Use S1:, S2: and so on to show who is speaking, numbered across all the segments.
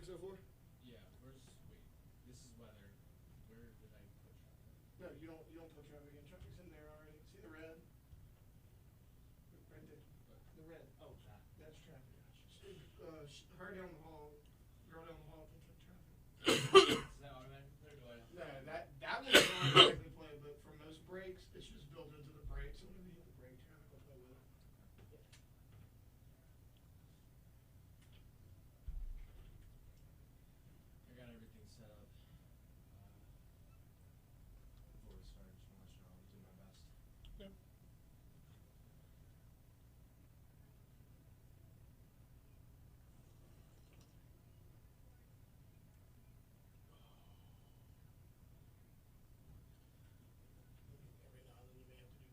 S1: 604?
S2: Yeah, where's, wait, this is weather. Where did I put traffic?
S1: No, you don't put traffic in. Traffic's in there already. See the red? Right there.
S2: What?
S1: The red.
S2: Oh, that.
S1: That's traffic. Her down the hall, girl down the hall puts up traffic.
S2: Is that automatic play or do I have to?
S1: No, that one's automatically play, but for most brakes, it's just built into the brake. So whenever you hit the brake, traffic will play with it. Yeah.
S2: I got everything set up. Before we start, just want to let you know I'm doing my best.
S1: Yep. Every now and then you may have to do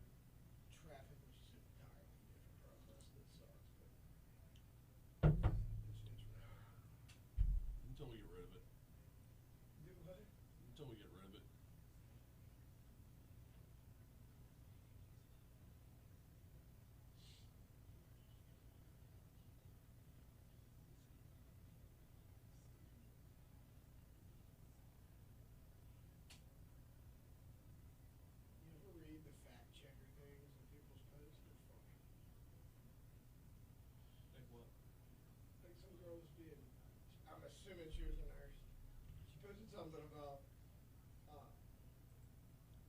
S1: traffic, which is an entirely different process that sucks, but it's
S3: Until we get rid of it.
S1: do what?
S3: Until we get rid of it.
S1: You ever read the fact checker things in people's posts? They're funny.
S2: Like what?
S1: Like some girl was being, I'm assuming she was a nurse. She posted something about,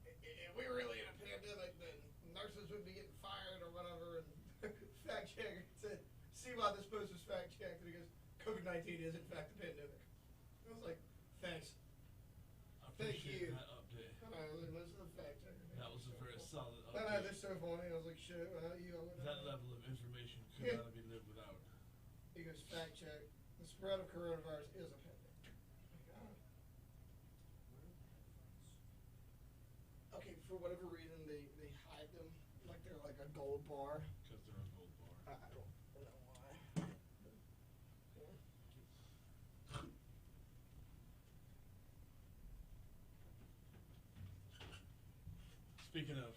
S1: if we were really in a pandemic, then nurses would be getting fired or whatever. And fact checker said, see why this post was fact checked. And he goes, COVID-19 is in fact a pandemic. I was like, thanks.
S3: I
S1: Thank
S3: appreciate
S1: you.
S3: that update.
S1: I know, listen to the fact checker.
S3: That was a very solid
S1: I know, they're
S3: update.
S1: so funny. I was like, shit, well, you know.
S3: That level of information could
S1: Yeah.
S3: not be lived without.
S1: He goes, fact check. The spread of coronavirus is a pandemic. Like, okay, for whatever reason, they hide them like they're like a gold bar.
S3: Because they're a gold bar.
S1: I don't know why. Yeah.
S3: Speaking of,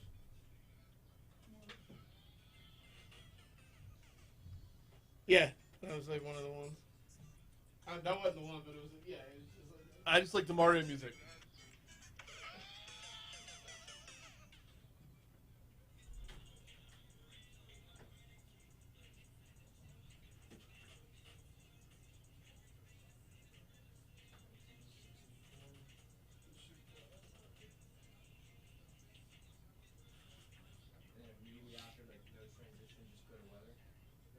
S1: Yeah, that was like one of the ones. That wasn't the one, but it was, yeah, it was just like.
S3: I just like the Mario music.
S2: And then immediately after, like, no transition, just go to weather.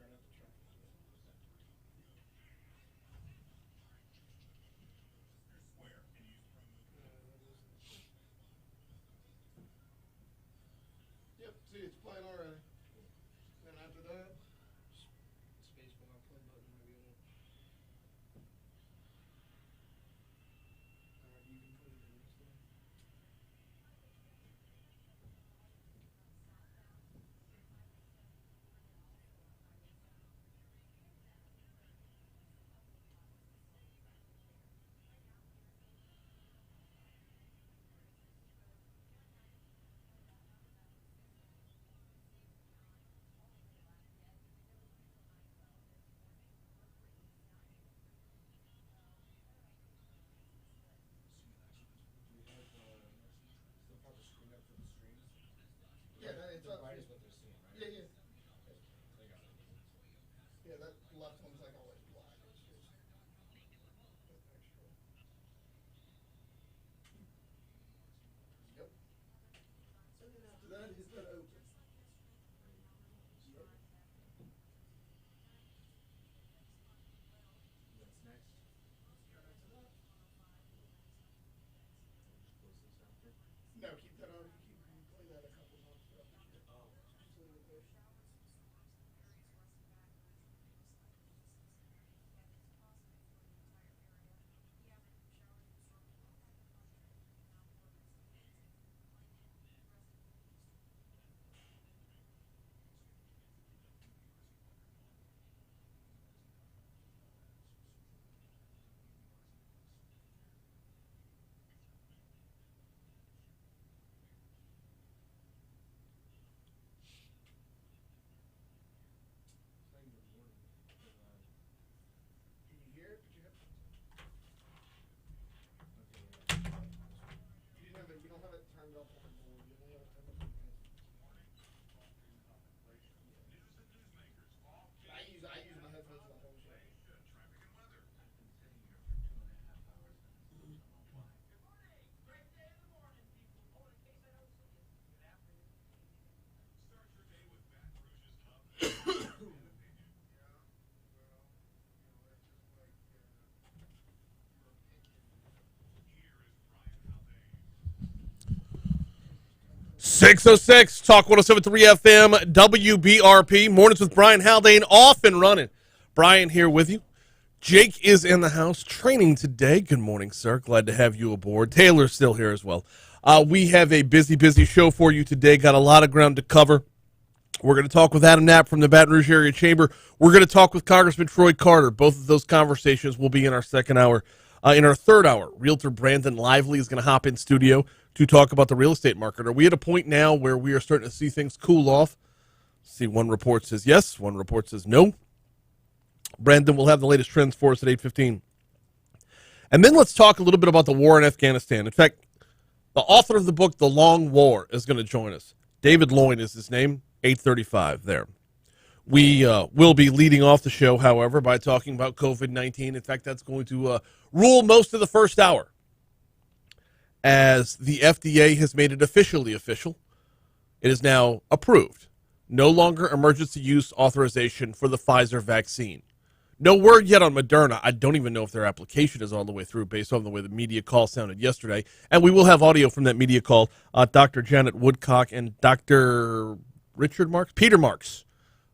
S1: Right up the traffic. Yep, see, it's playing already. Then after that, space bar play button maybe on it. Alright, you can put it in this thing.
S2: Do we have, still have the screen up for the streams?
S1: Yeah, it's
S2: the
S1: up.
S2: right is what they're seeing, right?
S1: Yeah, yeah.
S2: They got it.
S1: Yeah, that left one's like always black. It's just extra. Yep. And then after that is that open. Yep.
S2: What's next?
S1: Right after that.
S2: Just close this after.
S1: No, keep that on. You play that a couple months throughout the year.
S2: Oh.
S1: Just leave it there.
S2: it up on the board. You only have a time of 3 minutes.
S1: I use my headphones the whole show.
S4: .606 Talk 107.3 FM WBRP Mornings with Brian Haldane off and running. Brian here with you. Jake is in the house training today. Good morning, sir. Glad to have you aboard. Taylor's still here as well. We have a busy show for you today. Got a lot of ground to cover. We're going to talk with Adam Knapp from the Baton Rouge Area Chamber. We're going to talk with Congressman Troy Carter. Both of those conversations will be in our second hour. In our third hour, Realtor Brandon Lively is going to hop in studio to talk about the real estate market. Are we at a point now where we are starting to see things cool off? See, one report says yes, one report says no. Brandon will have the latest trends for us at 8:15. And then let's talk a little bit about the war in Afghanistan. In fact, the author of the book, The Long War, is going to join us. David Loyn is his name, 8:35 there. We will be leading off the show, however, by talking about COVID-19. In fact, that's going to rule most of the first hour, as the FDA has made it officially official. It is now approved. No longer emergency use authorization for the Pfizer vaccine. No word yet on Moderna. I don't even know if their application is all the way through based on the way the media call sounded yesterday. And we will have audio from that media call. Dr. Janet Woodcock and Dr. Peter Marks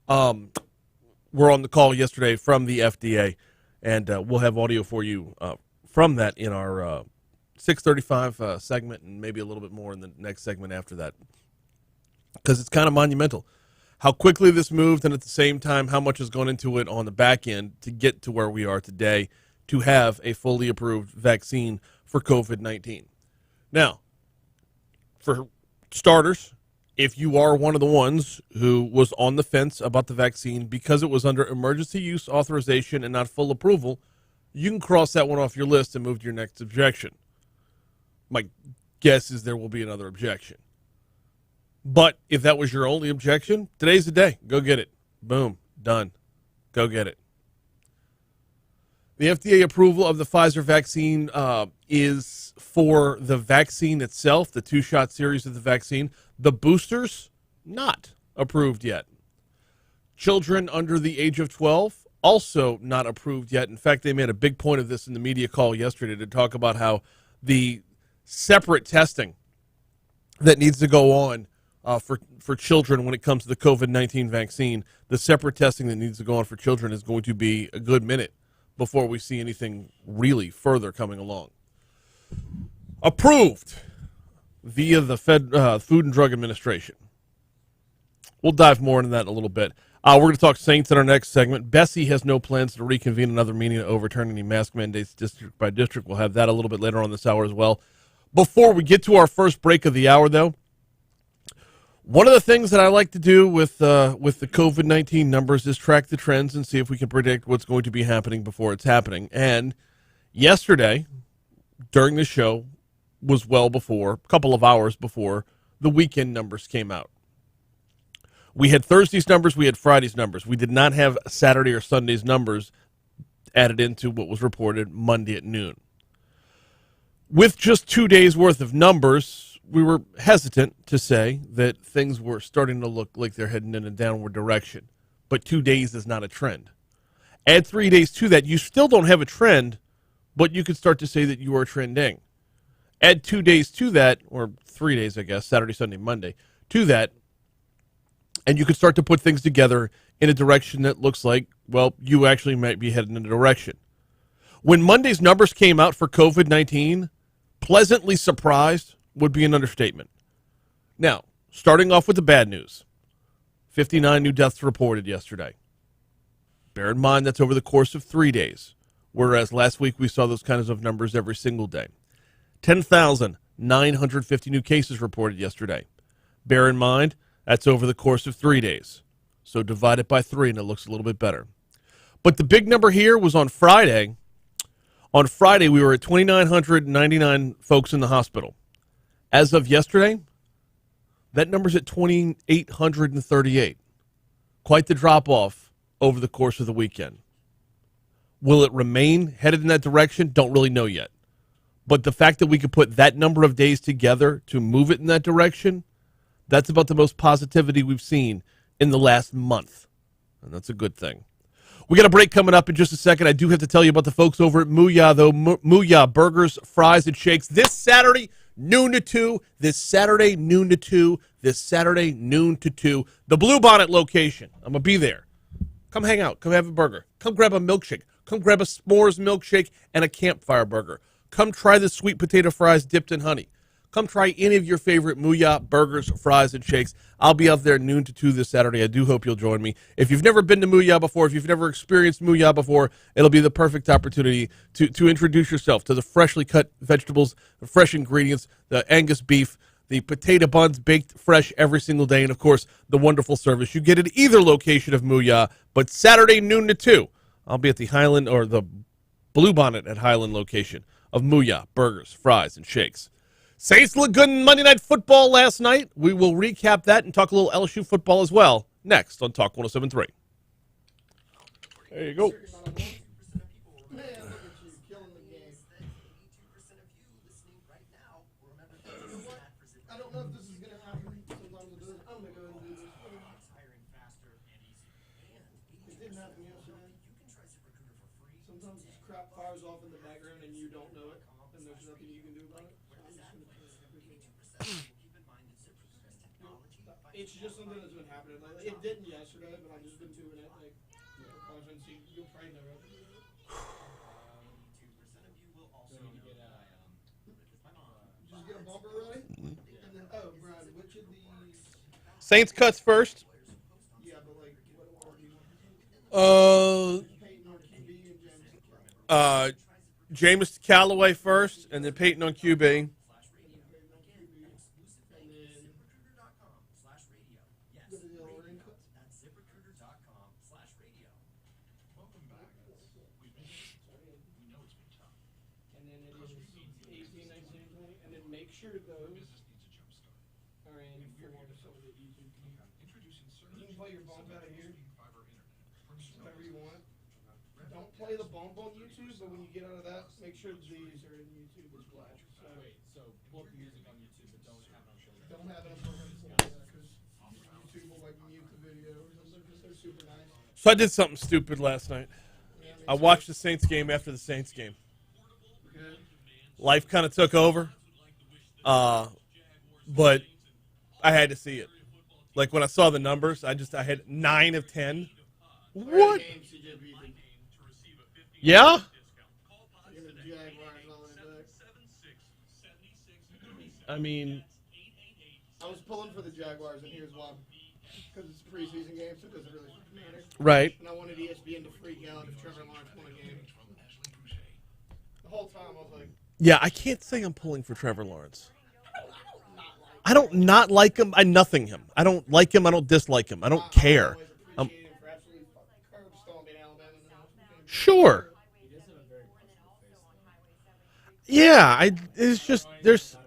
S4: were on the call yesterday from the FDA. And we'll have audio for you from that in our 6:35 segment, and maybe a little bit more in the next segment after that, because it's kind of monumental how quickly this moved, and at the same time how much has gone into it on the back end to get to where we are today to have a fully approved vaccine for COVID-19. Now, for starters, if you are one of the ones who was on the fence about the vaccine because it was under emergency use authorization and not full approval, you can cross that one off your list and move to your next objection. My guess is there will be another objection. But if that was your only objection, today's the day. Go get it. Boom. Done. Go get it. The FDA approval of the Pfizer vaccine is for the vaccine itself, the two-shot series of the vaccine. The boosters, not approved yet. Children under the age of 12, also not approved yet. In fact, they made a big point of this in the media call yesterday to talk about how the separate testing that needs to go on for children when it comes to the COVID-19 vaccine, the separate testing that needs to go on for children is going to be a good minute before we see anything really further coming along. Approved via the Food and Drug Administration. We'll dive more into that in a little bit. We're going to talk Saints in our next segment. Bessie has no plans to reconvene another meeting to overturn any mask mandates district by district. We'll have that a little bit later on this hour as well. Before we get to our first break of the hour, though, one of the things that I like to do with the COVID-19 numbers is track the trends and see if we can predict what's going to be happening before it's happening. And yesterday, during the show, was well before, a couple of hours before, the weekend numbers came out. We had Thursday's numbers, we had Friday's numbers. We did not have Saturday or Sunday's numbers added into what was reported Monday at noon. With just 2 days' worth of numbers, we were hesitant to say that things were starting to look like they're heading in a downward direction. But 2 days is not a trend. Add 3 days to that, you still don't have a trend, but you could start to say that you are trending. Add 2 days to that, or 3 days, I guess, Saturday, Sunday, Monday, to that, and you could start to put things together in a direction that looks like, well, you actually might be heading in a direction. When Monday's numbers came out for COVID-19, pleasantly surprised would be an understatement. Now, starting off with the bad news, 59 new deaths reported yesterday. Bear in mind that's over the course of 3 days, whereas last week we saw those kinds of numbers every single day. 10,950 new cases reported yesterday. Bear in mind, that's over the course of 3 days. So divide it by 3 and it looks a little bit better. But the big number here was on Friday. On Friday, we were at 2,999 folks in the hospital. As of yesterday, that number's at 2,838. Quite the drop-off over the course of the weekend. Will it remain headed in that direction? Don't really know yet. But the fact that we could put that number of days together to move it in that direction, that's about the most positivity we've seen in the last month. And that's a good thing. We got a break coming up in just a second. I do have to tell you about the folks over at Mooyah, though. Mooyah Burgers, Fries, and Shakes. This Saturday, noon to 2. This Saturday, noon to 2. This Saturday, noon to 2. The Bluebonnet location. I'm going to be there. Come hang out. Come have a burger. Come grab a milkshake. Come grab a s'mores milkshake and a campfire burger. Come try the sweet potato fries dipped in honey. Come try any of your favorite Mooyah burgers, fries, and shakes. I'll be out there noon to 2 this Saturday. I do hope you'll join me. If you've never been to Mooyah before, if you've never experienced Mooyah before, it'll be the perfect opportunity to introduce yourself to the freshly cut vegetables, the fresh ingredients, the Angus beef, the potato buns baked fresh every single day, and, of course, the wonderful service you get at either location of Mooyah. But Saturday, noon to 2, I'll be at the Highland or the Bluebonnet at Highland location of Mooyah Burgers, Fries, and Shakes. Saints look good in Monday Night Football last night. We will recap that and talk a little LSU football as well next on Talk 107.3. There you go.
S1: Man, look at you, killing the game. I don't know if this is going to happen. Sometimes it does. I'm going to go ahead and do this. It didn't happen yesterday. Sometimes this crap fires off in the background and you don't know it, and there's nothing you can do about it. It's just something that's been happening. Like, it didn't yesterday, but I've just been doing it. Like, precautions. You'll probably know it. Just get a bumper ready, and then Brian, which of these?
S4: Saints cuts first.
S1: Yeah, but like, what order do you want? Peyton or QB and James.
S4: Jameis Callaway first, and then Peyton on QB.
S1: Sure those are in form so that you can play your bump out of here, whatever you want. Don't play the bump on YouTube, but when you get out of that, make sure these are in YouTube as well.
S2: So pull up the music on YouTube, but don't have it on show.
S1: Don't have it on programs because YouTube will like mute the video or something because they're super nice.
S4: So I did something stupid last night. I watched the Saints game after the Saints game. Life kind of took over. But I had to see it. Like when I saw the numbers, I had 9 of 10. What? Yeah? I mean,
S1: I was pulling for the Jaguars, and here's why. Because it's a preseason game, so it doesn't really matter.
S4: right.
S1: And I wanted ESPN to freak out if Trevor Lawrence won a game. The whole time I was like,
S4: Yeah, I can't say I'm pulling for Trevor Lawrence. I don't not like him. I nothing him. I don't like him. I don't dislike him. I don't care. Sure. Yeah, it's just there's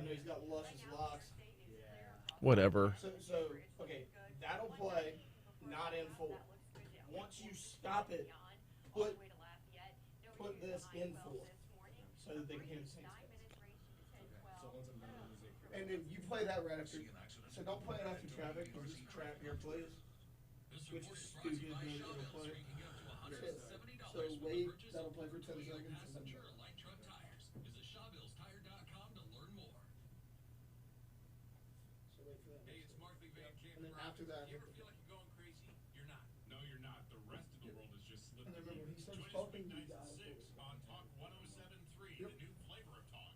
S1: he's got luscious locks.
S4: whatever.
S1: So okay, that'll play, not in full. Once you stop it, put this in full, so that they can hear the Saints. And then you play that right after. So don't play it after traffic, because it's crappier plays. Which is stupid, but it'll play. So wait, that'll play for 10 seconds. And then after that, and then remember, when he starts talking, you dial
S5: on Talk 107.3, the new flavor of talk.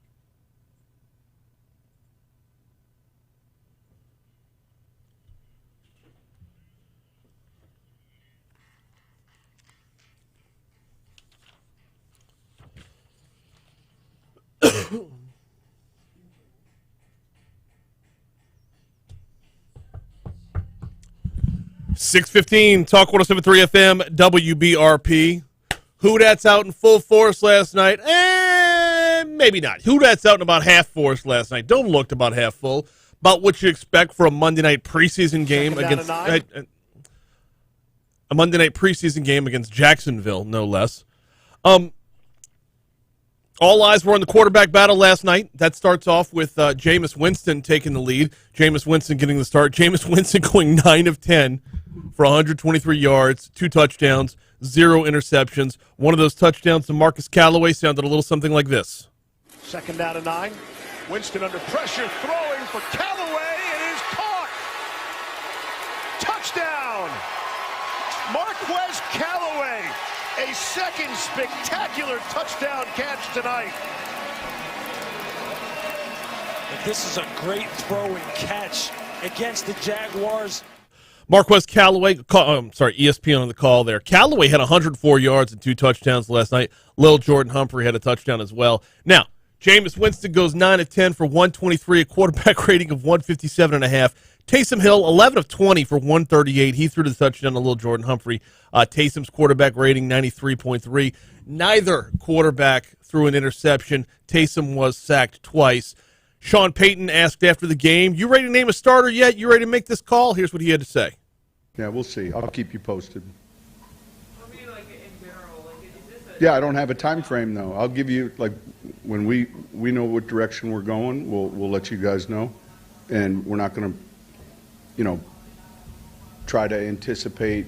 S4: .615 Talk 107.3 FM WBRP. Who that's out in full force last night? maybe not. Who that's out and about half for us last night. Dome looked about half full. About what you expect for a Monday night preseason game against a Monday night preseason game against Jacksonville, no less. All eyes were on the quarterback battle last night. That starts off with Jameis Winston taking the lead. Jameis Winston getting the start. Jameis Winston going 9 of 10 for 123 yards, 2 touchdowns, 0 interceptions. One of those touchdowns to Marcus Callaway sounded a little something like this.
S6: 2nd down and 9. Winston under pressure, throwing for Callaway, and it is caught. Touchdown! Marquez Callaway, a second spectacular touchdown catch tonight.
S7: This is a great throw and catch against the Jaguars.
S4: Marquez Callaway, ESPN on the call there. Callaway had 104 yards and 2 touchdowns last night. Lil Jordan Humphrey had a touchdown as well. Now, Jameis Winston goes 9 of 10 for 123, a quarterback rating of 157.5. Taysom Hill, 11 of 20 for 138. He threw the touchdown to Lil Jordan Humphrey. Taysom's quarterback rating, 93.3. Neither quarterback threw an interception. Taysom was sacked twice. Sean Payton asked after the game, you ready to name a starter yet? You ready to make this call? Here's what he had to say.
S8: Yeah, we'll see. I'll keep you posted.
S1: I mean, like, in general, like, is this
S8: Yeah, I don't have a time frame, though. I'll give you, like, when we know what direction we're going, we'll let you guys know. And we're not going to, try to anticipate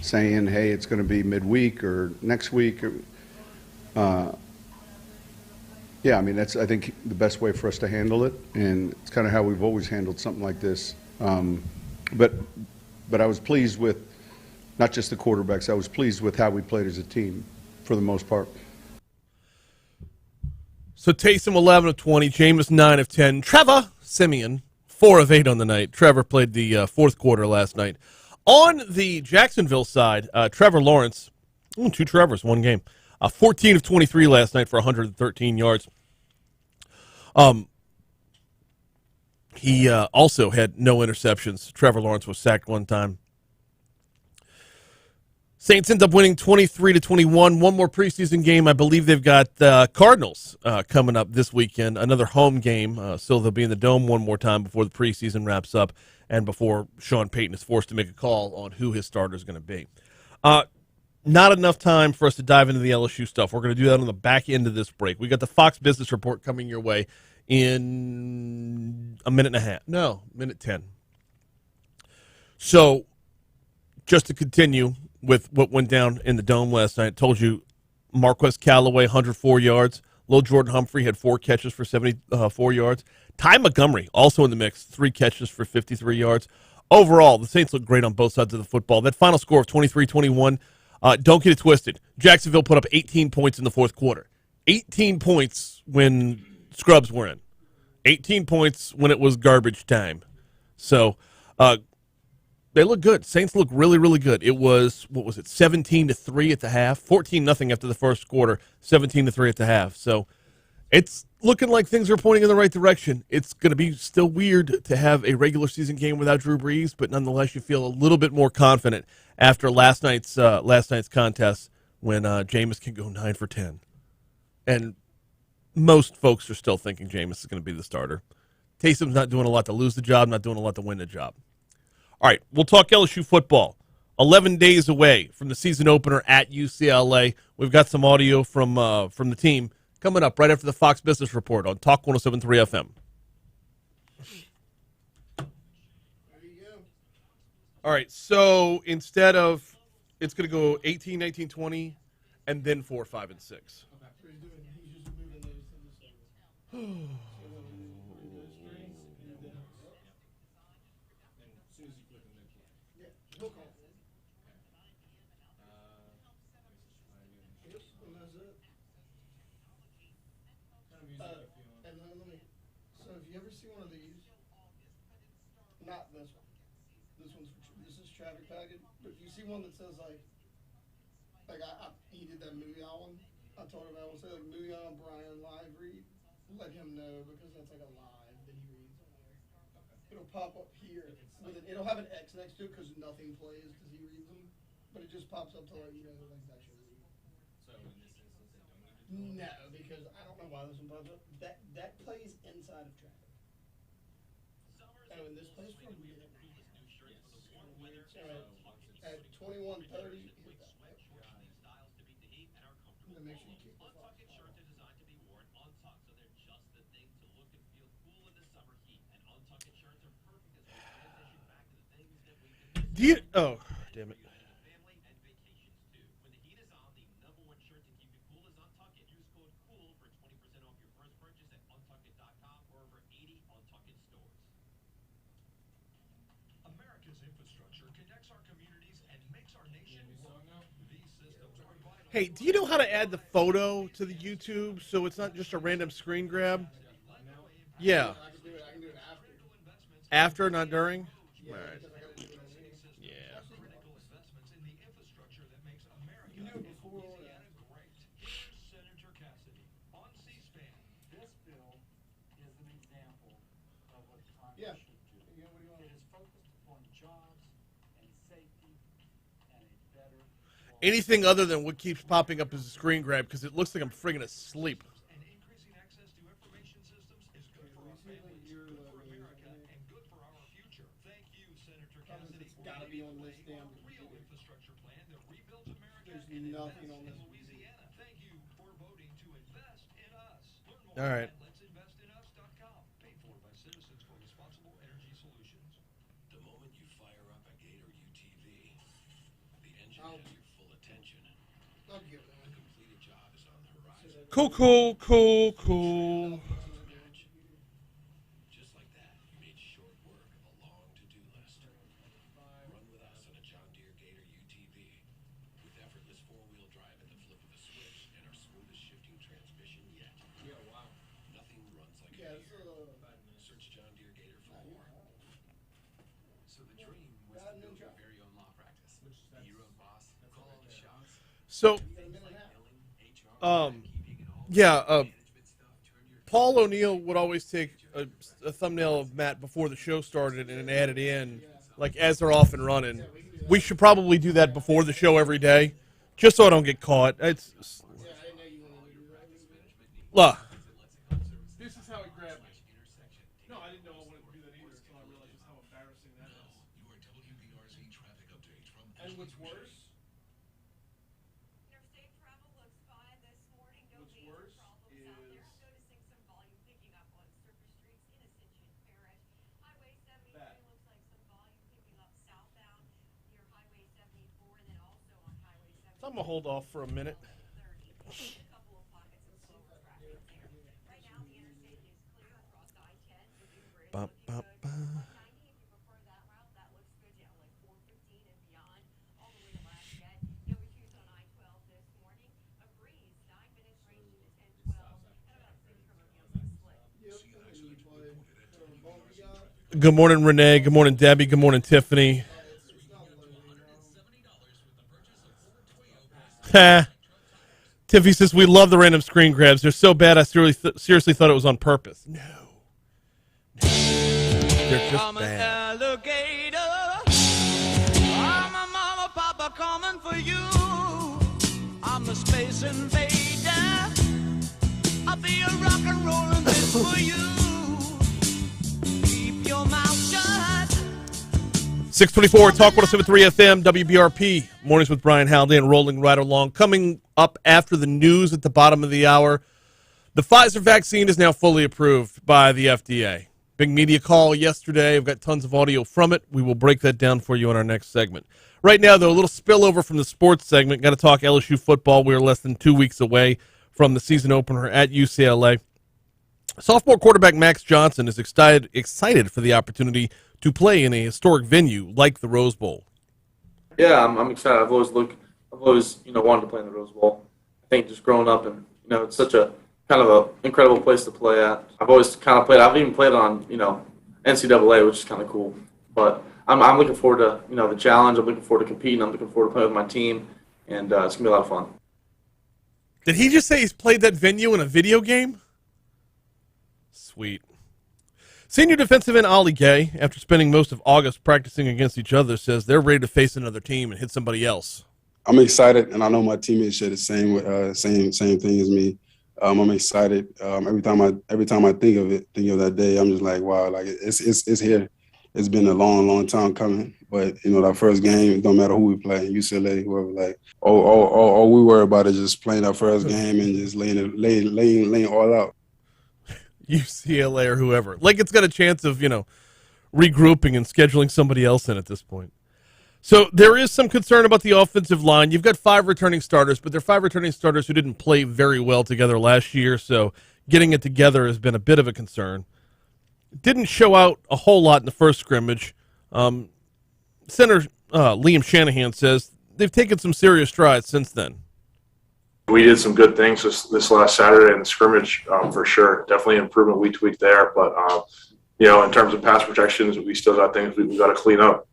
S8: saying, hey, it's going to be midweek or next week. Yeah, I mean, that's, I think, the best way for us to handle it, and it's kind of how we've always handled something like this. But I was pleased with not just the quarterbacks. I was pleased with how we played as a team for the most part.
S4: So Taysom, 11 of 20. Jameis, 9 of 10. Trevor Siemian, 4 of 8 on the night. Trevor played the fourth quarter last night. On the Jacksonville side, Trevor Lawrence, 2 Trevors, 1 game. 14 of 23 last night for 113 yards. He also had no interceptions. Trevor Lawrence was sacked 1 time. Saints end up winning 23-21. One more preseason game. I believe they've got Cardinals coming up this weekend. Another home game. So they'll be in the Dome one more time before the preseason wraps up and before Sean Payton is forced to make a call on who his starter is going to be. Not enough time for us to dive into the LSU stuff. We're going to do that on the back end of this break. We got the Fox Business Report coming your way in a minute and a half. No, minute 10. So just to continue with what went down in the Dome last night, I told you Marquez Callaway, 104 yards. Lil Jordan Humphrey had 4 catches for 74 yards. Ty Montgomery, also in the mix, 3 catches for 53 yards. Overall, the Saints look great on both sides of the football. That final score of 23-21, don't get it twisted. Jacksonville put up 18 points in the fourth quarter. 18 points when scrubs were in. 18 points when it was garbage time. So they look good. Saints look really, really good. It was, 17-3 at the half, 14-0 after the first quarter, 17-3 at the half. So it's looking like things are pointing in the right direction. It's going to be still weird to have a regular season game without Drew Brees, but nonetheless, you feel a little bit more confident after last night's contest when Jameis can go 9 for 10. And most folks are still thinking Jameis is going to be the starter. Taysom's not doing a lot to lose the job, not doing a lot to win the job. All right, we'll talk LSU football. 11 days away from the season opener at UCLA. We've got some audio from the team coming up right after the Fox Business Report on Talk 107.3 FM.
S1: There you go.
S4: All right, so instead of, it's going to go 18, 19, 20, and then 4, 5, and 6.
S1: So he's just moving those things. Hook off. Yep, and that's it. And then let me. So if you ever see one of these, not this one. This is traffic packet. But if you see one that says like he did that Muyan one. I told him I will say like Muyan Brian live read. Let him know because that's like a live that he reads on there. It'll pop up here. It'll have an X next to it because nothing plays because he reads them. But it just pops up to let you know like that's your read.
S2: So in this instance, they don't need to
S1: No, because I don't know why this one bugs up. That plays inside of traffic. Oh, and this plays for a minute and a half. So at 21:30, hit that. And make sure you keep the flag.
S4: Do you? Oh, damn it.
S5: America's infrastructure connects our communities and makes our nation work. These systems are vital.
S4: Hey, do you know how to add the photo to the YouTube so it's not just a random screen grab? Yeah.
S1: I can do it after.
S4: After, not during?
S1: Yeah,
S4: All right.
S1: because I gotta do it on here.
S4: Yeah.
S5: Critical investments in the infrastructure that makes America
S1: You can do it before.
S5: Louisiana great. Here's Senator Cassidy on C-SPAN.
S2: This bill is an example of what
S1: Yeah.
S2: Congress should do.
S1: Yeah, what do you want?
S2: It is focused upon jobs and safety and a better.
S4: Anything other than what keeps popping up as a screen grab because it looks like I'm friggin' asleep.
S5: And increasing access to information systems is good for our families, good for America, and good for our future. Thank you, Senator Cassidy.
S1: It's gotta be on this damn
S5: Real
S1: computer.
S5: infrastructure plan that rebuilds America
S1: There's
S5: and
S1: nothing
S5: invests
S1: on
S5: in
S1: this
S5: Louisiana. Thank you for voting to invest in us. Learn more
S4: All right.
S5: at let'sinvestinus.com. Paid for by Citizens for Responsible Energy Solutions.
S9: The moment you fire up a Gator UTV, the engine
S1: I'll-
S9: has your full attention.
S1: I'll give it
S9: The
S1: one.
S9: completed job is on the horizon.
S4: Cool.
S9: Just like that, you made short work of a long to-do list. Run with us on a John Deere Gator UTV. With effortless four-wheel drive at the flip of a switch and our smoothest shifting transmission yet.
S2: Yeah, wow.
S9: Nothing runs like
S1: Yeah,
S9: a
S1: it's
S9: Gator. Search John Deere Gator for more. So the dream was
S1: Got a
S9: to
S1: new
S9: build your
S1: job.
S9: very own law practice. Be your own boss, call all the shots.
S4: So,
S1: You got a minute and a half.
S4: yeah, Paul O'Neill would always take a thumbnail of Matt before the show started and add it in, like as they're off and running. We should probably do that before the show every day, just so I don't get caught.
S1: Yeah, I didn't know you wanted to do that.
S4: Look,
S3: This is how it grabbed me. No, I didn't know I wanted to do that either until I realized just how embarrassing that is.
S9: Your WBRZ traffic update from
S1: And what's worse?
S10: Interstate travel looks fine this morning. No
S3: What's
S10: major
S3: worse
S10: problems out there.
S3: is-
S10: Noticing some volume picking up on surface streets in Ascension Parish. Highway 73
S3: That.
S10: looks like some volume picking up southbound near Highway 74 and then also on Highway 74.
S4: I'm gonna hold off for a minute.
S10: 30. A couple of pockets of slower traffic there. Right now the interstate is clear across I-10. The new bridge
S4: Ba,
S10: looking
S4: ba,
S10: good.
S4: ba.
S10: 190 if you prefer that route, that looks good down like 415 and beyond, all the way to Lafayette. No issues on I-12 this morning. A breeze, 9 minutes range to 10-12, and about 6 from a Gilson split.
S1: Yep. And you play ball we got.
S4: good morning, Renee. Good morning, Debbie. Good morning, Tiffany.
S1: It's not loading now.
S4: Ha. Tiffy says we love the random screen grabs. They're so bad. I seriously thought it was on purpose. No, they're just bad.
S11: Alligator. I'm a mama, papa coming for you. I'm the space invader. I'll be a rock and rollin' bitch for you. Keep your mouth shut.
S4: 624 Talk 107.3 FM WBRP. Mornings with Brian Haldane rolling right along. Coming up after the news at the bottom of the hour, the Pfizer vaccine is now fully approved by the FDA. Big media call yesterday. I've got tons of audio from it. We will break that down for you in our next segment. Right now, though, a little spillover from the sports segment. Got to talk LSU football. We are less than 2 weeks away from the season opener at UCLA. Sophomore quarterback Max Johnson is excited for the opportunity to play in a historic venue like the Rose Bowl.
S12: Yeah, I'm excited. I've always wanted to play in the Rose Bowl. I think just growing up and, it's such a kind of a incredible place to play at. I've always kind of played. I've even played on, NCAA, which is kind of cool. But I'm looking forward to, the challenge. I'm looking forward to competing. I'm looking forward to playing with my team, and it's gonna be a lot of fun.
S4: Did he just say he's played that venue in a video game? Sweet. Senior defensive end Ollie Gay, after spending most of August practicing against each other, says they're ready to face another team and hit somebody else.
S13: I'm excited, and I know my teammates share the same thing as me. I'm excited. Every time I think of that day, I'm just like, wow, like it's here. It's been a long time coming. But that first game, it don't matter who we play, UCLA, whoever. Like, all we worry about is just playing our first game and just laying all out.
S4: UCLA or whoever, like it's got a chance of regrouping and scheduling somebody else in at this point. So there is some concern about the offensive line. You've got 5 returning starters, but they're 5 returning starters who didn't play very well together last year, so getting it together has been a bit of a concern. Didn't show out a whole lot in the first scrimmage. Center Liam Shanahan says they've taken some serious strides since then.
S14: We did some good things this last Saturday in the scrimmage, for sure. Definitely improvement week to week there, but in terms of pass protections, we still got things we got to clean up.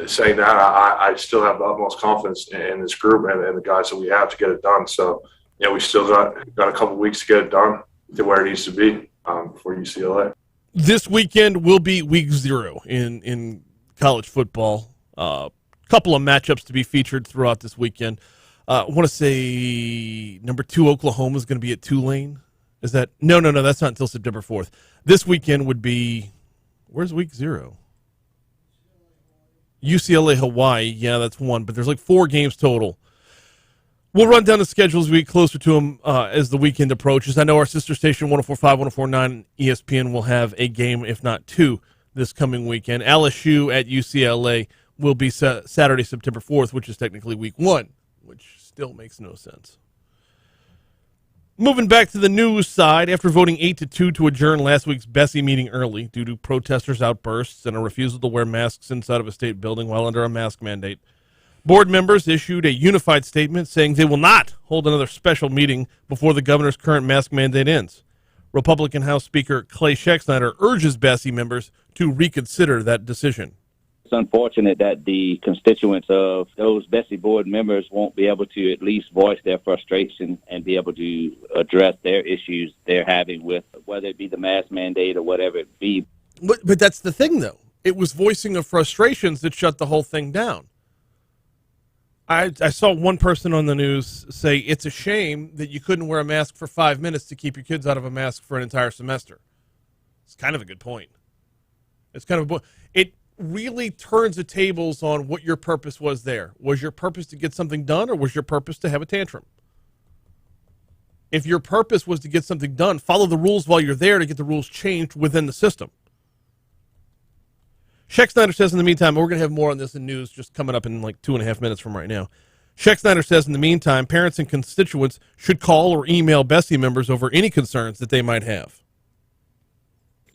S14: Saying that, I still have the utmost confidence in this group and the guys that we have to get it done. So, we still got a couple weeks to get it done to where it needs to be for UCLA.
S4: This weekend will be week 0 in college football. Couple of matchups to be featured throughout this weekend. I want to say number 2 Oklahoma is going to be at Tulane. Is that no? That's not until September 4th. This weekend would be, where's week 0? UCLA Hawaii. Yeah, that's 1, but there's like 4 games total. We'll run down the schedule as we get closer to them as the weekend approaches. I know our sister station 104.5, 104.9 ESPN will have a game, if not 2, this coming weekend. LSU at UCLA will be Saturday, September 4th, which is technically week 1, which still makes no sense. Moving back to the news side, after voting 8-2 to adjourn last week's Bessie meeting early due to protesters' outbursts and a refusal to wear masks inside of a state building while under a mask mandate, board members issued a unified statement saying they will not hold another special meeting before the governor's current mask mandate ends. Republican House Speaker Clay Schexnayder urges Bessie members to reconsider that decision.
S15: It's unfortunate that the constituents of those Bessie board members won't be able to at least voice their frustration and be able to address their issues they're having with whether it be the mask mandate or whatever it be.
S4: But that's the thing, though. It was voicing of frustrations that shut the whole thing down. I saw one person on the news say it's a shame that you couldn't wear a mask for 5 minutes to keep your kids out of a mask for an entire semester. It's kind of a good point. It really turns the tables on what your purpose was there. Was your purpose to get something done, or was your purpose to have a tantrum? If your purpose was to get something done, follow the rules while you're there to get the rules changed within the system. Schexnayder says in the meantime, we're going to have more on this in news just coming up in like 2.5 minutes from right now. Schexnayder says in the meantime, parents and constituents should call or email Bessie members over any concerns that they might have.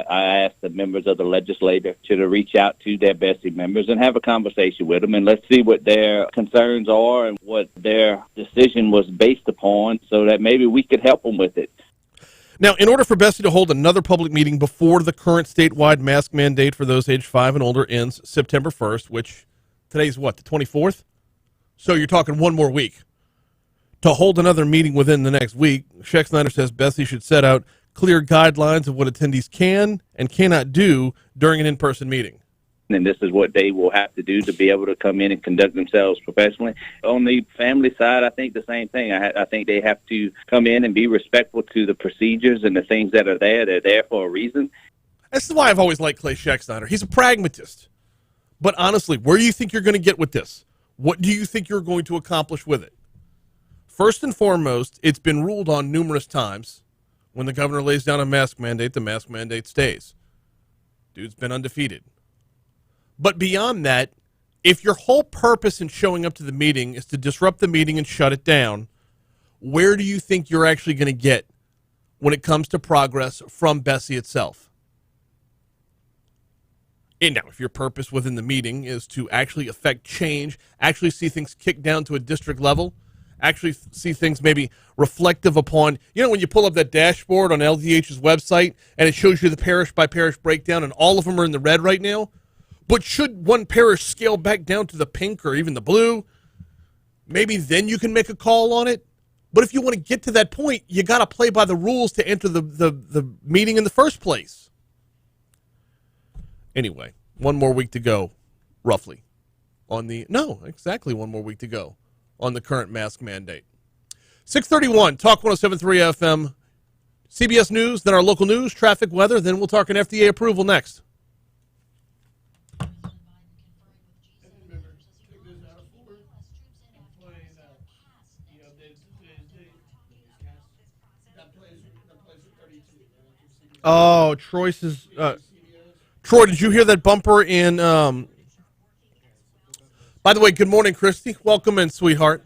S15: I asked the members of the legislature to reach out to their Bessie members and have a conversation with them, and let's see what their concerns are and what their decision was based upon so that maybe we could help them with it.
S4: Now, in order for Bessie to hold another public meeting before the current statewide mask mandate for those age 5 and older ends September 1st, which today's what, the 24th? So you're talking 1 more week. To hold another meeting within the next week, Schexnayder says Bessie should set out clear guidelines of what attendees can and cannot do during an in-person meeting.
S15: And this is what they will have to do to be able to come in and conduct themselves professionally. On the family side, I think the same thing. I think they have to come in and be respectful to the procedures and the things that are there. They're there for a reason.
S4: This is why I've always liked Clay Schexnayder. He's a pragmatist. But honestly, where do you think you're going to get with this? What do you think you're going to accomplish with it? First and foremost, it's been ruled on numerous times. When the governor lays down a mask mandate, the mask mandate stays. Dude's been undefeated. But beyond that, if your whole purpose in showing up to the meeting is to disrupt the meeting and shut it down, where do you think you're actually going to get when it comes to progress from Bessie itself? And now, if your purpose within the meeting is to actually affect change, actually see things kicked down to a district level, actually see things maybe reflective upon, when you pull up that dashboard on LDH's website and it shows you the parish by parish breakdown and all of them are in the red right now, but should one parish scale back down to the pink or even the blue, maybe then you can make a call on it. But if you want to get to that point, you got to play by the rules to enter the meeting in the first place. Anyway, 1 more week to go, roughly. Exactly 1 more week to go on the current mask mandate. 631, Talk 107.3 FM, CBS News, then our local news, traffic, weather, then we'll talk an FDA approval next. Oh, Troy says, Troy, did you hear that bumper in, by the way, good morning, Christy. Welcome in, sweetheart.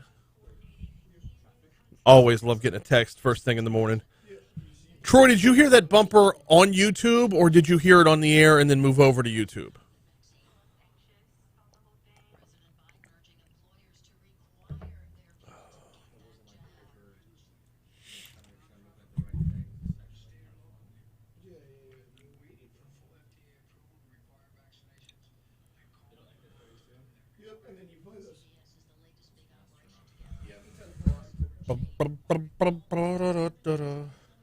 S4: Always love getting a text first thing in the morning. Troy, did you hear that bumper on YouTube, or did you hear it on the air and then move over to YouTube?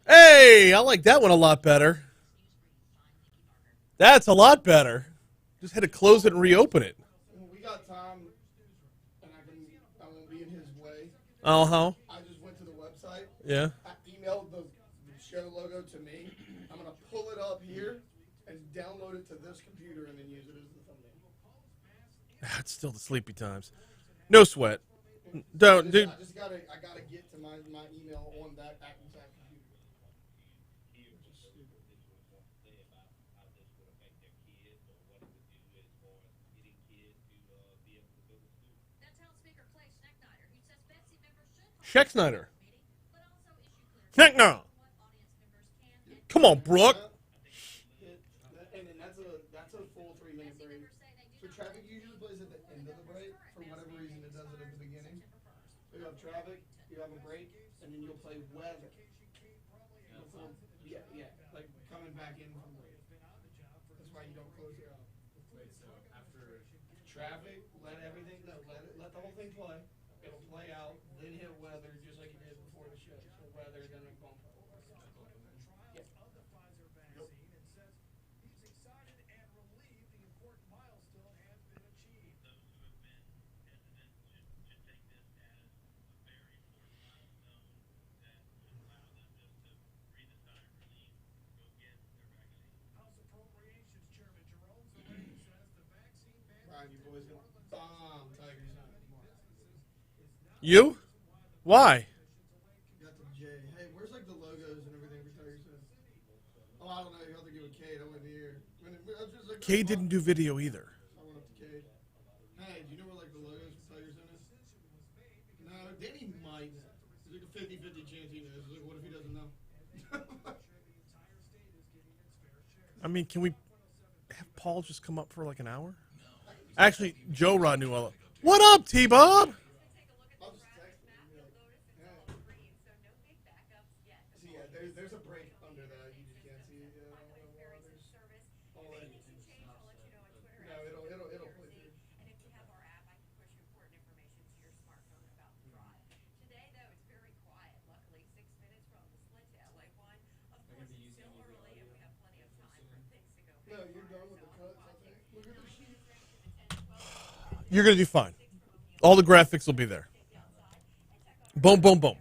S4: Hey, I like that one a lot better. That's a lot better. Just had to close it and reopen it.
S1: We got time, and I won't be in his way.
S4: Uh-huh.
S1: I just went to the website.
S4: Yeah.
S1: I emailed the show logo to me. I'm going to pull it up here and download it to this computer and then use it as the thumbnail.
S4: It's still the sleepy times. No sweat. Don't, dude.
S1: I gotta get to my email on that exact computer.
S4: Sheck Snyder. No. Come on, Brooke.
S1: And then that's a full 3-minute break. So traffic usually plays at the end of the break. For whatever reason, it does it at the beginning. So you have traffic, you have a break, and then you'll play weather. Yeah, like coming back in from break. That's why you don't close it out.
S2: Wait, so after
S1: Traffic, let the whole thing play. It'll play out, then hit weather just like you did before the show. So weather, then a bump. Yeah. Brian, you boys gonna bomb Tigers now tomorrow.
S4: You? Why?
S1: Got the J. Hey, where's like the logos and everything for Tigers? Oh, I don't know. You have to give it Cade. I wasn't here.
S4: Kay didn't do video either.
S1: I went up to Cade. Hey, do you know where like the logos for Tigers in is? No, Danny might know. There's like a 50-50 chance he knows. Like, what if he doesn't know?
S4: I mean, can we have Paul just come up for like an hour? Actually, Joe Rod knew all. What up, T-Bob?
S1: See, yeah, there's a break under that. You just can't see it. No, it'll play through.
S10: And if you have our app, I can push important information to your smartphone about the drive. Today, though, it's very quiet. Luckily, 6 minutes from the split to LA1. Of course, it's still early, and we have plenty of time for things to go.
S1: No, you're done with the cuts, I think. Look at the sheet.
S4: You're going to do fine. All the graphics will be there. Boom, boom, boom.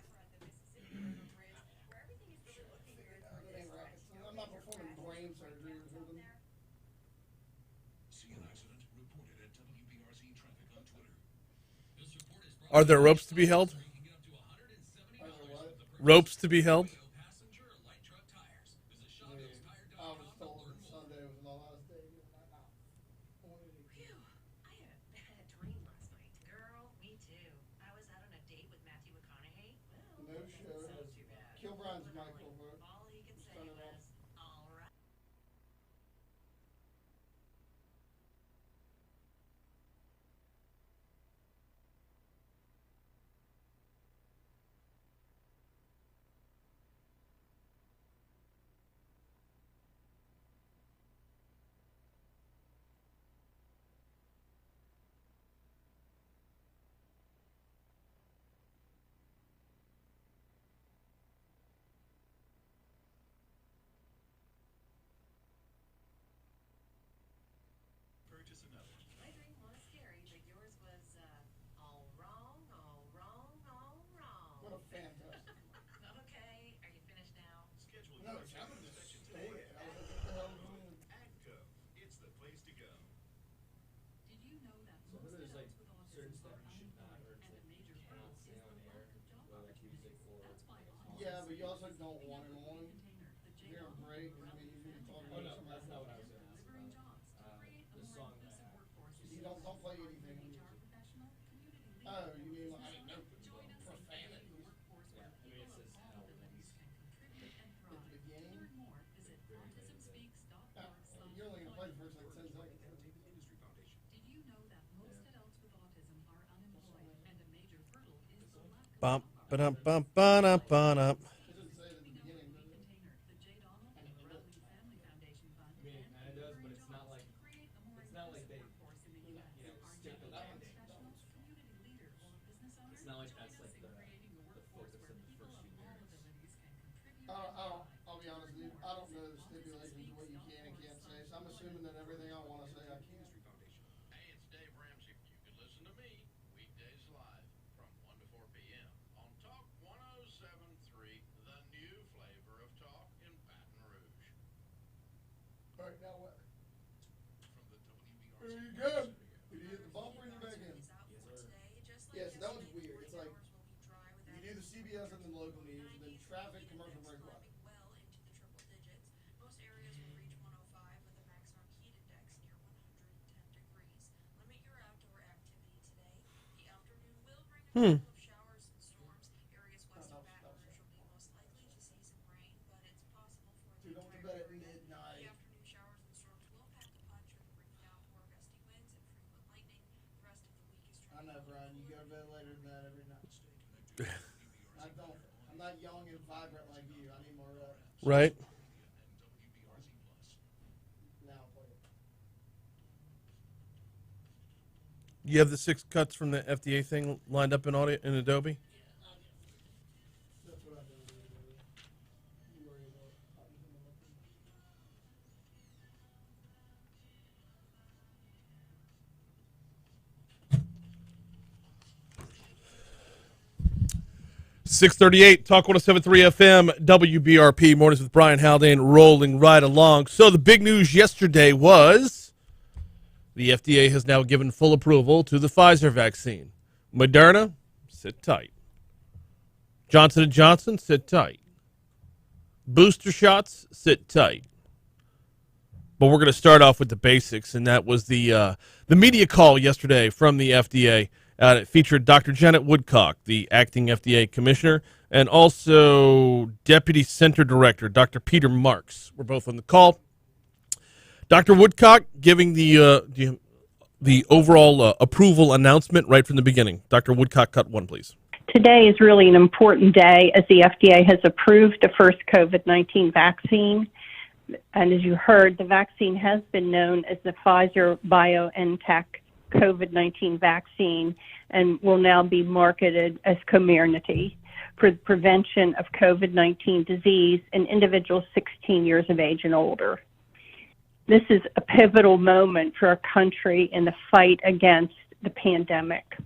S1: I'm not performing brain surgery or something.
S4: Are there ropes to be held? Ropes to be held?
S1: I was told Sunday was my last day.
S10: Phew, I had a bad dream last night. Girl, me too. I was out on a date with Matthew McConaughey. Well,
S1: No show.
S10: sounds too bad.
S1: Kilbrine's Michael, bro.
S10: All he could say
S1: Turn it
S10: was,
S1: off.
S10: all right.
S1: don't play anything on YouTube. Oh, you mean like, no profanity? At the beginning? You're only gonna play the first like 10 seconds.
S4: Bump, ba-dum, bump, ba-dum, ba-dum.
S1: I'll be honest with you. I don't know the stipulations of what you can and can't say, so I'm assuming that everything I want to say I can.
S9: Hey, it's Dave Ramsey. You can listen to me weekdays live from 1 to 4 p.m. on Talk 107.3, the new flavor of talk in Baton Rouge.
S1: All right, now what?
S9: From the WBRC.
S1: There you go. Did you hit the bumper and you're back in? Yes, that was weird. It's like you do the CBS and then local news, and then traffic, commercial break. What?
S10: Most areas will reach 105 with a maximum heat index near 110 degrees. Limit your outdoor activity today. The afternoon will bring a couple of showers and storms. Areas west of Baton Rouge will be most likely to see some rain, but it's possible for the
S1: Dude, don't go to bed at midnight.
S10: The afternoon showers and storms will pack a punch with bring downpour, gusty winds, and frequent lightning. The rest of the week is
S1: I know, Brian. You go to bed later than that every night. I don't. I'm not young and vibrant like you. I need more rest.
S4: Right.
S1: Now play it.
S4: You have the 6 cuts from the FDA thing lined up in audio in Adobe?
S1: That's what I've been doing. You worry about copying them up.
S4: 638, Talk 107.3 FM, WBRP, Mornings with Brian Haldane, rolling right along. So the big news yesterday was the FDA has now given full approval to the Pfizer vaccine. Moderna, sit tight. Johnson & Johnson, sit tight. Booster shots, sit tight. But we're going to start off with the basics, and that was the media call yesterday from the FDA. It featured Dr. Janet Woodcock, the acting FDA commissioner, and also Deputy Center Director, Dr. Peter Marks. We're both on the call. Dr. Woodcock giving the overall approval announcement right from the beginning. Dr. Woodcock, cut 1, please.
S16: Today is really an important day as the FDA has approved the first COVID-19 vaccine. And as you heard, the vaccine has been known as the Pfizer BioNTech COVID-19 vaccine and will now be marketed as Comirnaty for the prevention of COVID-19 disease in individuals 16 years of age and older. This is a pivotal moment for our country in the fight against the pandemic.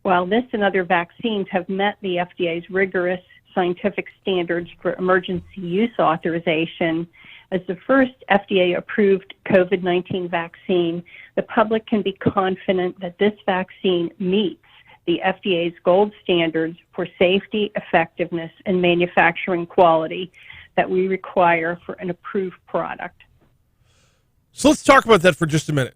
S16: While this and other vaccines have met the FDA's rigorous scientific standards for emergency use authorization, as the first FDA-approved COVID-19 vaccine, the public can be confident that this vaccine meets the FDA's gold standards for safety, effectiveness, and manufacturing quality that we require for an approved product.
S4: So let's talk about that for just a minute.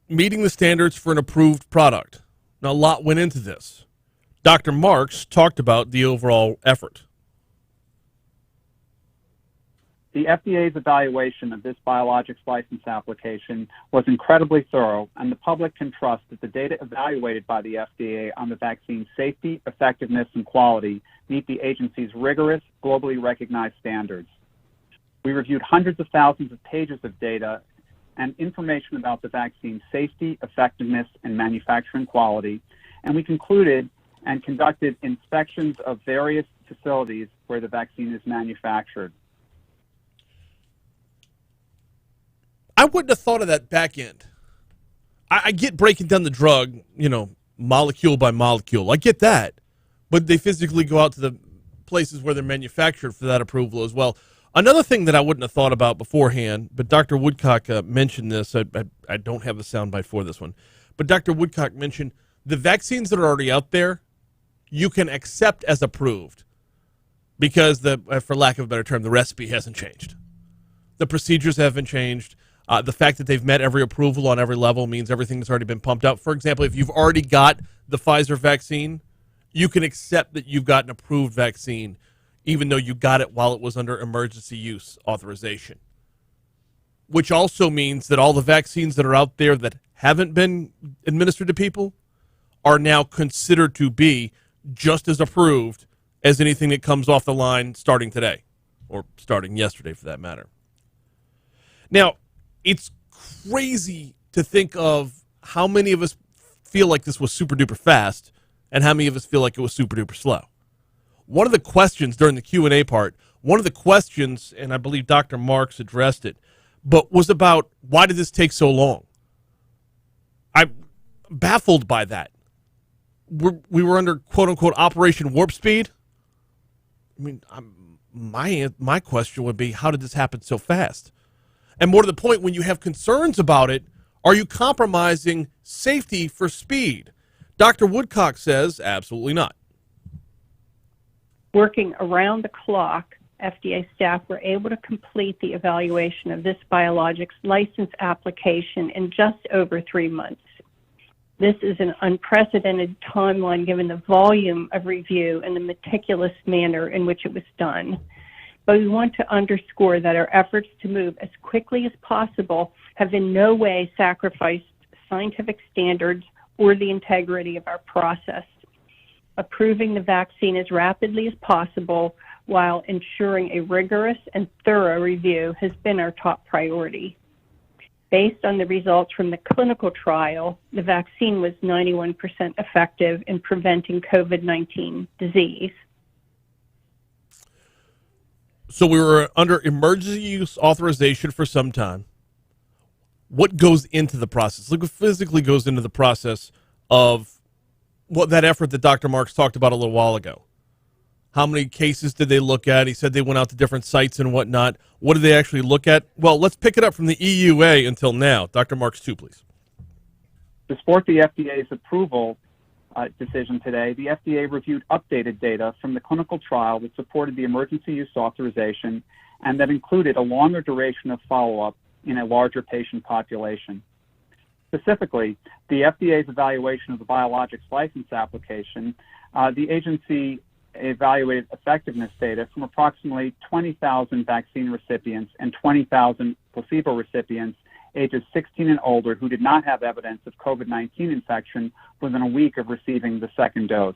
S4: Meeting the standards for an approved product. Now, a lot went into this. Dr. Marks talked about the overall effort.
S17: The FDA's evaluation of this biologics license application was incredibly thorough, and the public can trust that the data evaluated by the FDA on the vaccine's safety, effectiveness, and quality meet the agency's rigorous, globally recognized standards. We reviewed hundreds of thousands of pages of data and information about the vaccine's safety, effectiveness, and manufacturing quality, and we concluded and conducted inspections of various facilities where the vaccine is manufactured.
S4: I wouldn't have thought of that back end. I get breaking down the drug, molecule by molecule. I get that. But they physically go out to the places where they're manufactured for that approval as well. Another thing that I wouldn't have thought about beforehand, but Dr. Woodcock mentioned this. I don't have the soundbite for this one. But Dr. Woodcock mentioned the vaccines that are already out there, you can accept as approved because, for lack of a better term, the recipe hasn't changed. The procedures haven't changed. The fact that they've met every approval on every level means everything has already been pumped out. For example, if you've already got the Pfizer vaccine, you can accept that you've got an approved vaccine, even though you got it while it was under emergency use authorization. Which also means that all the vaccines that are out there that haven't been administered to people are now considered to be just as approved as anything that comes off the line starting today, or starting yesterday for that matter. Now, it's crazy to think of how many of us feel like this was super duper fast and how many of us feel like it was super duper slow. One of the questions during the Q&A part, one of the questions, and I believe Dr. Marks addressed it, but was about why did this take so long? I'm baffled by that. We were under quote-unquote Operation Warp Speed. I mean, my question would be, how did this happen so fast? And more to the point, when you have concerns about it, are you compromising safety for speed? Dr. Woodcock says absolutely not.
S16: Working around the clock, FDA staff were able to complete the evaluation of this biologics license application in just over 3 months. This is an unprecedented timeline given the volume of review and the meticulous manner in which it was done. But we want to underscore that our efforts to move as quickly as possible have in no way sacrificed scientific standards or the integrity of our process. Approving the vaccine as rapidly as possible while ensuring a rigorous and thorough review has been our top priority. Based on the results from the clinical trial, the vaccine was 91% effective in preventing COVID-19 disease.
S4: So we were under emergency use authorization for some time. What goes into the process? Like what physically goes into the process of what that effort that Dr. Marks talked about a little while ago? How many cases did they look at? He said they went out to different sites and whatnot. What did they actually look at? Well, let's pick it up from the EUA until now. Dr. Marks, 2, please.
S17: To support the FDA's approval decision today, the FDA reviewed updated data from the clinical trial that supported the emergency use authorization and that included a longer duration of follow-up in a larger patient population. Specifically, the FDA's evaluation of the biologics license application, the agency evaluated effectiveness data from approximately 20,000 vaccine recipients and 20,000 placebo recipients ages 16 and older who did not have evidence of COVID-19 infection within a week of receiving the second dose.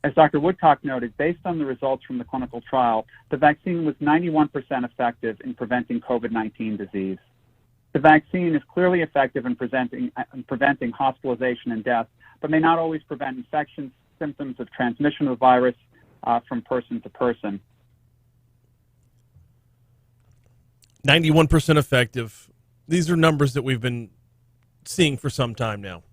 S17: As Dr. Woodcock noted, based on the results from the clinical trial, the vaccine was 91% effective in preventing COVID-19 disease. The vaccine is clearly effective in preventing hospitalization and death, but may not always prevent infections, symptoms of transmission of the virus from person to person.
S4: 91% effective. These are numbers that we've been seeing for some time now.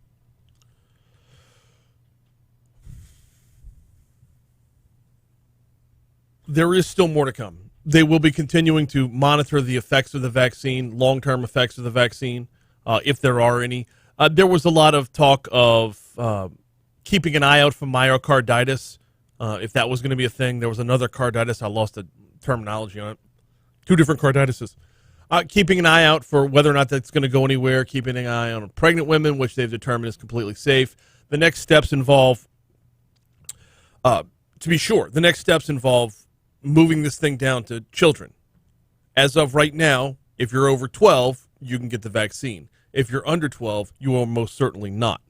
S4: There is still more to come. They will be continuing to monitor the effects of the vaccine, long-term effects of the vaccine, if there are any. There was a lot of talk of keeping an eye out for myocarditis, if that was going to be a thing. There was another carditis. I lost the terminology on it. 2 different carditises. Keeping an eye out for whether or not that's going to go anywhere, keeping an eye on pregnant women, which they've determined is completely safe. The next steps involve, to be sure, the next steps involve moving this thing down to children. As of right now, if you're over 12, you can get the vaccine. If you're under 12, you are most certainly not.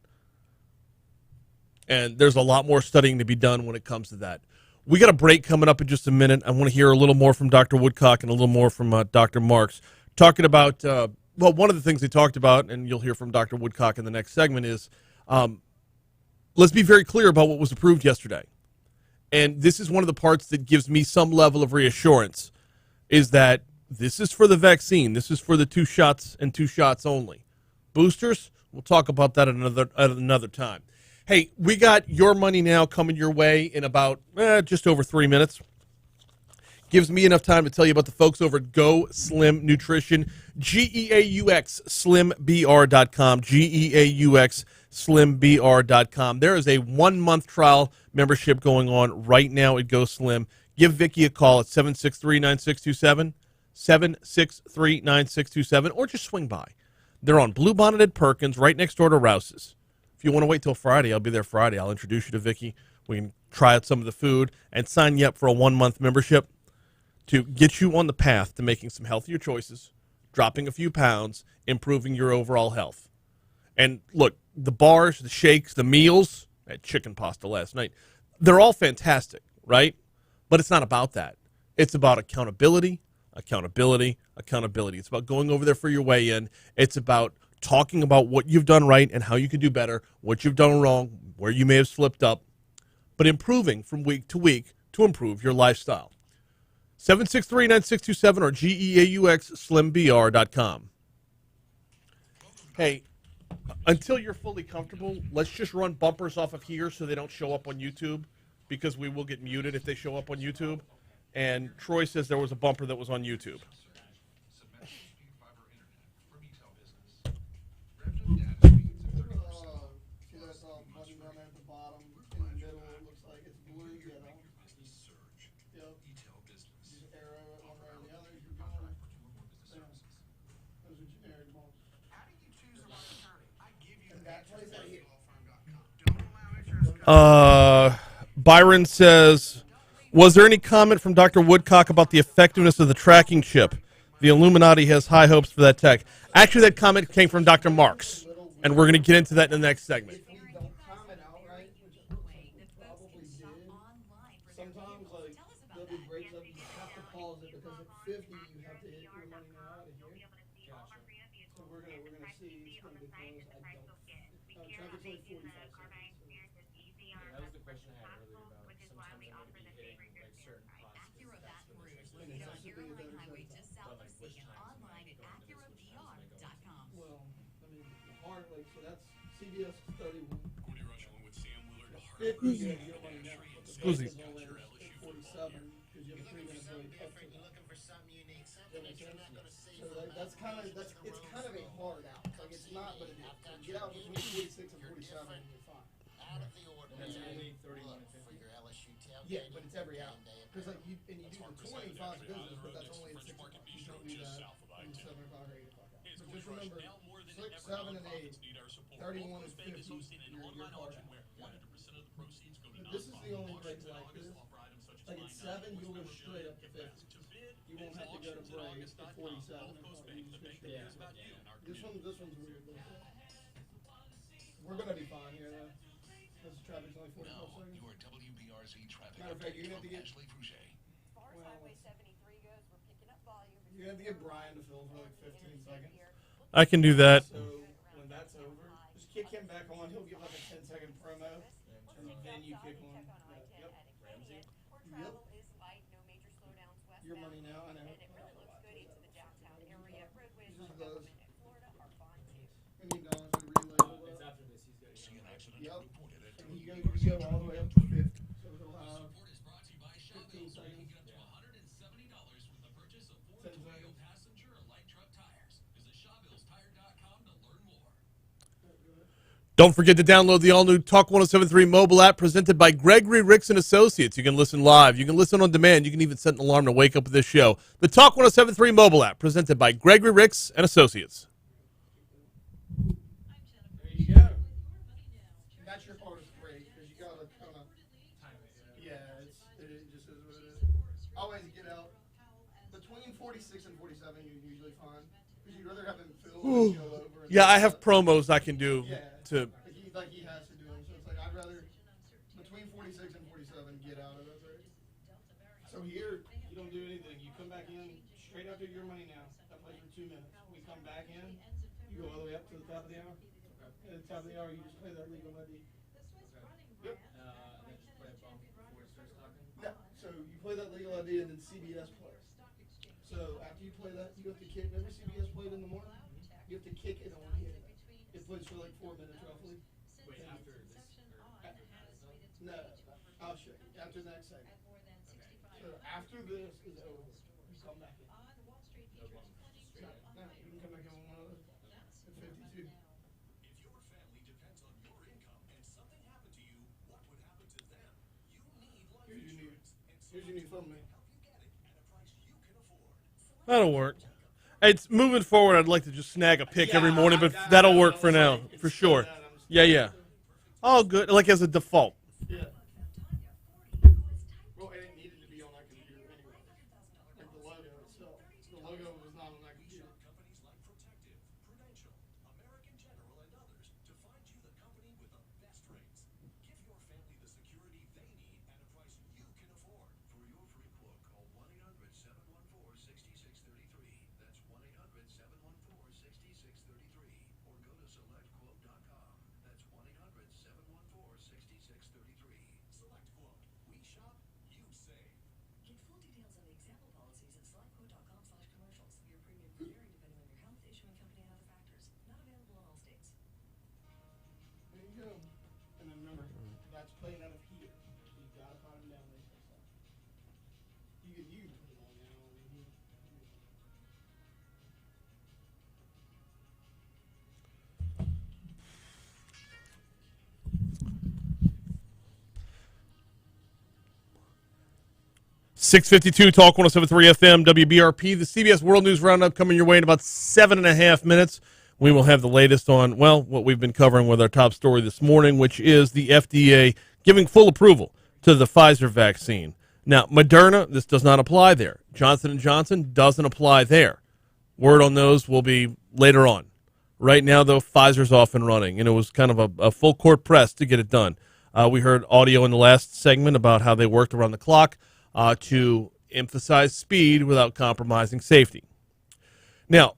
S4: And there's a lot more studying to be done when it comes to that. We got a break coming up in just a minute. I want to hear a little more from Dr. Woodcock and a little more from Dr. Marks. Talking about, well, one of the things they talked about, and you'll hear from Dr. Woodcock in the next segment, is let's be very clear about what was approved yesterday. And this is one of the parts that gives me some level of reassurance, is that this is for the vaccine. This is for the 2 shots and 2 shots only. Boosters, we'll talk about that at another time. Hey, we got Your Money Now coming your way in about just over 3 minutes. Gives me enough time to tell you about the folks over at Go Slim Nutrition, GEAUX SlimBR.com, GEAUX SlimBR.com. There is a 1-month trial membership going on right now at Go Slim. Give Vicki a call at 763-9627, 763-9627, or just swing by. They're on Bluebonnet at Perkins, right next door to Rouse's. If you want to wait till Friday, I'll be there Friday. I'll introduce you to Vicky. We can try out some of the food and sign you up for a 1-month membership to get you on the path to making some healthier choices, dropping a few pounds, improving your overall health. And look, the bars, the shakes, the meals, I had chicken pasta last night, they're all fantastic, right? But it's not about that. It's about accountability, accountability, accountability. It's about going over there for your weigh-in. It's about talking about what you've done right and how you can do better, what you've done wrong, where you may have slipped up, but improving from week to week to improve your lifestyle. 763-9627 or GEAUXSlimBR.com. Hey, until you're fully comfortable, let's just run bumpers off of here so they don't show up on YouTube, because we will get muted if they show up on YouTube. And Troy says there was a bumper that was on YouTube. Byron says, was there any comment from Dr. Woodcock about the effectiveness of the tracking chip? The Illuminati has high hopes for that tech. Actually, that comment came from Dr. Marks, and we're going to get into that in the next segment.
S1: Sometimes, like, there'll be breaks up, you have to pause it because at 50 you have to hit your money now out of here. So we're gonna see, it's gonna be close. Traffic's like 45 seconds.
S2: That was the question I had earlier about sometimes I'm going to be hitting like certain spots. But like which time I'm going to go into the switches and I go into the switches.
S1: Well, I mean, hard, like, so that's CBS 31. 50 you have your money now.
S4: Scusi.
S1: 47, because you have a 3-minute break up to looking for something unique. So that's kind of, it's kind of a hard out. Like, it's not, but it is. So get out between 46 and 47 and you're fine.
S2: And that's only 31 and 50.
S1: Yeah, but it's every out. Because like you do the 25 business, but that's only at 6 o'clock. You don't do that from 7 o'clock or 8 o'clock out. So just remember, 6, 7, and 8, 31 and 50, you're hard out. This is the only break like this. Like at 7, you'll go straight up to 50. You won't have to go to break at 47.
S2: Yeah.
S1: This one's weird. We're gonna be fine here though. This traffic's only 45 seconds. Matter of fact, you're gonna have to get. You're gonna have to get Brian to fill for like 15 seconds.
S4: I can do that.
S1: So when that's over, just kick him back on. He'll give like a 10-second promo, and then you kick on. Yep. Ramsey. Yep. Your money now. I know. $1 million to relabel that.
S2: It's after this. He's got to go.
S1: Yep. And you go all the way up to 50. So it'll have 15 seconds.
S4: Don't forget to download the all-new Talk 1073 mobile app presented by Gregory Ricks and Associates. You can listen live. You can listen on demand. You can even set an alarm to wake up with this show. The Talk 1073 mobile app presented by Gregory Ricks and Associates.
S1: There you go. That's your hardest break because you gotta kind of. Yeah, it just is what it is. Always get out between 46 and 47. You're usually fine because you'd rather have him fill and go over.
S4: Yeah, I have promos I can do to.
S1: Like he has to do them. So it's like I'd rather between 46 and 47 get out of it. So here you don't do anything. You come back in straight after your money now. That plays for 2 minutes. We come back in. You go all the way up to the top of the hour. At the top of the hour, you just play that legal ID. Yep.
S2: And then just play a bump before it starts talking?
S1: No. So you play that legal ID and then CBS plays. So after you play that, you have to kick. Remember CBS played in the morning? You have to kick it on here. It plays for like 4 minutes roughly.
S2: Wait, after this?
S1: No, I'll show you. After the next segment. So after this is over, you come back in. No, you can come back in on one of those. At 52. Here's your new thumbnail.
S4: That'll work. It's moving forward. I'd like to just snag a pick every morning, but that'll work for now, for sure. Yeah. Oh, good. Like as a default.
S1: Yeah. Well, and it needed to be on that computer anyway. Like the logo itself. The logo was not on that computer.
S9: Companies like Protective, Prudential, American General, and others to find you the company with the best rates. Give your family the security they need at a price you can afford. For your free quote, call 1-800-714-6633. That's 1-800-714-6633. Or go to selectquote.com. That's 1-800-714-6633. Select Quote. We shop, you save.
S2: Get full details on the example policies at selectquote.com/commercials. Your premium could vary depending on your health, issuing company, and other factors. Not available in all states.
S1: There you go. And then remember, that's playing out of here. You gotta put them down there. You can put them on now.
S4: .652 Talk 107.3 FM WBRP. The CBS World News Roundup coming your way in about 7.5 minutes. We will have the latest on, well, what we've been covering with our top story this morning, which is the FDA giving full approval to the Pfizer vaccine. Now, Moderna, this does not apply there. Johnson & Johnson doesn't apply there. Word on those will be later on. Right now, though, Pfizer's off and running, and it was kind of a full court press to get it done. We heard audio in the last segment about how they worked around the clock to emphasize speed without compromising safety. Now,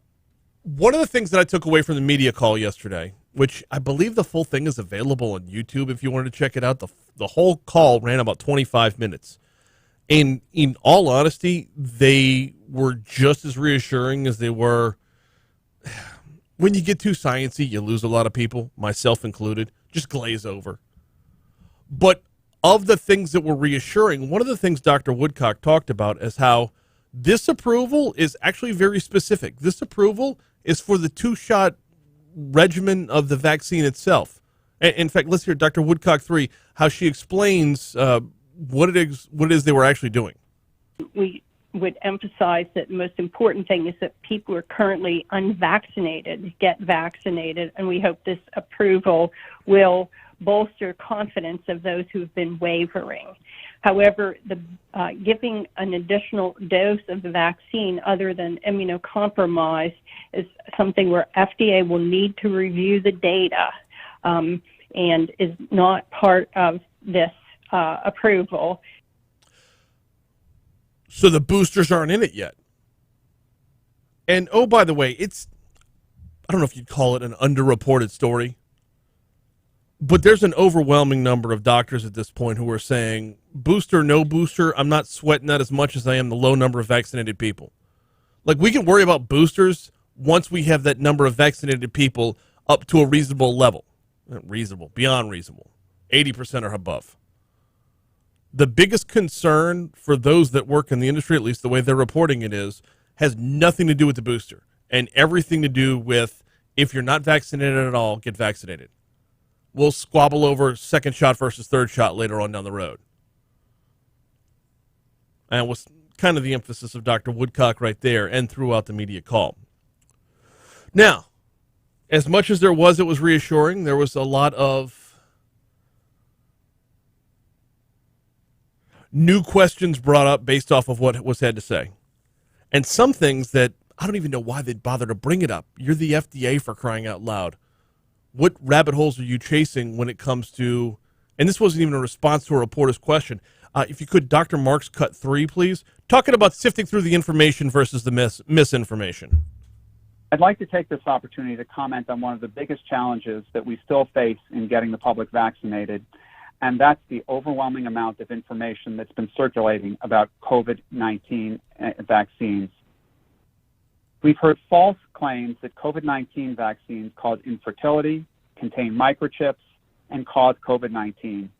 S4: one of the things that I took away from the media call yesterday, which I believe the full thing is available on YouTube if you wanted to check it out, the whole call ran about 25 minutes. And in all honesty, they were just as reassuring as they were. When you get too sciencey, you lose a lot of people, myself included, just glaze over. But of the things that were reassuring, one of the things Dr. Woodcock talked about is how this approval is actually very specific. This approval is for the 2-shot regimen of the vaccine itself. In fact, let's hear Dr. Woodcock 3, how she explains what it is they were actually doing.
S16: We would emphasize that the most important thing is that people who are currently unvaccinated get vaccinated, and we hope this approval will bolster confidence of those who've been wavering. However, giving an additional dose of the vaccine other than immunocompromised is something where FDA will need to review the data and is not part of this approval.
S4: So the boosters aren't in it yet. And, oh, by the way, I don't know if you'd call it an underreported story, but there's an overwhelming number of doctors at this point who are saying, booster, no booster, I'm not sweating that as much as I am the low number of vaccinated people. Like, we can worry about boosters once we have that number of vaccinated people up to a reasonable level. Reasonable, beyond reasonable. 80% or above. The biggest concern for those that work in the industry, at least the way they're reporting it is, has nothing to do with the booster and everything to do with if you're not vaccinated at all, get vaccinated. We'll squabble over second shot versus third shot later on down the road. And was kind of the emphasis of Dr. Woodcock right there and throughout the media call. Now, as much as it was reassuring. There was a lot of new questions brought up based off of what was had to say. And some things that I don't even know why they'd bother to bring it up. You're the FDA, for crying out loud. What rabbit holes are you chasing when it comes to, and this wasn't even a response to a reporter's question. If you could, Dr. Marks, cut 3, please. Talking about sifting through the information versus the misinformation.
S17: I'd like to take this opportunity to comment on one of the biggest challenges that we still face in getting the public vaccinated, and that's the overwhelming amount of information that's been circulating about COVID-19 vaccines. We've heard false claims that COVID-19 vaccines cause infertility, contain microchips, and cause COVID-19.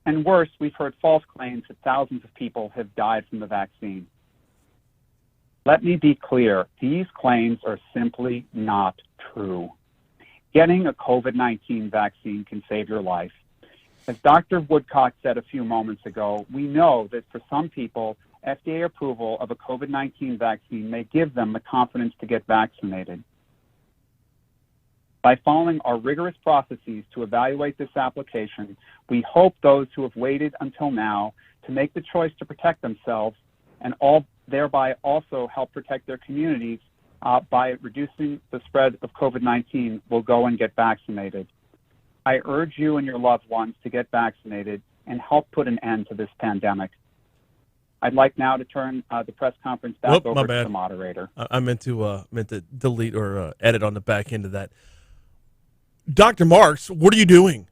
S17: And worse, we've heard false claims that thousands of people have died from the vaccine. Let me be clear, these claims are simply not true. Getting a COVID-19 vaccine can save your life. As Dr. Woodcock said a few moments ago, we know that for some people, FDA approval of a COVID-19 vaccine may give them the confidence to get vaccinated. By following our rigorous processes to evaluate this application, we hope those who have waited until now to make the choice to protect themselves and thereby also help protect their communities by reducing the spread of COVID-19 will go and get vaccinated. I urge you and your loved ones to get vaccinated and help put an end to this pandemic. I'd like now to turn the press conference back over to the moderator.
S4: I meant to delete or edit on the back end of that. Dr. Marks, what are you doing?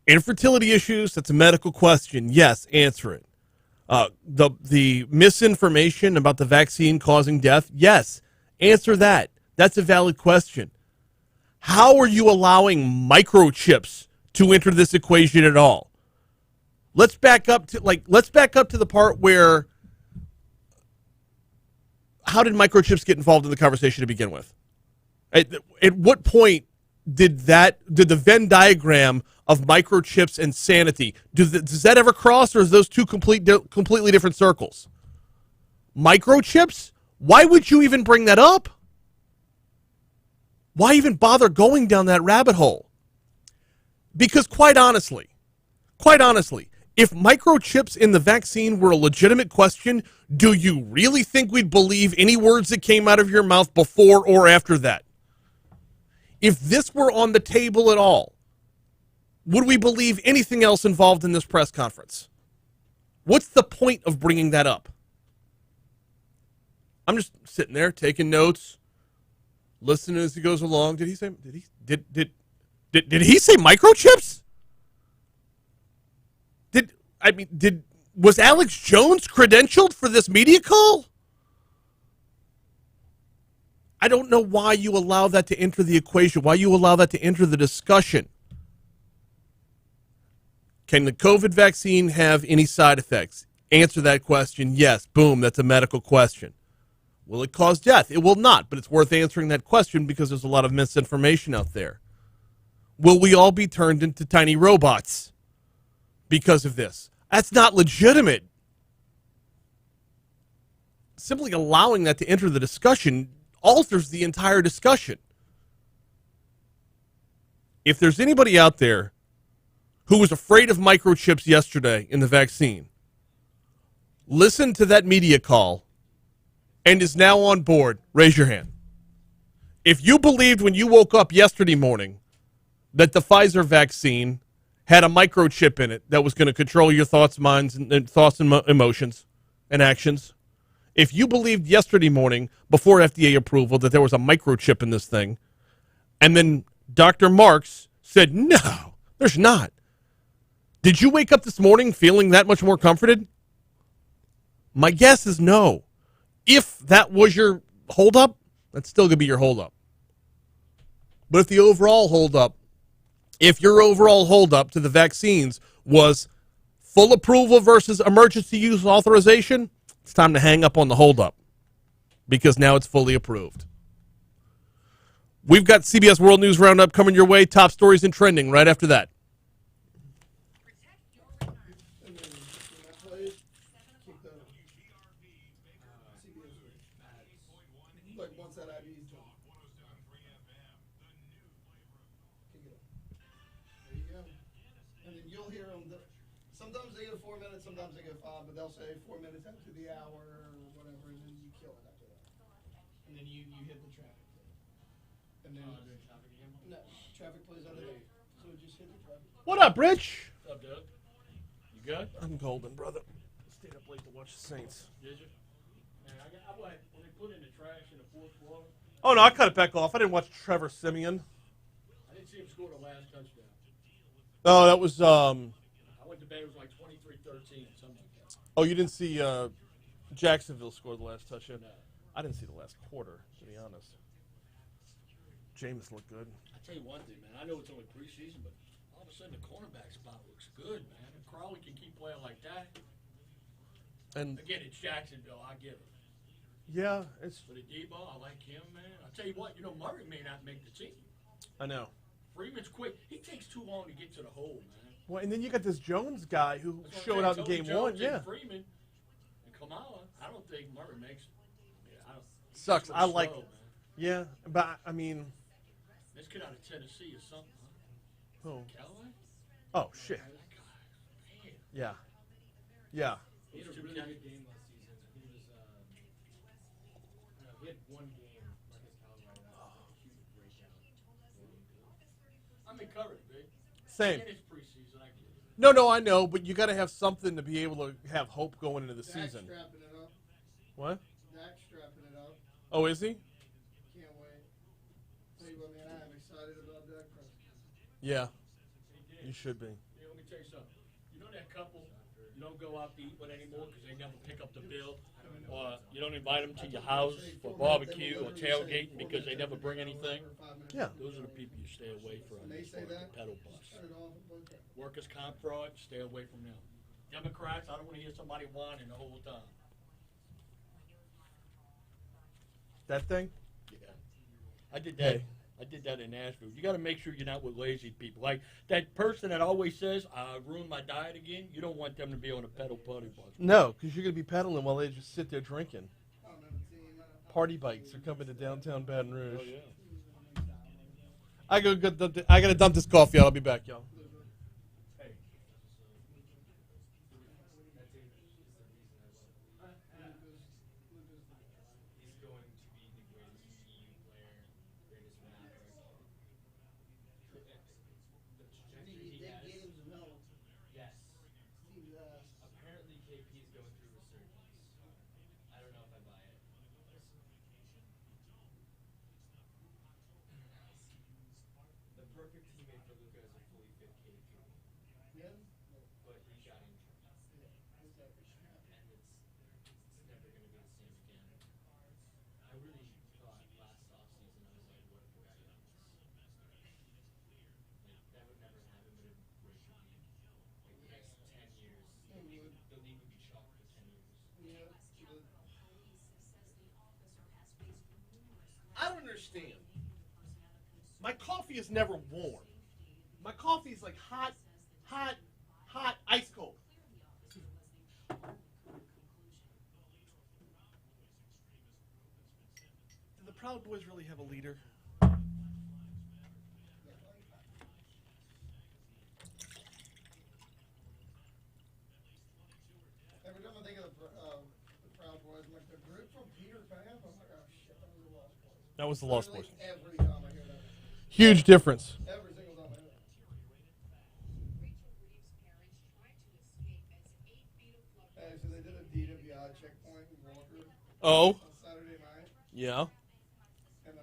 S4: Infertility issues, that's a medical question. Yes, answer it. The misinformation about the vaccine causing death, yes, answer that. That's a valid question. How are you allowing microchips to enter this equation at all? Let's back up to the part where how did microchips get involved in the conversation to begin with? At what point did the Venn diagram of microchips and sanity, does that ever cross, or is those two completely different circles? Microchips? Why would you even bring that up? Why even bother going down that rabbit hole? Because quite honestly, if microchips in the vaccine were a legitimate question, do you really think we'd believe any words that came out of your mouth before or after that? If this were on the table at all, would we believe anything else involved in this press conference? What's the point of bringing that up? I'm just sitting there taking notes, listening as he goes along. Did he say microchips? Was Alex Jones credentialed for this media call? I don't know why you allow that to enter the equation, why you allow that to enter the discussion. Can the COVID vaccine have any side effects? Answer that question, yes. Boom, that's a medical question. Will it cause death? It will not, but it's worth answering that question because there's a lot of misinformation out there. Will we all be turned into tiny robots because of this? That's not legitimate. Simply allowing that to enter the discussion alters the entire discussion. If there's anybody out there who was afraid of microchips yesterday in the vaccine, listen to that media call and is now on board, raise your hand. If you believed when you woke up yesterday morning that the Pfizer vaccine had a microchip in it that was going to control your thoughts, minds, and thoughts and emotions and actions, if you believed yesterday morning before FDA approval that there was a microchip in this thing, and then Dr. Marks said, no, there's not. Did you wake up this morning feeling that much more comforted? My guess is no. If that was your holdup, that's still going to be your holdup. But if your overall holdup to the vaccines was full approval versus emergency use authorization, it's time to hang up on the holdup because now it's fully approved. We've got CBS World News Roundup coming your way. Top stories and trending right after that.
S1: Sometimes they go 4 minutes, sometimes they go 5, but they'll say 4 minutes after the hour or whatever, and then you kill it after that. And then you hit the traffic. And then no, traffic plays out of there. So just hit the traffic.
S4: What up, Rich?
S3: What's up, dude? You good?
S4: I'm golden, brother. Stayed up late to watch the Saints.
S3: Did you? Man, when they put in the trash in the fourth quarter.
S4: Oh, no, I cut it back off. I didn't watch Trevor Siemian.
S3: I didn't see him score the last touchdown.
S4: Oh, that was
S3: I went to bed, it was like 23-13 or something like that.
S4: Oh, you didn't see Jacksonville score the last touchdown?
S3: No.
S4: I didn't see the last quarter, to be honest. Jameis looked good.
S3: I tell you one thing, man. I know it's only preseason, but all of a sudden the cornerback spot looks good, man. If Crowley can keep playing like that.
S4: And
S3: again, it's Jacksonville. I get it.
S4: Yeah, it's.
S3: But at D-ball, I like him, man. I tell you what, Murray may not make the team.
S4: I know.
S3: Freeman's quick. He takes too long to get to the hole, man.
S4: Well, and then you got this Jones guy who
S3: That's
S4: showed out in game
S3: Jones
S4: 1. Yeah.
S3: Freeman. And
S18: Kamala, I don't think Murray makes it. I don't,
S4: Sucks. I
S18: slow,
S4: like.
S18: man.
S4: Yeah, but I mean.
S18: This kid out of Tennessee is something. Huh?
S4: Who?
S18: Callaway?
S4: Oh shit. Yeah. Yeah.
S19: He had a really good game last season. He was, he had one game, Marcus Callaway, that was a huge breakout.
S18: I'm encouraged, big.
S4: Same.
S18: And it's preseason, I get it.
S4: No, I know, but you got to have something to be able to have hope going into the season.
S1: Strapping it up.
S4: What?
S1: Dak's strapping it up.
S4: Oh, is he?
S1: Can't wait. Tell you what, man, I am excited about Dak Prescott.
S4: Yeah. You should be.
S18: Yeah, let me tell you something. You know that couple you don't go out to eat with anymore because they never pick up the bill? Or you don't invite them to your house for barbecue or tailgating because they never bring anything?
S4: Yeah.
S18: Those are the people you stay away from as far as the pedal bus. Workers' comp fraud, stay away from them. Democrats, I don't want to hear somebody whining the whole time.
S4: That thing?
S18: Yeah. I did that. I did that in Nashville. You got to make sure you're not with lazy people. Like that person that always says, I ruined my diet again. You don't want them to be on a pedal party bus.
S4: No, because you're going to be pedaling while they just sit there drinking. Party bikes are coming to downtown Baton Rouge.
S18: Oh, yeah.
S4: I got to dump this coffee out. I'll be back, y'all.
S19: Apparently, KP is going through resurgence. I don't know if I buy it. The perfect teammate for Luka is a fully fit KP.
S1: Yeah?
S19: But he got injured.
S1: Yeah.
S19: And it's never going to be the same again. I really thought last offseason, I was like, what if we got Giannis? Like, that would never happen, but it would break the league. Like, the next 10 years, the league would be chalked for 10 years.
S1: Yeah.
S4: I don't understand. My coffee is never warm. My coffee is like hot, ice cold. Do the Proud Boys really have a leader?
S1: Every time I think of the Proud Boys, I'm like, the group from Peter Pan? I'm like, oh shit, that was the Lost Boys.
S4: That was the Lost Boys.
S1: Literally every time I hear that.
S4: Huge difference.
S1: Every single time I hear that. Hey, so they did a DWI checkpoint in Walker.
S4: Oh.
S1: On Saturday night.
S4: Yeah.
S1: And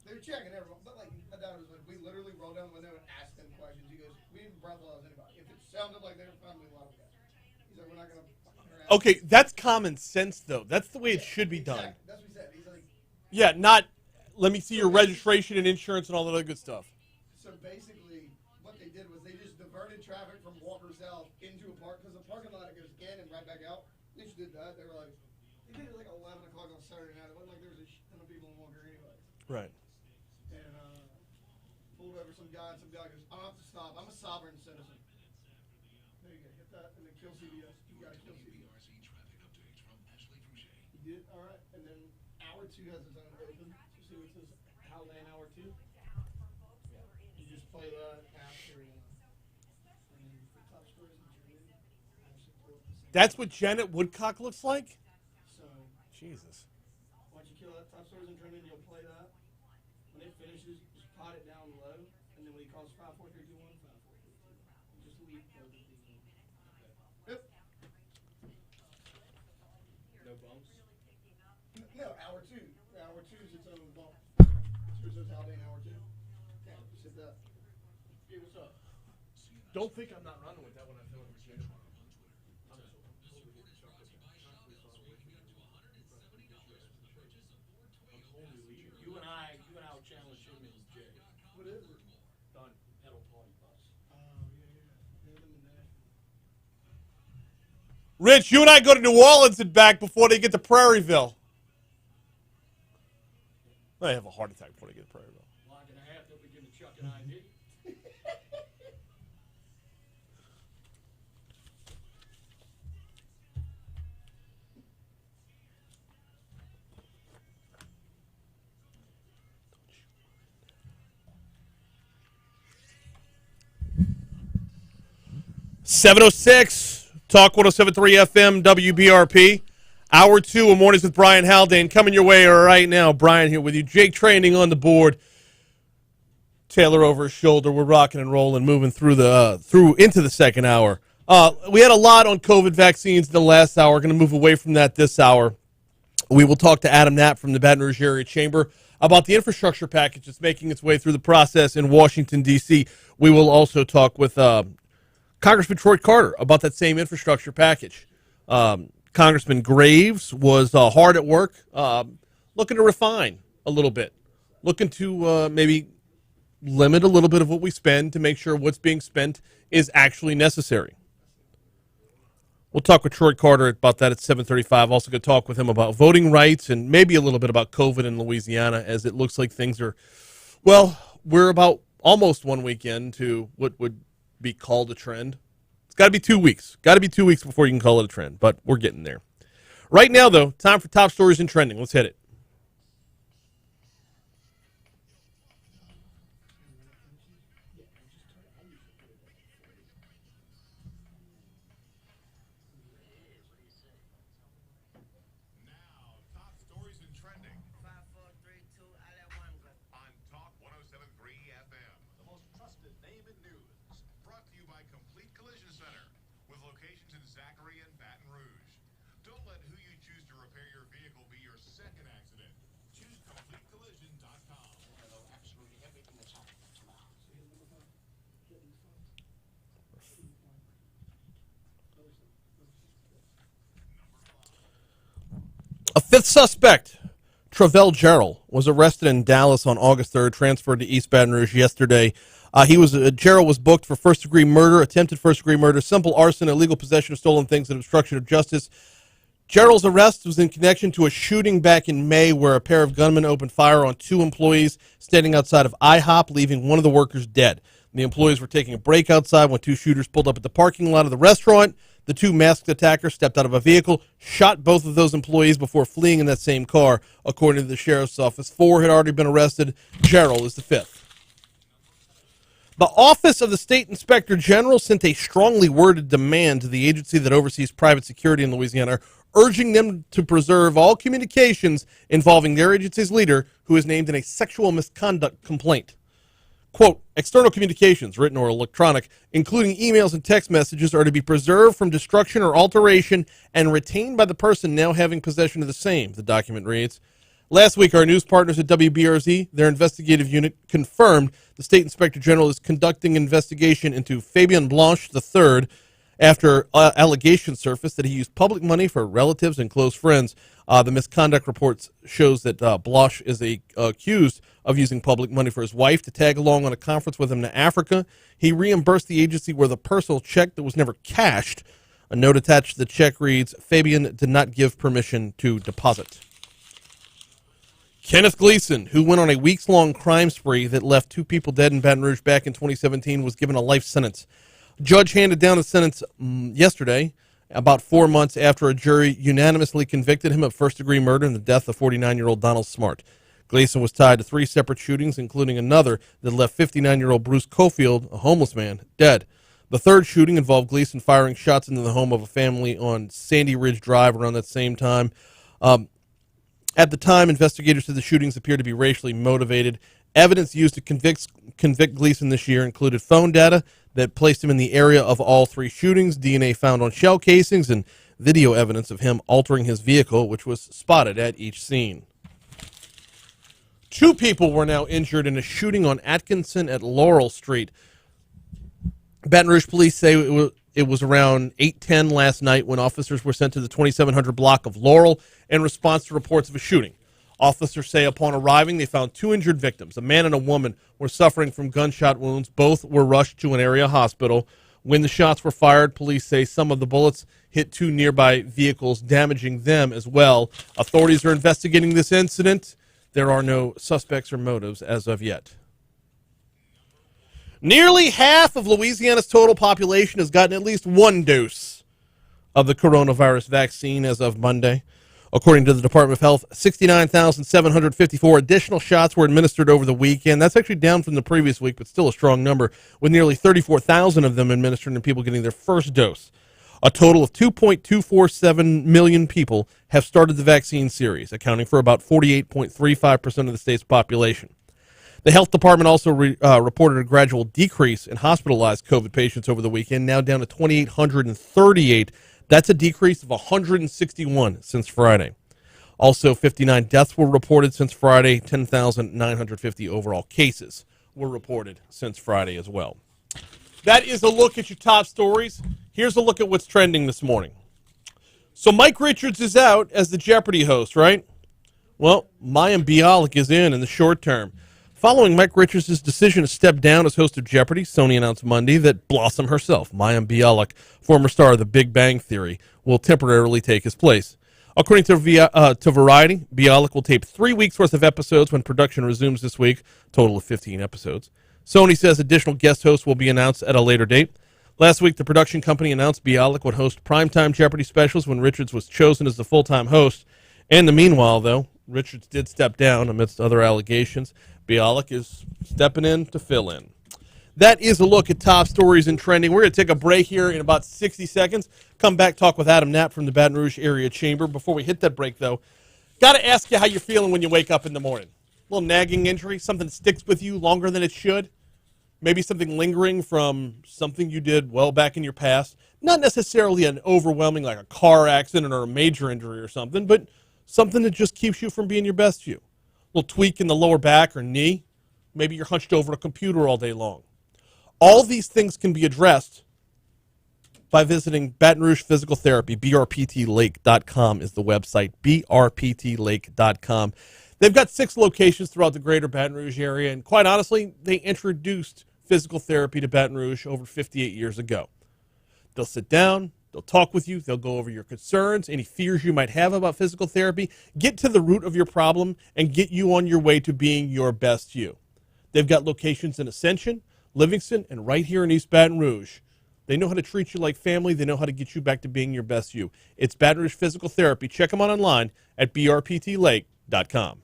S1: they were checking everyone, but like, my dad was like, we literally rolled down the window and asked them questions. He goes, we didn't breathalyze anybody. If it sounded like they were family, we let them go. He's like, we're not gonna fucking harass.
S4: Okay, that's common sense, though. That's the way it should be done.
S1: Exactly. That's what he said. He's like,
S4: Yeah, not let me see your registration and insurance and all that other good stuff.
S1: so basically, what they did was they just diverted traffic from Walker South into a park, because the parking lot it goes in and right back out. They just did that. They were like, they did it like 11 o'clock on Saturday night. It wasn't like there was a ton of people in Walker anyway.
S4: Right.
S1: And pulled over some guy, and some guy goes, I don't have to stop. I'm a sovereign citizen. There you go. Hit that, and then kill CBS. You gotta kill CBS. You did? All right. And then hour 2 has its own open. You see what it says? Haldane hour 2? Yeah. You just play that after, and then the top stories and trending. Actually pull up the same.
S4: That's what Janet Woodcock looks like?
S1: So,
S4: Jesus.
S1: once you kill that top stories and trending, you'll play that. When it finishes, just pot it down low, and then when he calls 5, 4, 3, 2, 1, 5, 4, 3, 2, 1. Just leave both of these in. Yep.
S19: No bumps?
S1: No, hour 2. Hour 2 is its own bump. So it says Haldane hour 2. Yeah, just hit that.
S18: Hey, what's up?
S4: Don't think I'm not running with that when I feel like Virginia.
S18: You and I will challenge him and Jay.
S1: What is it?
S18: Done. Pedal party bus.
S1: Oh, yeah. Them in there.
S4: Rich, you and I go to New Orleans and back before they get to Prairieville. They have a heart attack before they get to Prairieville.
S18: Block and a half, they'll begin to chuck an ID.
S4: 7:06, Talk 107.3 FM, WBRP. Hour 2 of Mornings with Brian Haldane coming your way right now. Brian here with you. Jake Training on the board. Taylor over his shoulder. We're rocking and rolling, moving through into the second hour. We had a lot on COVID vaccines in the last hour. We're going to move away from that this hour. We will talk to Adam Knapp from the Baton Rouge Area Chamber about the infrastructure package that's making its way through the process in Washington, D.C. We will also talk with Congressman Troy Carter about that same infrastructure package. Congressman Graves was hard at work, looking to refine a little bit, looking to maybe limit a little bit of what we spend to make sure what's being spent is actually necessary. We'll talk with Troy Carter about that at 7:35. Also going to talk with him about voting rights and maybe a little bit about COVID in Louisiana, as it looks like things are, well, we're about almost 1 weekend to what would be called a trend. It's got to be 2 weeks. Got to be 2 weeks before you can call it a trend, but we're getting there. Right now, though, time for top stories and trending. Let's hit it. A fifth suspect, Travell Gerald, was arrested in Dallas on August 3rd, transferred to East Baton Rouge yesterday. Gerald was booked for first-degree murder, attempted first-degree murder, simple arson, illegal possession of stolen things, and obstruction of justice. Gerald's arrest was in connection to a shooting back in May where a pair of gunmen opened fire on 2 employees standing outside of IHOP, leaving one of the workers dead. The employees were taking a break outside when 2 shooters pulled up at the parking lot of the restaurant. The 2 masked attackers stepped out of a vehicle, shot both of those employees before fleeing in that same car, according to the sheriff's office. 4 had already been arrested. Gerald is the 5th. The Office of the State Inspector General sent a strongly worded demand to the agency that oversees private security in Louisiana, urging them to preserve all communications involving their agency's leader, who is named in a sexual misconduct complaint. Quote, external communications, written or electronic, including emails and text messages, are to be preserved from destruction or alteration and retained by the person now having possession of the same, the document reads. Last week, our news partners at WBRZ, their investigative unit, confirmed the State Inspector General is conducting an investigation into Fabien Blanche III after allegations surfaced that he used public money for relatives and close friends. The misconduct reports shows that Blanche is accused of using public money for his wife to tag along on a conference with him to Africa. He reimbursed the agency with a personal check that was never cashed. A note attached to the check reads, Fabien did not give permission to deposit. Kenneth Gleason, who went on a weeks-long crime spree that left 2 people dead in Baton Rouge back in 2017, was given a life sentence. Judge handed down the sentence yesterday, about 4 months after a jury unanimously convicted him of first-degree murder in the death of 49-year-old Donald Smart. Gleason was tied to 3 separate shootings, including another that left 59-year-old Bruce Cofield, a homeless man, dead. The 3rd shooting involved Gleason firing shots into the home of a family on Sandy Ridge Drive around that same time. At the time, investigators said the shootings appeared to be racially motivated. Evidence used to convict Gleason this year included phone data that placed him in the area of all 3 shootings, DNA found on shell casings, and video evidence of him altering his vehicle, which was spotted at each scene. 2 people were now injured in a shooting on Atkinson at Laurel Street. Baton Rouge police say it was around 8:10 last night when officers were sent to the 2700 block of Laurel in response to reports of a shooting. Officers say upon arriving, they found 2 injured victims. A man and a woman were suffering from gunshot wounds. Both were rushed to an area hospital. When the shots were fired, police say some of the bullets hit 2 nearby vehicles, damaging them as well. Authorities are investigating this incident. There are no suspects or motives as of yet. Nearly half of Louisiana's total population has gotten at least 1 dose of the coronavirus vaccine as of Monday. According to the Department of Health, 69,754 additional shots were administered over the weekend. That's actually down from the previous week, but still a strong number, with nearly 34,000 of them administered to people getting their first dose. A total of 2.247 million people have started the vaccine series, accounting for about 48.35% of the state's population. The health department also reported a gradual decrease in hospitalized COVID patients over the weekend, now down to 2,838. That's a decrease of 161 since Friday. Also, 59 deaths were reported since Friday. 10,950 overall cases were reported since Friday as well. That is a look at your top stories. Here's a look at what's trending this morning. So Mike Richards is out as the Jeopardy host, right? Well, Mayim Bialik is in the short term. Following Mike Richards' decision to step down as host of Jeopardy, Sony announced Monday that Blossom herself, Mayim Bialik, former star of The Big Bang Theory, will temporarily take his place. According to Variety, Bialik will tape 3 weeks' worth of episodes when production resumes this week, total of 15 episodes. Sony says additional guest hosts will be announced at a later date. Last week, the production company announced Bialik would host primetime Jeopardy specials when Richards was chosen as the full-time host. In the meanwhile, though, Richards did step down amidst other allegations. Bialik is stepping in to fill in. That is a look at top stories and trending. We're going to take a break here in about 60 seconds. Come back, talk with Adam Knapp from the Baton Rouge Area Chamber. Before we hit that break, though, got to ask you how you're feeling when you wake up in the morning. A little nagging injury, something that sticks with you longer than it should. Maybe something lingering from something you did well back in your past. Not necessarily an overwhelming, like a car accident or a major injury or something, but something that just keeps you from being your best you. A little tweak in the lower back or knee. Maybe you're hunched over a computer all day long. All these things can be addressed by visiting Baton Rouge Physical Therapy. BRPTLake.com is the website. BRPTLake.com. They've got 6 locations throughout the greater Baton Rouge area, and quite honestly, they introduced physical therapy to Baton Rouge over 58 years ago. They'll sit down, they'll talk with you, they'll go over your concerns, any fears you might have about physical therapy, get to the root of your problem, and get you on your way to being your best you. They've got locations in Ascension, Livingston, and right here in East Baton Rouge. They know how to treat you like family. They know how to get you back to being your best you. It's Baton Rouge Physical Therapy. Check them out online at brptlake.com.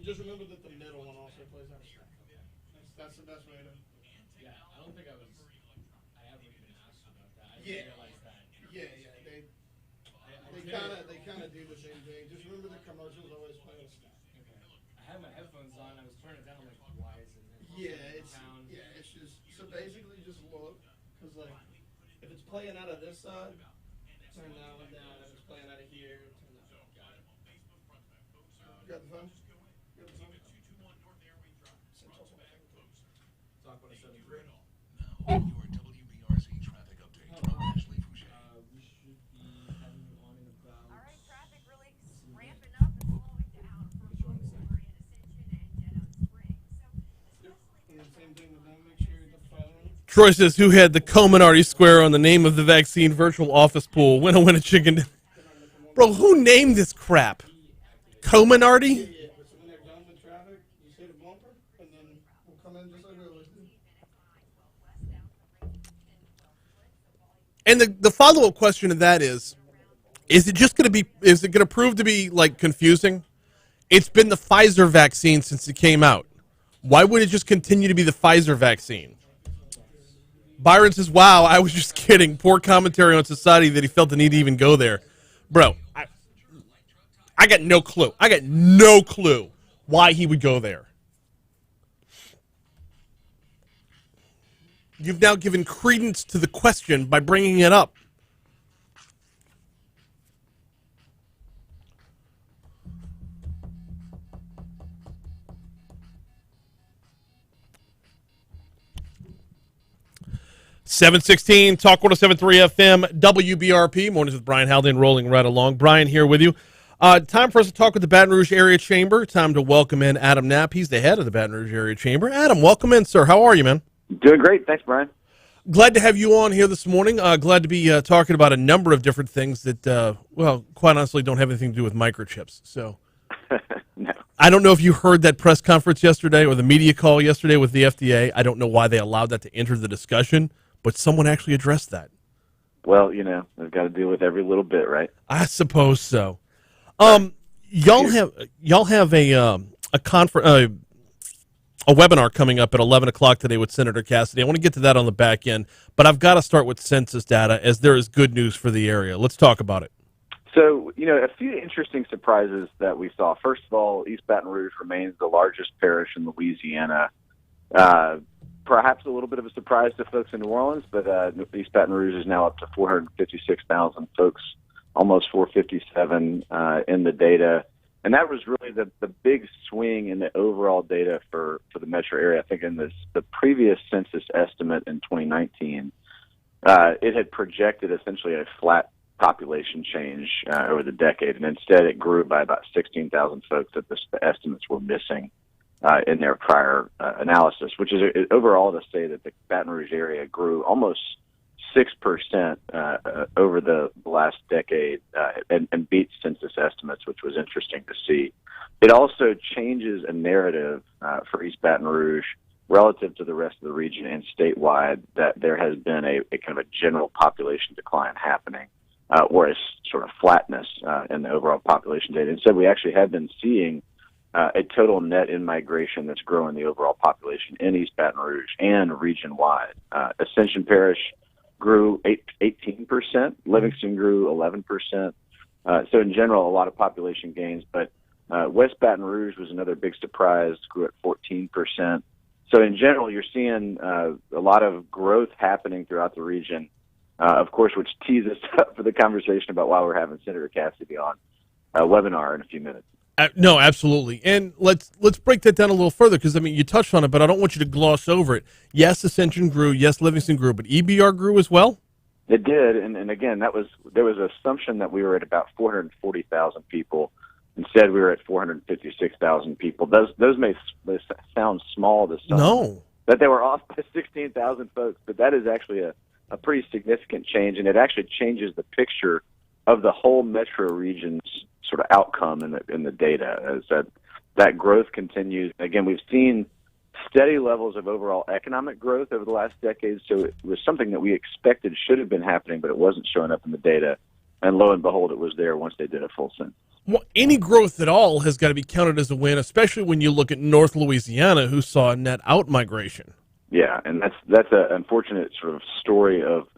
S1: Just remember that the middle one also plays out of stack. That's the best way to.
S19: Yeah, I don't think I ever even asked about that. I
S1: Yeah.
S19: didn't realize that.
S1: Yeah. They kind of do the same thing. Just remember the commercials always play out of stack.
S19: Okay. I had my headphones on. I was turning it down. I'm like, why is it?
S1: It's just so basically just look, because like if it's playing out of this side, turn that one down. If it's playing out of here, turn that one. Got it. Got the phone?
S19: Talk about a 7-3.
S9: Now, your WBRZ traffic update. Ashley Fouché.
S19: We should be having you on in about.
S10: All right, traffic really ramping up and slowing down for both Lory and Ascension and Dead Oak Springs. So,
S1: And the same thing with them, make sure the phone.
S4: Troy says, who had the Comenarty Square on the name of the vaccine virtual office pool? Winna winna chicken. Bro, who named this crap? Comenarty?
S1: So when they're done with traffic, you say the bumper, and then we'll come in just like we always do.
S4: And the follow-up question to that is it just going to be, is it going to prove to be, like, confusing? It's been the Pfizer vaccine since it came out. Why would it just continue to be the Pfizer vaccine? Byron says, wow, I was just kidding. Poor commentary on society that he felt the need to even go there. Bro, I got no clue. I got no clue why he would go there. You've now given credence to the question by bringing it up. .716 Talk 107.3 FM WBRP mornings with Brian Haldane rolling right along. Brian here with you. Time for us to talk with the Baton Rouge Area Chamber. Time to welcome in Adam Knapp. He's the head of the Baton Rouge Area Chamber. Adam, welcome in, sir. How are you, man?
S20: Doing great. Thanks, Brian.
S4: Glad to have you on here this morning. Glad to be talking about a number of different things that, well, quite honestly, don't have anything to do with microchips. So,
S20: no.
S4: I don't know if you heard that press conference yesterday or the media call yesterday with the FDA. I don't know why they allowed that to enter the discussion, but someone actually addressed that.
S20: Well, you know, I've got to deal with every little bit, right?
S4: I suppose so. Y'all have a conference. A webinar coming up at 11 o'clock today with Senator Cassidy. I want to get to that on the back end, but I've got to start with census data as there is good news for the area. Let's talk about it.
S20: So, you know, a few interesting surprises that we saw. First of all, East Baton Rouge remains the largest parish in Louisiana. Perhaps a little bit of a surprise to folks in New Orleans, but East Baton Rouge is now up to 456,000 folks, almost 457 in the data. And that was really the big swing in the overall data for the metro area. I think in the previous census estimate in 2019, it had projected essentially a flat population change over the decade, and instead it grew by about 16,000 folks that the estimates were missing in their prior analysis, which is overall to say that the Baton Rouge area grew almost 6% over the last decade and beat census estimates, which was interesting to see. It also changes a narrative for East Baton Rouge relative to the rest of the region and statewide that there has been a kind of a general population decline happening, whereas sort of flatness in the overall population data. Instead, we actually have been seeing a total net in-migration that's growing the overall population in East Baton Rouge and region-wide. Ascension Parish grew 18%. Livingston grew 11%. So in general, a lot of population gains. But West Baton Rouge was another big surprise, grew at 14%. So in general, you're seeing a lot of growth happening throughout the region, of course, which tees us up for the conversation about why we're having Senator Cassidy on a webinar in a few minutes.
S4: No, absolutely. And let's break that down a little further because, I mean, you touched on it, but I don't want you to gloss over it. Yes, Ascension grew. Yes, Livingston grew. But EBR grew as well?
S20: It did. And again, there was an assumption that we were at about 440,000 people. Instead, we were at 456,000 people. Those may sound small to some.
S4: No.
S20: But they were off by 16,000 folks. But that is actually a pretty significant change, and it actually changes the picture of the whole metro region's sort of outcome in the data as that growth continues. Again, we've seen steady levels of overall economic growth over the last decade, so it was something that we expected should have been happening, but it wasn't showing up in the data. And lo and behold, it was there once they did a full census.
S4: Well, any growth at all has got to be counted as a win, especially when you look at North Louisiana, who saw a net out migration.
S20: Yeah, and that's an unfortunate sort of story of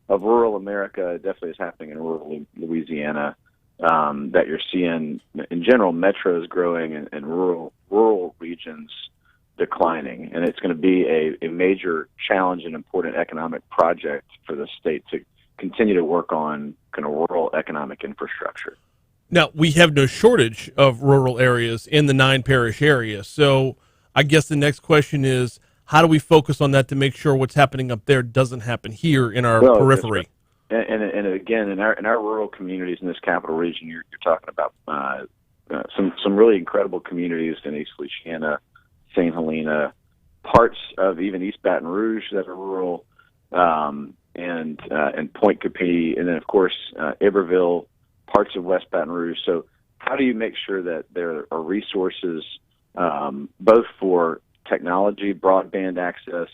S20: rural America. It definitely is happening in rural Louisiana. That you're seeing in general, metros growing and rural regions declining, and it's going to be a major challenge and important economic project for the state to continue to work on kind of rural economic infrastructure.
S4: Now, we have no shortage of rural areas in the 9-parish area, so I guess the next question is, how do we focus on that to make sure what's happening up there doesn't happen here in our periphery?
S20: And again, in our rural communities in this capital region, you're talking about some really incredible communities in East Louisiana, St. Helena, parts of even East Baton Rouge that are rural, and Point Capee, and then of course Iberville, parts of West Baton Rouge. So, how do you make sure that there are resources both for technology, broadband access,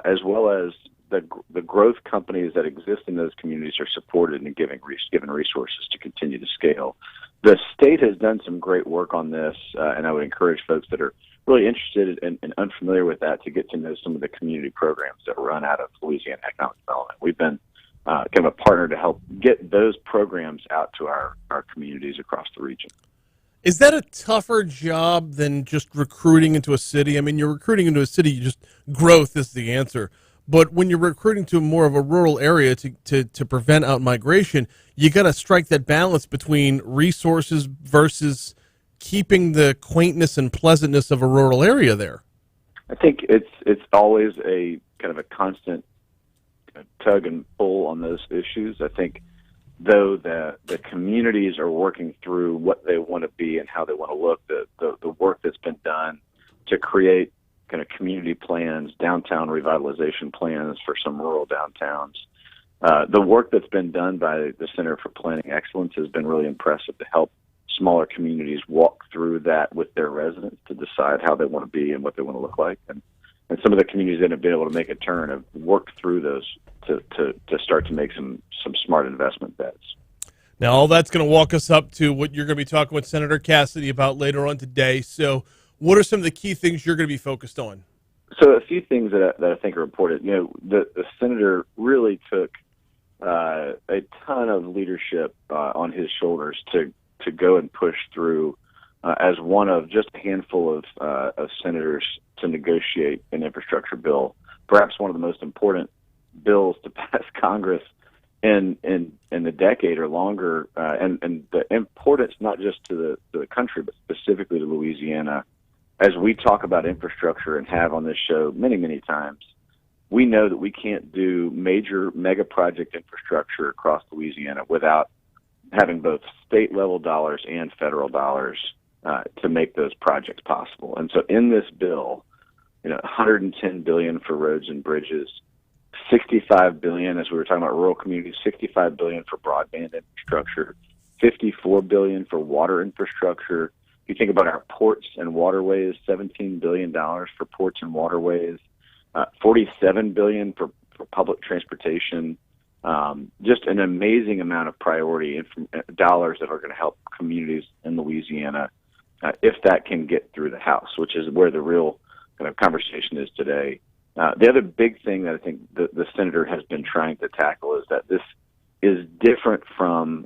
S20: as well as the growth companies that exist in those communities are supported and given resources to continue to scale. The state has done some great work on this, and I would encourage folks that are really interested and unfamiliar with that to get to know some of the community programs that run out of Louisiana Economic Development. We've been kind of a partner to help get those programs out to our communities across the region.
S4: Is that a tougher job than just recruiting into a city? I mean, you're recruiting into a city, growth is the answer. But when you're recruiting to more of a rural area to prevent out migration, you got to strike that balance between resources versus keeping the quaintness and pleasantness of a rural area there.
S20: I think it's always a kind of a constant tug and pull on those issues. I think though the communities are working through what they want to be and how they want to look, the work that's been done to create kind of community plans, downtown revitalization plans for some rural downtowns. The work that's been done by the Center for Planning Excellence has been really impressive to help smaller communities walk through that with their residents to decide how they want to be and what they want to look like. And some of the communities that have been able to make a turn have worked through those to start to make some smart investment bets.
S4: Now, all that's going to walk us up to what you're going to be talking with Senator Cassidy about later on today. So what are some of the key things you're going to be focused on?
S20: So a few things that I think are important. The senator really took a ton of leadership on his shoulders to go and push through as one of just a handful of senators to negotiate an infrastructure bill, perhaps one of the most important bills to pass Congress in the decade or longer, and the importance not just to the country but specifically to Louisiana. As we talk about infrastructure and have on this show many times, we know that we can't do major mega project infrastructure across Louisiana without having both state level dollars and federal dollars to make those projects possible. And so in this bill, $110 billion for roads and bridges, $65 billion, as we were talking about rural communities, $65 billion for broadband infrastructure, $54 billion for water infrastructure. If you think about our ports and waterways, $17 billion for ports and waterways, $47 billion for public transportation. Just an amazing amount of priority dollars that are going to help communities in Louisiana if that can get through the House, which is where the real kind of conversation is today. The other big thing that I think the senator has been trying to tackle is that this is different from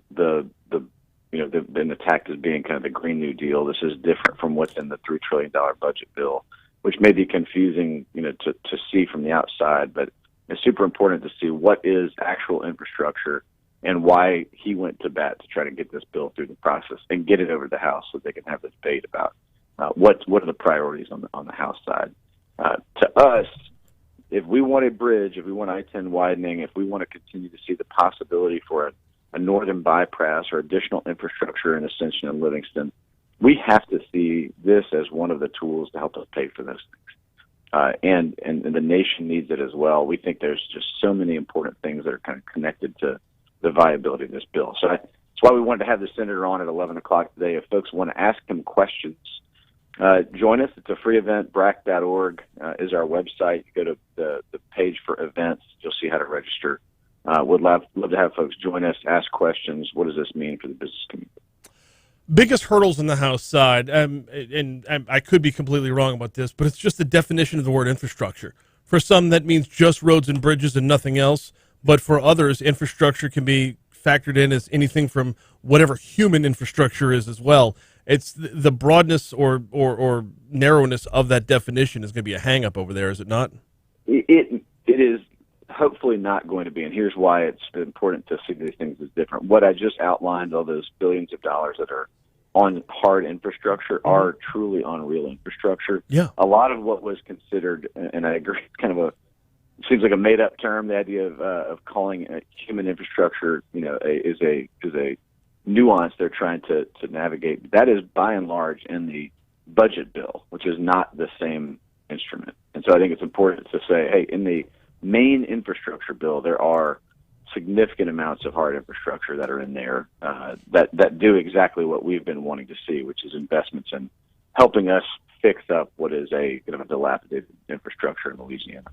S20: been attacked as being kind of the Green New Deal. This is different from what's in the $3 trillion budget bill, which may be confusing, to see from the outside, but it's super important to see what is actual infrastructure and why he went to bat to try to get this bill through the process and get it over to the House so they can have this debate about what are the priorities on the House side. To us, if we want a bridge, if we want I-10 widening, if we want to continue to see the possibility for a northern bypass or additional infrastructure in Ascension and Livingston, we have to see this as one of the tools to help us pay for those things. And the nation needs it as well. We think there's just so many important things that are kind of connected to the viability of this bill. So that's why we wanted to have the senator on at 11 o'clock today. If folks want to ask him questions, join us. It's a free event. BRAC.org is our website. You go to the page for events. You'll see how to register. Would love to have folks join us, ask questions. What does this mean for the business community?
S4: Biggest hurdles on the House side, and I could be completely wrong about this, but it's just the definition of the word infrastructure. For some, that means just roads and bridges and nothing else. But for others, infrastructure can be factored in as anything from whatever human infrastructure is as well. It's the broadness or narrowness of that definition is going to be a hang-up over there, is it not?
S20: It is hopefully not going to be, and here's why it's important to see these things as different. What I just outlined, all those billions of dollars that are on hard infrastructure, are truly on real infrastructure.
S4: Yeah.
S20: A lot of what was considered, and I agree, it's kind of seems like a made-up term. The idea of calling human infrastructure, is a nuance they're trying to navigate. That is by and large in the budget bill, which is not the same instrument. And so I think it's important to say, hey, in the main infrastructure bill, there are significant amounts of hard infrastructure that are in there that do exactly what we've been wanting to see, which is investments in helping us fix up what is a kind of a dilapidated infrastructure in Louisiana.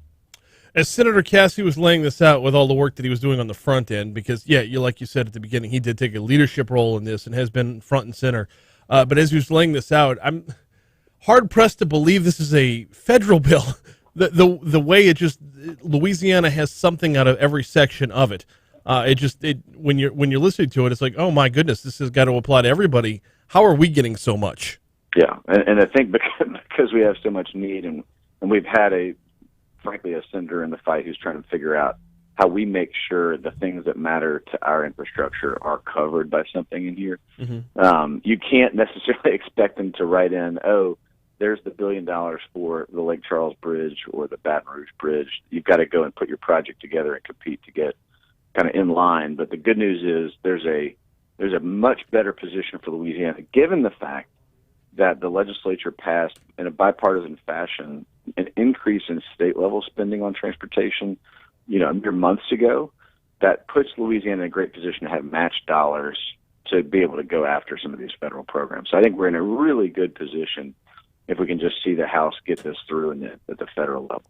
S4: As Senator Cassidy was laying this out with all the work that he was doing on the front end, because, like you said at the beginning, he did take a leadership role in this and has been front and center. But as he was laying this out, I'm hard-pressed to believe this is a federal bill. The way Louisiana has something out of every section of it. When you're listening to it, it's like, oh my goodness, this has got to apply to everybody. How are we getting so much?
S20: Yeah, and I think because we have so much need, and we've had frankly, a senator in the fight who's trying to figure out how we make sure the things that matter to our infrastructure are covered by something in here. Mm-hmm. You can't necessarily expect them to write in, there's the $1 billion for the Lake Charles Bridge or the Baton Rouge Bridge. You've got to go and put your project together and compete to get kind of in line. But the good news is there's a much better position for Louisiana, given the fact that the legislature passed in a bipartisan fashion an increase in state level spending on transportation, mere months ago. That puts Louisiana in a great position to have matched dollars to be able to go after some of these federal programs. So I think we're in a really good position if we can just see the House get this through at the federal level.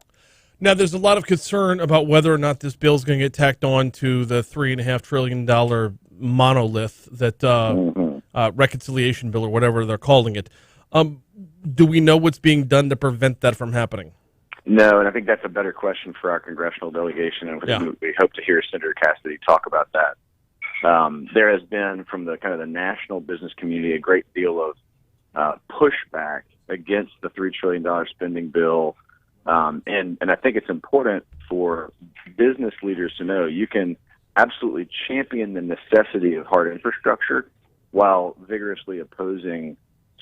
S4: Now, there's a lot of concern about whether or not this bill is going to get tacked on to the $3.5 trillion monolith that reconciliation bill or whatever they're calling it. Do we know what's being done to prevent that from happening?
S20: No, and I think that's a better question for our congressional delegation, and we hope to hear Senator Cassidy talk about that. There has been, from the kind of the national business community, a great deal of pushback against the $3 trillion spending bill, and I think it's important for business leaders to know you can absolutely champion the necessity of hard infrastructure while vigorously opposing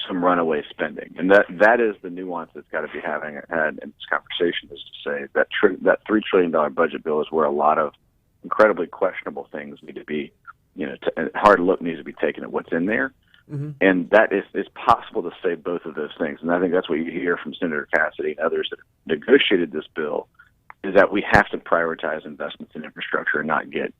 S20: some runaway spending. And that is the nuance that's got to be had in this conversation, is to say that that $3 trillion budget bill is where a lot of incredibly questionable things need to be, a hard look needs to be taken at what's in there. Mm-hmm. And that it's possible to say both of those things. And I think that's what you hear from Senator Cassidy and others that negotiated this bill, is that we have to prioritize investments in infrastructure and not get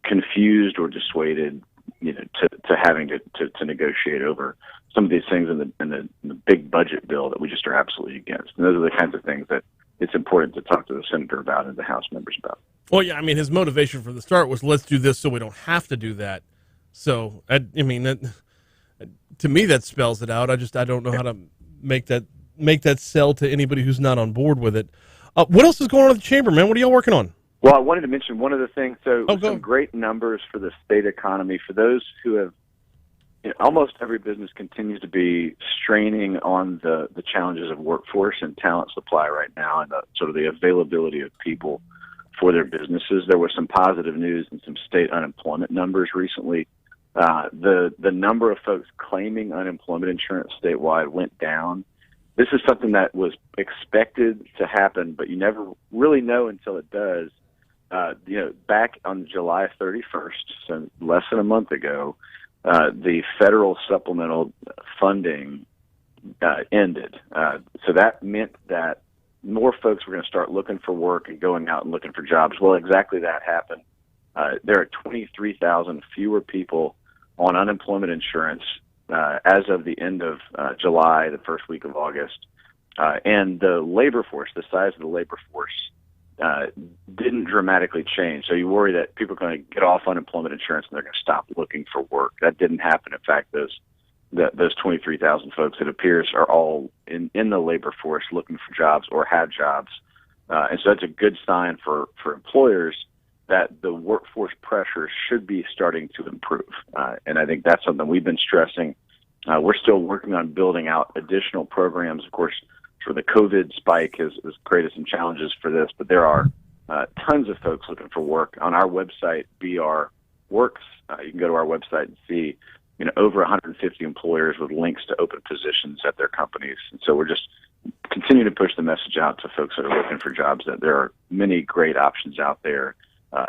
S20: confused or dissuaded, to having to negotiate over some of these things in the big budget bill that we just are absolutely against. And those are the kinds of things that it's important to talk to the senator about and the House members about.
S4: Well, yeah, I mean, his motivation from the start was, let's do this so we don't have to do that. So, I mean, to me, that spells it out. I don't know how to make that sell to anybody who's not on board with it. What else is going on at the chamber, man? What are y'all working on?
S20: Well, I wanted to mention one of the things. So, some great numbers for the state economy. For those who have, almost every business continues to be straining on the challenges of workforce and talent supply right now, and sort of the availability of people for their businesses. There was some positive news and some state unemployment numbers recently. The number of folks claiming unemployment insurance statewide went down. This is something that was expected to happen, but you never really know until it does. Back on July 31st, so less than a month ago, the federal supplemental funding ended. So that meant that more folks were going to start looking for work and going out and looking for jobs. Well, exactly that happened. There are 23,000 fewer people on unemployment insurance as of the end of July, the first week of August. And the labor force, the size of the labor force, didn't dramatically change. So you worry that people are going to get off unemployment insurance and they're going to stop looking for work. That didn't happen. In fact, those 23,000 folks, it appears, are all in the labor force looking for jobs or have jobs. And so that's a good sign for employers that the workforce pressure should be starting to improve. And I think that's something we've been stressing. We're still working on building out additional programs. Of course, for the COVID spike has created some challenges for this, but there are tons of folks looking for work. On our website, BR Works, you can go to our website and see over 150 employers with links to open positions at their companies. And so we're just continuing to push the message out to folks that are looking for jobs, that there are many great options out there,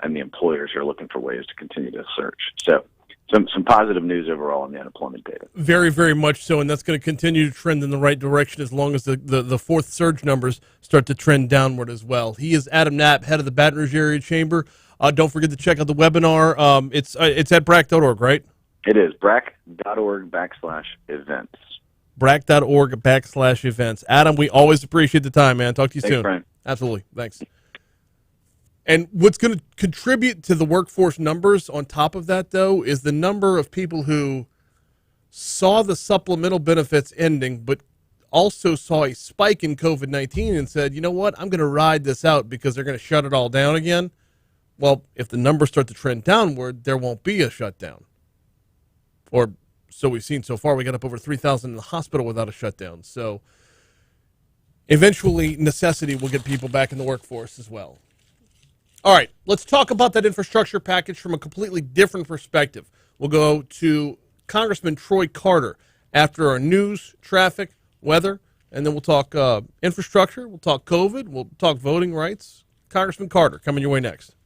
S20: and the employers are looking for ways to continue to search. So some positive news overall on the unemployment data.
S4: Very, very much so, and that's going to continue to trend in the right direction as long as the fourth surge numbers start to trend downward as well. He is Adam Knapp, head of the Baton Rouge Area Chamber. Don't forget to check out the webinar. It's at BRAC.org, right?
S20: It is, BRAC.org/events.
S4: BRAC.org/events. Adam, we always appreciate the time, man. Talk to you soon.
S20: Brian.
S4: Absolutely. Thanks. And what's going to contribute to the workforce numbers on top of that, though, is the number of people who saw the supplemental benefits ending, but also saw a spike in COVID-19 and said, you know what, I'm going to ride this out because they're going to shut it all down again. Well, if the numbers start to trend downward, there won't be a shutdown. Or so we've seen so far. We got up over 3,000 in the hospital without a shutdown. So eventually necessity will get people back in the workforce as well. All right, let's talk about that infrastructure package from a completely different perspective. We'll go to Congressman Troy Carter after our news, traffic, weather, and then we'll talk infrastructure, we'll talk COVID, we'll talk voting rights. Congressman Carter, coming your way next.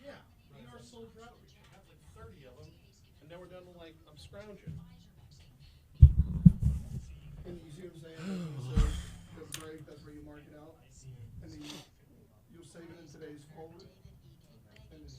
S3: Yeah, VR soldier outreach. I have like 30 of them, and now we're down to like, I'm scrounging.
S1: And you see what I'm saying? So the break, that's where you mark it out. And then you'll save it in today's folder. And then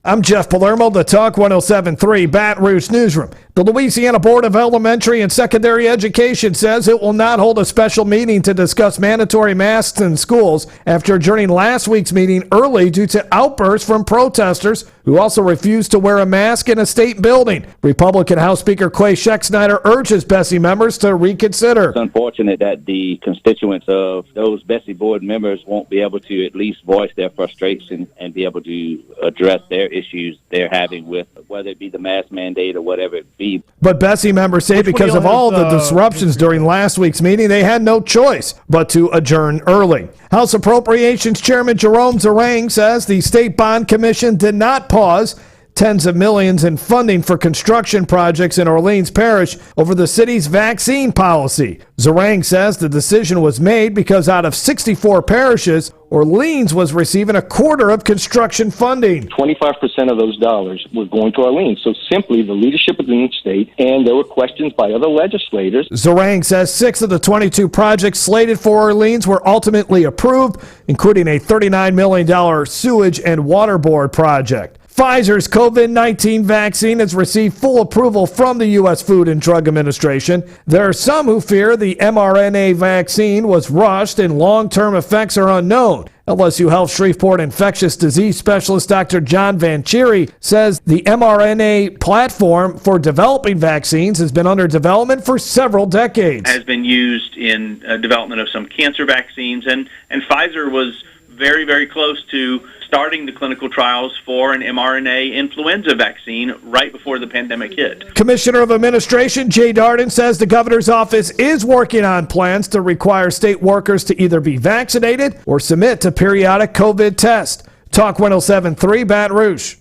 S2: I'm Jeff Palermo, the Talk 107.3 Baton Rouge Newsroom. The Louisiana Board of Elementary and Secondary Education says it will not hold a special meeting to discuss mandatory masks in schools after adjourning last week's meeting early due to outbursts from protesters who also refused to wear a mask in a state building. Republican House Speaker Clay Scheck-Snyder urges Bessie members to reconsider.
S15: It's unfortunate that the constituents of those Bessie board members won't be able to at least voice their frustration and be able to address their issues they're having with whether it be the mask mandate or whatever it be.
S2: But Bessie members say because of all the disruptions during last week's meeting, they had no choice but to adjourn early. House Appropriations Chairman Jerome Zerang says the State Bond Commission did not pause tens of millions in funding for construction projects in Orleans Parish over the city's vaccine policy. Zerang says the decision was made because out of 64 parishes, Orleans was receiving a quarter of construction funding.
S21: 25% of those dollars were going to Orleans. So simply the leadership of the state, and there were questions by other legislators.
S2: Zerang says 6 of the 22 projects slated for Orleans were ultimately approved, including a $39 million sewage and water board project. Pfizer's COVID-19 vaccine has received full approval from the U.S. Food and Drug Administration. There are some who fear the mRNA vaccine was rushed and long-term effects are unknown. LSU Health Shreveport infectious disease specialist Dr. John Vancheri says the mRNA platform for developing vaccines has been under development for several decades.
S22: Has been used in development of some cancer vaccines, and Pfizer was very, very close to starting the clinical trials for an mRNA influenza vaccine right before the pandemic hit.
S2: Commissioner of Administration Jay Darden says the governor's office is working on plans to require state workers to either be vaccinated or submit to periodic COVID tests. Talk 107.3 Baton Rouge.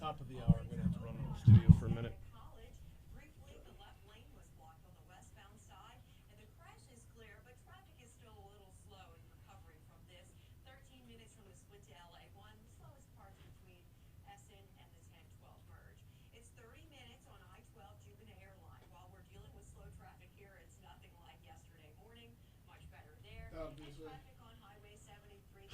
S4: Top of the hour, I'm going to have to run to the studio for a minute.
S10: Briefly, the left lane was blocked on the westbound side, and the crash is clear, but traffic is still a little slow in recovery from this. 13 minutes from the split to LA1, the slowest parts between Essen and the 10-12 merge. It's 30 minutes on I-12 Jubina Airline. While we're dealing with slow traffic here, it's nothing like yesterday morning. Much better there. And traffic on Highway 73.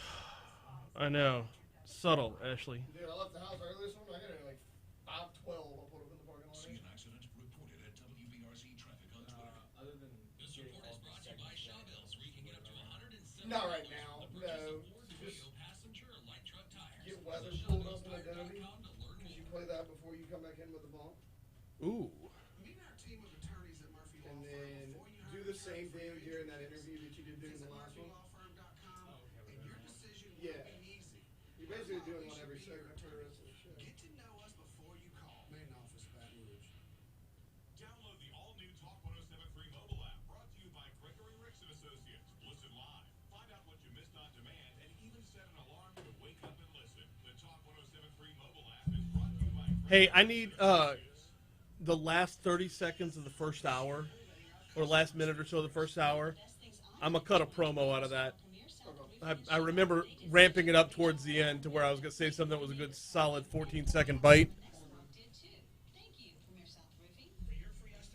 S4: I know. Subtle, Ashley.
S1: Dude, I left the house early this morning. I got it at like 5:12. I pulled up in the parking lot.
S9: See an accident reported at WBRC Traffic on Twitter.
S19: Other than
S9: this report is brought to you by Shawbills, where you can get up to 107.
S1: Not right now. No. Just
S9: passenger or light truck tires.
S1: get weather pulled up in Adobe. Because you play that before you come back in with the bump.
S4: Ooh.
S9: Meet our team of attorneys at Murphy Law
S1: And then do the same thing during that interview that you did during the last one.
S9: and your decision
S1: Yeah.
S9: will be easy.
S1: You're basically doing one every segment for the rest of the show.
S9: Get to know us before you call. Main office, Baton Rouge. Download the all-new Talk 107.3 mobile app, brought to you by Gregory Ricks and Associates. Listen live, find out what you missed on demand, and even set an alarm to wake up and listen. The Talk 107.3 mobile app is brought to you by
S4: Hey, I need the last 30 seconds of the first hour, or last minute or so of the first hour. I'm going to cut a promo out of that. I remember ramping it up towards the end to where I was going to say something that was a good solid 14-second bite.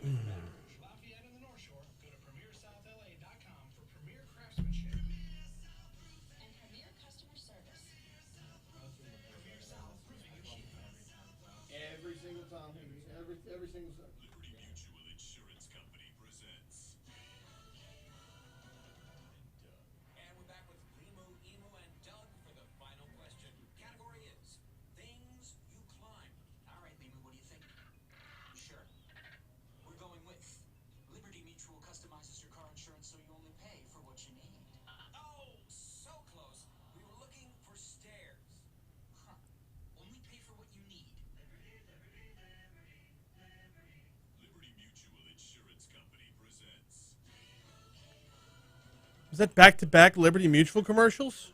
S9: Lafayette and the North Shore. Go to PremierSouthLA.com for premier craftsmanship. And premier customer service. Premier South Roofing.
S1: Every single time. Every single time.
S9: Liberty Mutual Insurance Company presents. And we're back with Limu, Emu, and Doug for the final question. Category is things you climb. All right, Limu, what do you think?
S4: Was that back-to-back Liberty Mutual commercials?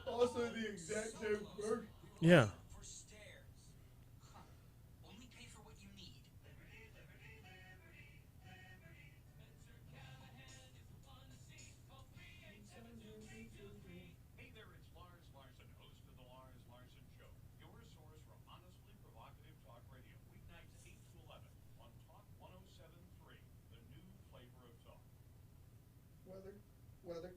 S1: Also the exact same word.
S4: Yeah.
S5: Hey there, it's Lars Larson, host of the Lars Larson Show, your source for honestly provocative talk radio, weeknights 8 to 11 on Talk 107.3, the new flavor of talk.
S1: Weather.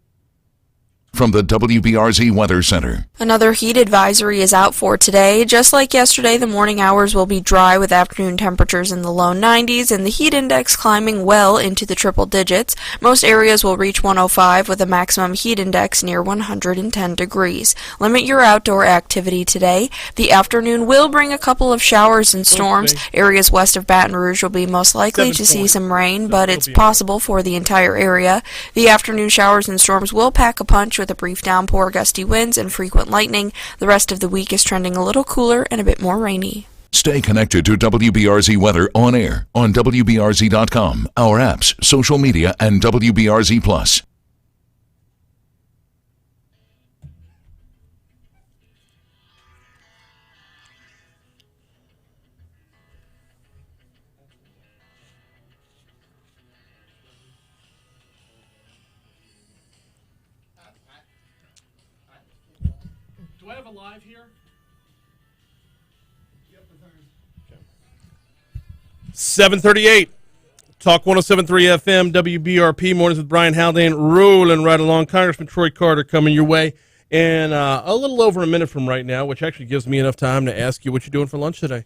S6: From the WBRZ Weather Center.
S7: Another heat advisory is out for today. Just like yesterday, the morning hours will be dry with afternoon temperatures in the low 90s and the heat index climbing well into the triple digits. Most areas will reach 105 with a maximum heat index near 110 degrees. Limit your outdoor activity today. The afternoon will bring a couple of showers and storms. Areas west of Baton Rouge will be most likely to see some rain, but it's possible for the entire area. The afternoon showers and storms will pack a punch with a brief downpour, gusty winds, and frequent lightning. The rest of the week is trending a little cooler and a bit more rainy.
S6: Stay connected to WBRZ Weather on air on WBRZ.com, our apps, social media, and WBRZ Plus.
S3: Do I have a live here?
S4: 7:38. Talk 107.3 FM, WBRP, Mornings with Brian Haldane, rolling right along. Congressman Troy Carter coming your way. And a little over a minute from right now, which actually gives me enough time to ask you what you're doing for lunch today.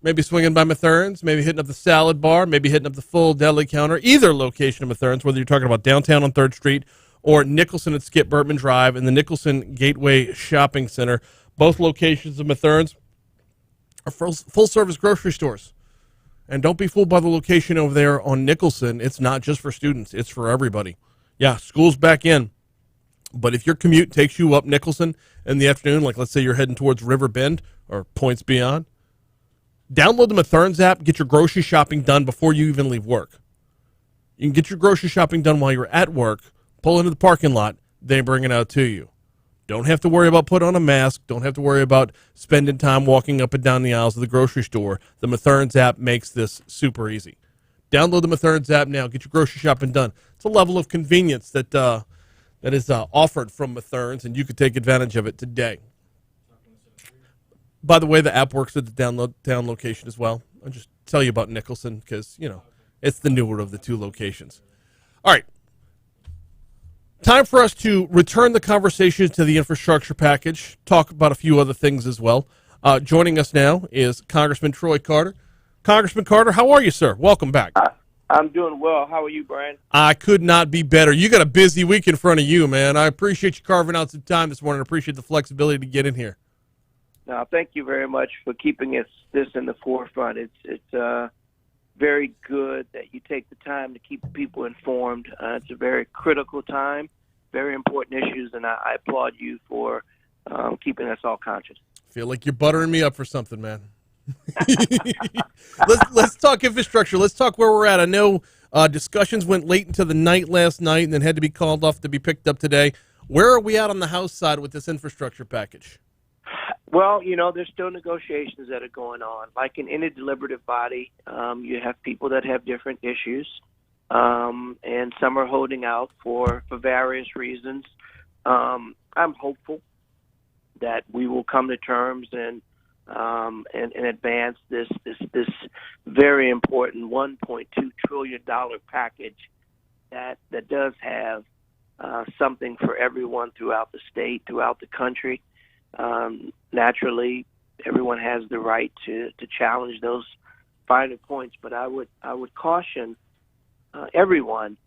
S4: Maybe swinging by Mathern's, maybe hitting up the salad bar, maybe hitting up the full deli counter, either location of Mathern's, whether you're talking about downtown on 3rd Street or Nicholson at Skip Burtman Drive and the Nicholson Gateway Shopping Center. Both locations of Mathern's are full-service grocery stores. And don't be fooled by the location over there on Nicholson. It's not just for students. It's for everybody. Yeah, school's back in. But if your commute takes you up Nicholson in the afternoon, like let's say you're heading towards River Bend or points beyond, download the Mathern's app, get your grocery shopping done before you even leave work. You can get your grocery shopping done while you're at work, pull into the parking lot, they bring it out to you. Don't have to worry about putting on a mask. Don't have to worry about spending time walking up and down the aisles of the grocery store. The Mathern's app makes this super easy. Download the Mathern's app now. Get your grocery shopping done. It's a level of convenience that is offered from Mathern's, and you could take advantage of it today. By the way, the app works at the down location as well. I'll just tell you about Nicholson because, you know, it's the newer of the two locations. All right. Time for us to return the conversation to the infrastructure package, talk about a few other things as well. Joining us now is Congressman Troy Carter. Congressman Carter, how are you, sir? Welcome back.
S23: I'm doing well. How are you, Brian?
S4: I could not be better. You got a busy week in front of you, man. I appreciate you carving out some time this morning. I appreciate the flexibility to get in here.
S23: No, thank you very much for keeping this in the forefront. It's very good that you take the time to keep people informed. It's a very critical time, very important issues, and I applaud you for keeping us all conscious.
S4: Feel like you're buttering me up for something, man. Let's talk infrastructure. Let's talk where we're at. I know discussions went late into the night last night and then had to be called off to be picked up today. Where are we at on the House side with this infrastructure package?
S23: Well, you know, there's still negotiations that are going on. Like in any deliberative body, you have people that have different issues, and some are holding out for various reasons. I'm hopeful that we will come to terms and advance this very important $1.2 trillion package that does have something for everyone throughout the state, throughout the country. Naturally, everyone has the right to challenge those finer points, but I would caution everyone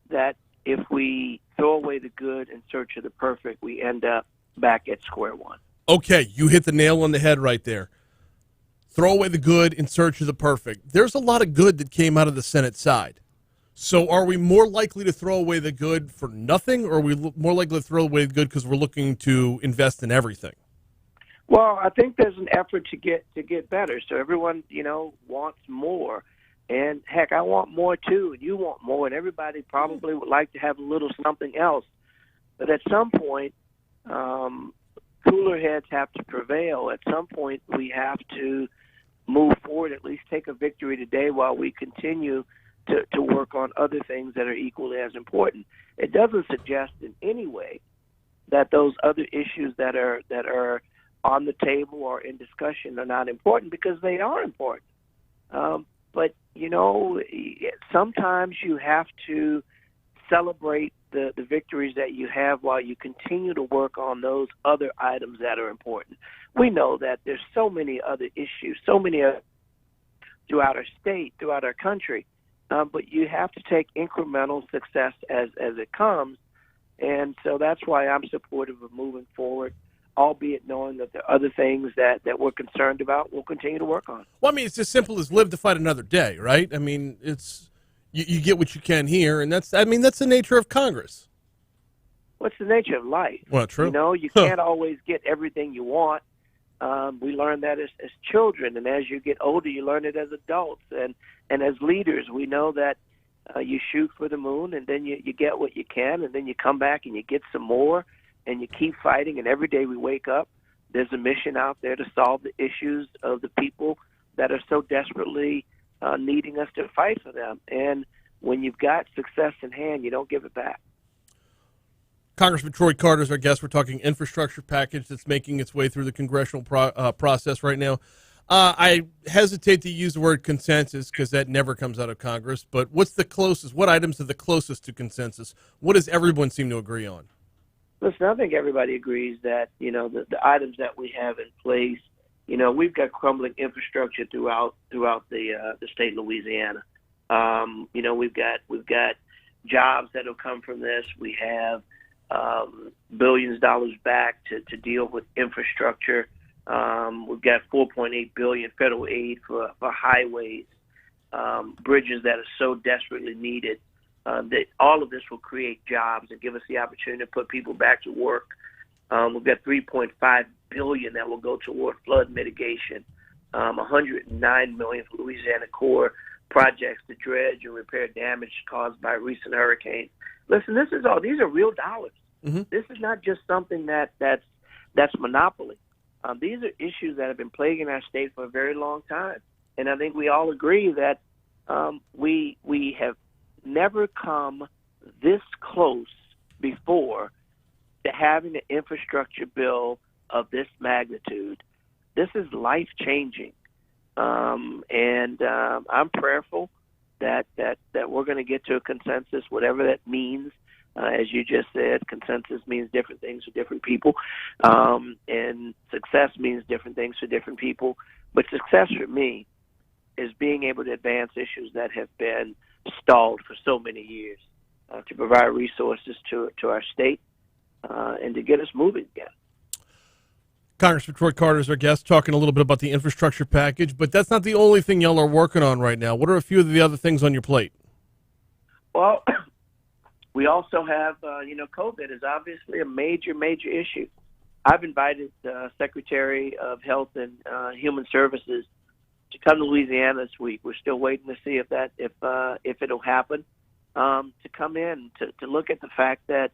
S23: that if we throw away the good in search of the perfect, we end up back at square one.
S4: Okay, you hit the nail on the head right there. Throw away the good in search of the perfect. There's a lot of good that came out of the Senate side. So are we more likely to throw away the good for nothing, or are we more likely to throw away the good because we're looking to invest in everything?
S23: Well, I think there's an effort to get better. So everyone, wants more. And heck, I want more too, and you want more, and everybody probably would like to have a little something else. But at some point, cooler heads have to prevail. At some point, we have to move forward, at least take a victory today while we continue to work on other things that are equally as important. It doesn't suggest in any way that those other issues that are on the table or in discussion are not important, because they are important. But, sometimes you have to celebrate the victories that you have while you continue to work on those other items that are important. We know that there's so many other issues, so many throughout our state, throughout our country, but you have to take incremental success as it comes. And so that's why I'm supportive of moving forward, albeit knowing that the other things that we're concerned about, we'll continue to work on.
S4: Well, I mean, it's as simple as live to fight another day, right? I mean, it's you get what you can here, and that's the nature of Congress.
S23: What's the nature of life?
S4: Well, true.
S23: You can't always get everything you want. We learn that as children, and as you get older, you learn it as adults. And as leaders, we know that you shoot for the moon, and then you get what you can, and then you come back and you get some more, and you keep fighting. And every day we wake up, there's a mission out there to solve the issues of the people that are so desperately needing us to fight for them. And when you've got success in hand, you don't give it back.
S4: Congressman Troy Carter is our guest. We're talking infrastructure package that's making its way through the congressional process right now. I hesitate to use the word consensus because that never comes out of Congress, but what's the closest? What items are the closest to consensus? What does everyone seem to agree on?
S23: Listen, I think everybody agrees that, the items that we have in place, we've got crumbling infrastructure throughout the state of Louisiana. We've got jobs that will come from this. We have billions of dollars back to deal with infrastructure. We've got $4.8 billion federal aid for highways, bridges that are so desperately needed. That all of this will create jobs and give us the opportunity to put people back to work. We've got $3.5 billion that will go toward flood mitigation, $109 million for Louisiana Corps projects to dredge and repair damage caused by recent hurricanes. Listen, these are real dollars.
S4: Mm-hmm.
S23: This is not just something that's monopoly. These are issues that have been plaguing our state for a very long time, and I think we all agree that we have never come this close before to having an infrastructure bill of this magnitude. This is life-changing, and I'm prayerful that we're going to get to a consensus, whatever that means. As you just said, consensus means different things for different people, and success means different things for different people. But success for me is being able to advance issues that have been stalled for so many years, to provide resources to our state, and to get us moving again.
S4: Congressman Troy Carter is our guest, talking a little bit about the infrastructure package, but that's not the only thing y'all are working on right now. What are a few of the other things on your plate?
S23: Well, we also have, COVID is obviously a major, major issue. I've invited the Secretary of Health and Human Services to come to Louisiana this week. We're still waiting to see if it'll happen, to come in to look at the fact that,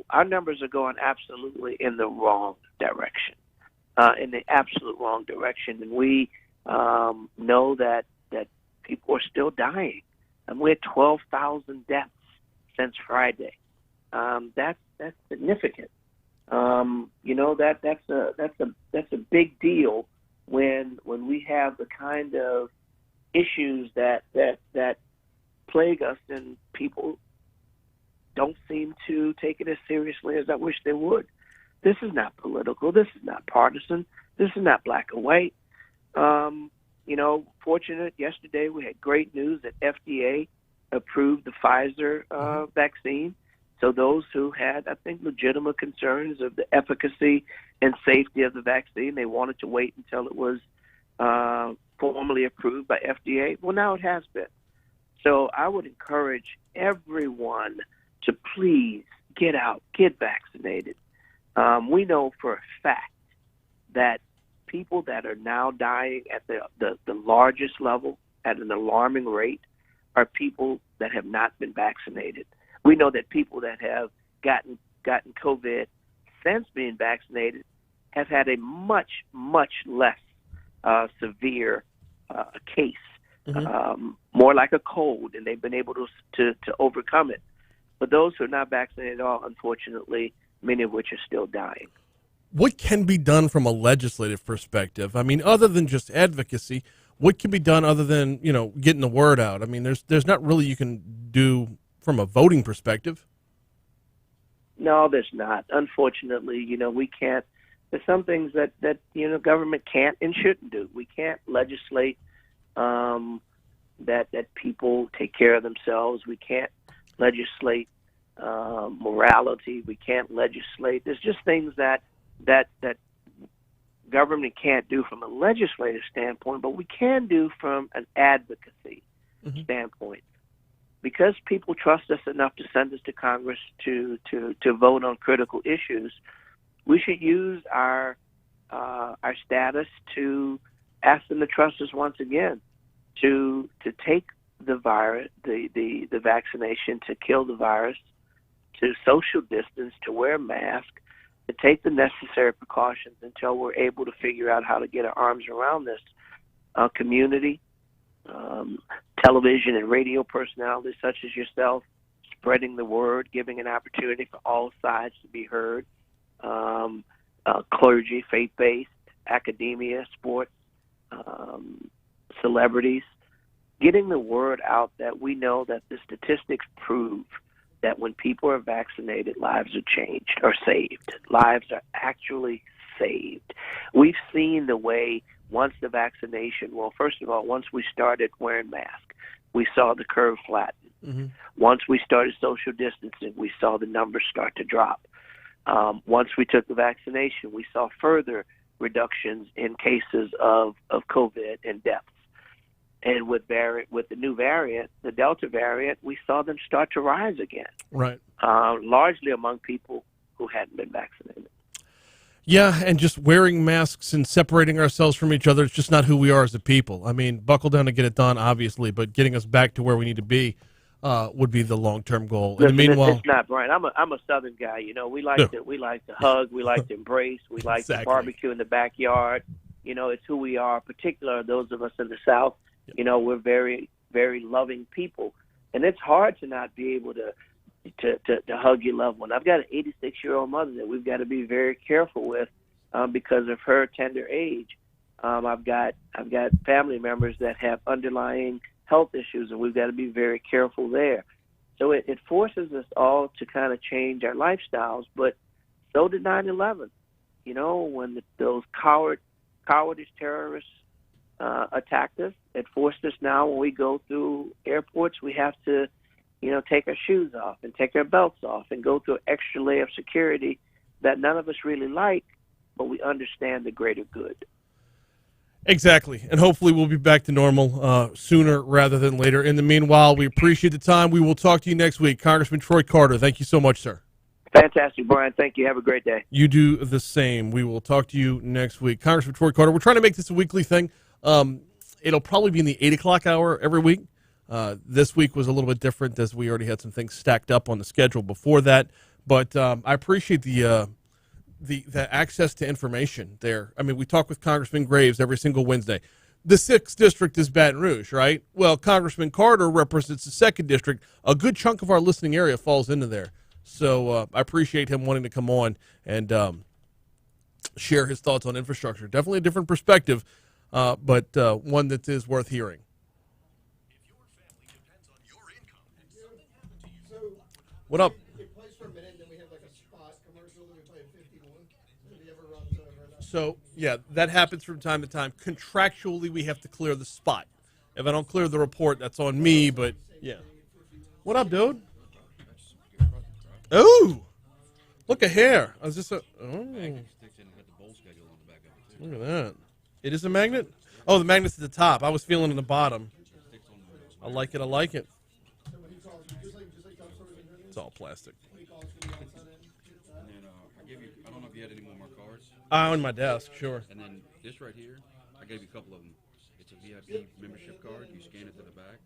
S23: our numbers are going absolutely in the wrong direction, and we know that people are still dying, and we're at 12,000 deaths since Friday. That's significant. That's a big deal when we have the kind of issues that plague us, and people don't seem to take it as seriously as I wish they would. This is not political. This is not partisan. This is not black and white. Fortunate yesterday we had great news that FDA approved the Pfizer vaccine. So those who had, I think, legitimate concerns of the efficacy and safety of the vaccine, they wanted to wait until it was formally approved by FDA. Well, now it has been. So I would encourage everyone to please get out, get vaccinated. We know for a fact that people that are now dying at the largest level at an alarming rate are people that have not been vaccinated. We know that people that have gotten COVID since being vaccinated have had a much less severe case, more like a cold, and they've been able to overcome it. But those who are not vaccinated at all, unfortunately, many of which are still dying.
S4: What can be done from a legislative perspective? I mean, other than just advocacy, what can be done other than, getting the word out? I mean, there's not really you can do from a voting perspective.
S23: No, there's not. Unfortunately, we can't. There's some things that government can't and shouldn't do. We can't legislate that people take care of themselves. We can't legislate morality. We can't legislate. There's just things that government can't do from a legislative standpoint, but we can do from an advocacy standpoint. Because people trust us enough to send us to Congress to vote on critical issues, we should use our status to ask them to trust us once again, to take the virus, the vaccination, to kill the virus, to social distance, to wear a mask, to take the necessary precautions until we're able to figure out how to get our arms around this community. Television and radio personalities such as yourself, spreading the word, giving an opportunity for all sides to be heard. Clergy, faith-based, academia, sports, celebrities, getting the word out that we know that the statistics prove that when people are vaccinated, lives are changed or saved. Lives are actually saved. We've seen the way once the vaccination, first of all, once we started wearing masks, we saw the curve flatten. Once we started social distancing, we saw the numbers start to drop. Once we took the vaccination, we saw further reductions in cases of COVID and deaths. And with the new variant, the Delta variant, we saw them start to rise again.
S4: Right.
S23: Largely among people who hadn't been vaccinated.
S4: Yeah, and just wearing masks and separating ourselves from each other, it's just not who we are as a people. I mean, buckle down to get it done, obviously, but getting us back to where we need to be would be the long-term goal.
S23: Listen,
S4: in the meanwhile,
S23: it's not, Brian. I'm a Southern guy. We like to hug, we like to embrace, we like to barbecue in the backyard. It's who we are. Particularly those of us in the South. We're very, very loving people, and it's hard to not be able to hug your loved one. I've got an 86-year-old mother that we've got to be very careful with because of her tender age. I've got family members that have underlying health issues, and we've got to be very careful there. So it forces us all to kind of change our lifestyles, but so did 9/11. When those cowardice terrorists attacked us, it forced us now when we go through airports, we have to take our shoes off and take our belts off and go through an extra layer of security that none of us really like, but we understand the greater good.
S4: Exactly, and hopefully we'll be back to normal sooner rather than later. In the meanwhile, we appreciate the time. We will talk to you next week. Congressman Troy Carter, thank you so much, sir.
S23: Fantastic, Brian. Thank you. Have a great day.
S4: You do the same. We will talk to you next week. Congressman Troy Carter, we're trying to make this a weekly thing. It'll probably be in the 8 o'clock hour every week. This week was a little bit different as we already had some things stacked up on the schedule before that. But I appreciate the access to information there. I mean, we talk with Congressman Graves every single Wednesday. The 6th district is Baton Rouge, right? Well, Congressman Carter represents the 2nd district. A good chunk of our listening area falls into there. So I appreciate him wanting to come on and share his thoughts on infrastructure. Definitely a different perspective, but one that is worth hearing. What up? So, yeah, that happens from time to time. Contractually, we have to clear the spot. If I don't clear the report, that's on me, but, yeah. What up, dude? Oh! Look at here. I was just look at that. It is a magnet? Oh, the magnet's at the top. I was feeling in the bottom. I like it. I like it.
S1: And when he calls you, just like Tom Sawyer and Henry,
S4: It's all plastic.
S1: when he calls you, all of a sudden,
S8: And then I gave you, I don't know if you had any more cards.
S4: On my desk, sure.
S8: And then this right here, I gave you a couple of them. It's a VIP membership card. You scan it to the back.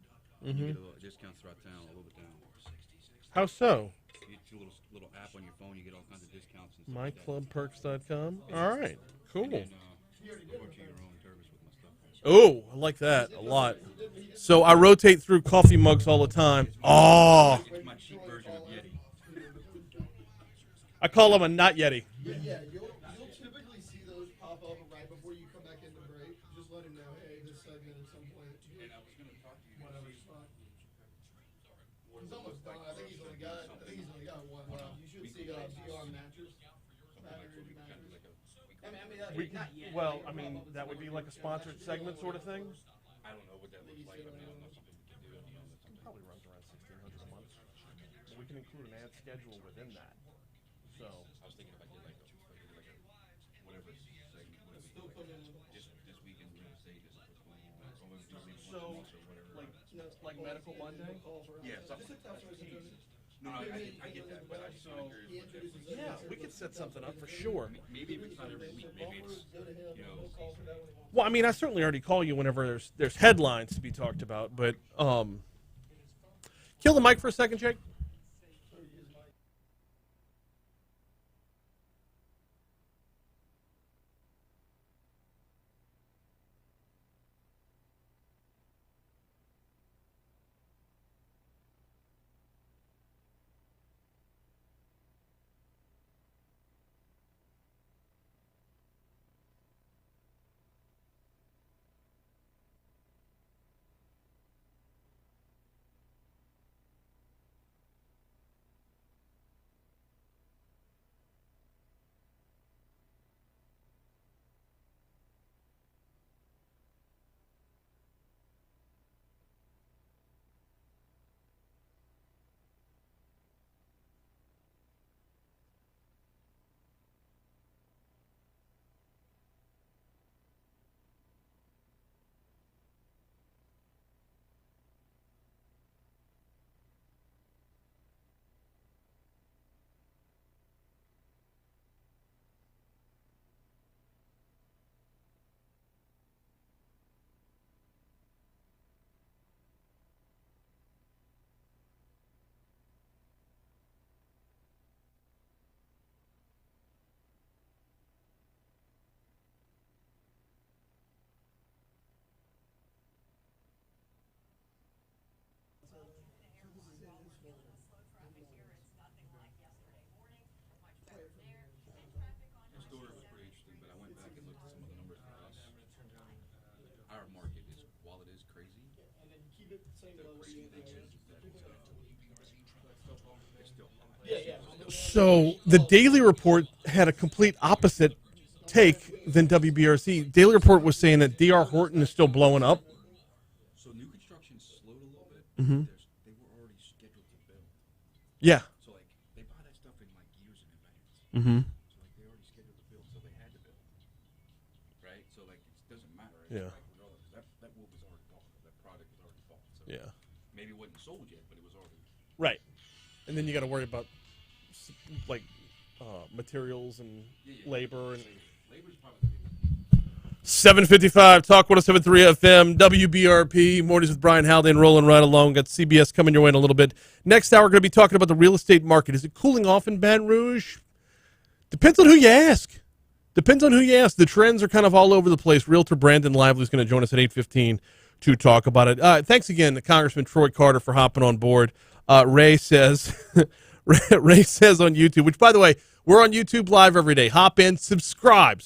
S8: You get a little discounts throughout town, all over town.
S4: How so?
S8: You get your little app on your phone. You get all kinds of discounts and stuff like that.
S4: MyClubPerks.com. All right, cool.
S8: And then, go to your own service with my stuff.
S4: Oh, I like that a lot. So I rotate through coffee mugs all the time. Oh,
S8: It's my cheap version of Yeti.
S4: I call them a not Yeti.
S1: Yeah, you'll typically see those pop up right before you come back into break. Just let him know, hey, this segment at some point.
S8: And I was going to talk to you.
S1: Whatever spot. He's almost done. I think he's only got one left. You should see BR matches.
S4: Well, I mean, that would be like a sponsored segment sort of thing.
S8: I don't know what that looks like. I mean, I don't know something we can do.
S4: Probably runs around $1,600 a month. We can include an ad schedule within that. So
S8: I was thinking if I did like a whatever segment, this weekend we're gonna say this.
S4: So, like Medical Monday?
S8: Yeah, something like that. No, I get that, but I just curious.
S4: Yeah, we could set something up for sure.
S8: Maybe if it's not every week, maybe it's, you know.
S4: Well, I mean, I certainly already call you whenever there's headlines to be talked about, but kill the mic for a second, Jake.
S8: The story was pretty interesting, but I went back and looked at some of the numbers for us. Our market is, while it is crazy, the crazy thing is that it's still high.
S4: So the Daily Report had a complete opposite take than WBRC. Daily Report was saying that D.R. Horton is still blowing up.
S8: So new construction slowed a little bit.
S4: Mm-hmm.
S8: They were already scheduled to build.
S4: Yeah.
S8: So like they buy that stuff in like years in advance.
S4: Mm-hmm.
S8: So like they already scheduled to build, so they had to build. Right? So like it doesn't matter.
S4: Yeah.
S8: Like, regardless, that wood was already bought. That product was already bought. So
S4: Yeah.
S8: maybe it wasn't sold yet, but it was already.
S4: Right. And then you got to worry about like materials and labor and.
S8: Labor's probably
S4: 7:55 Talk 107.3 FM WBRP mornings with Brian Haldane rolling right along. Got CBS coming your way in a little bit. Next hour, we're going to be talking about the real estate market. Is it cooling off in Baton Rouge? Depends on who you ask. The trends are kind of all over the place. Realtor Brandon Lively is going to join us at 8:15 to talk about it. Thanks again to Congressman Troy Carter for hopping on board. Ray says Ray says on YouTube, which by the way, we're on YouTube Live every day. Hop in, subscribe,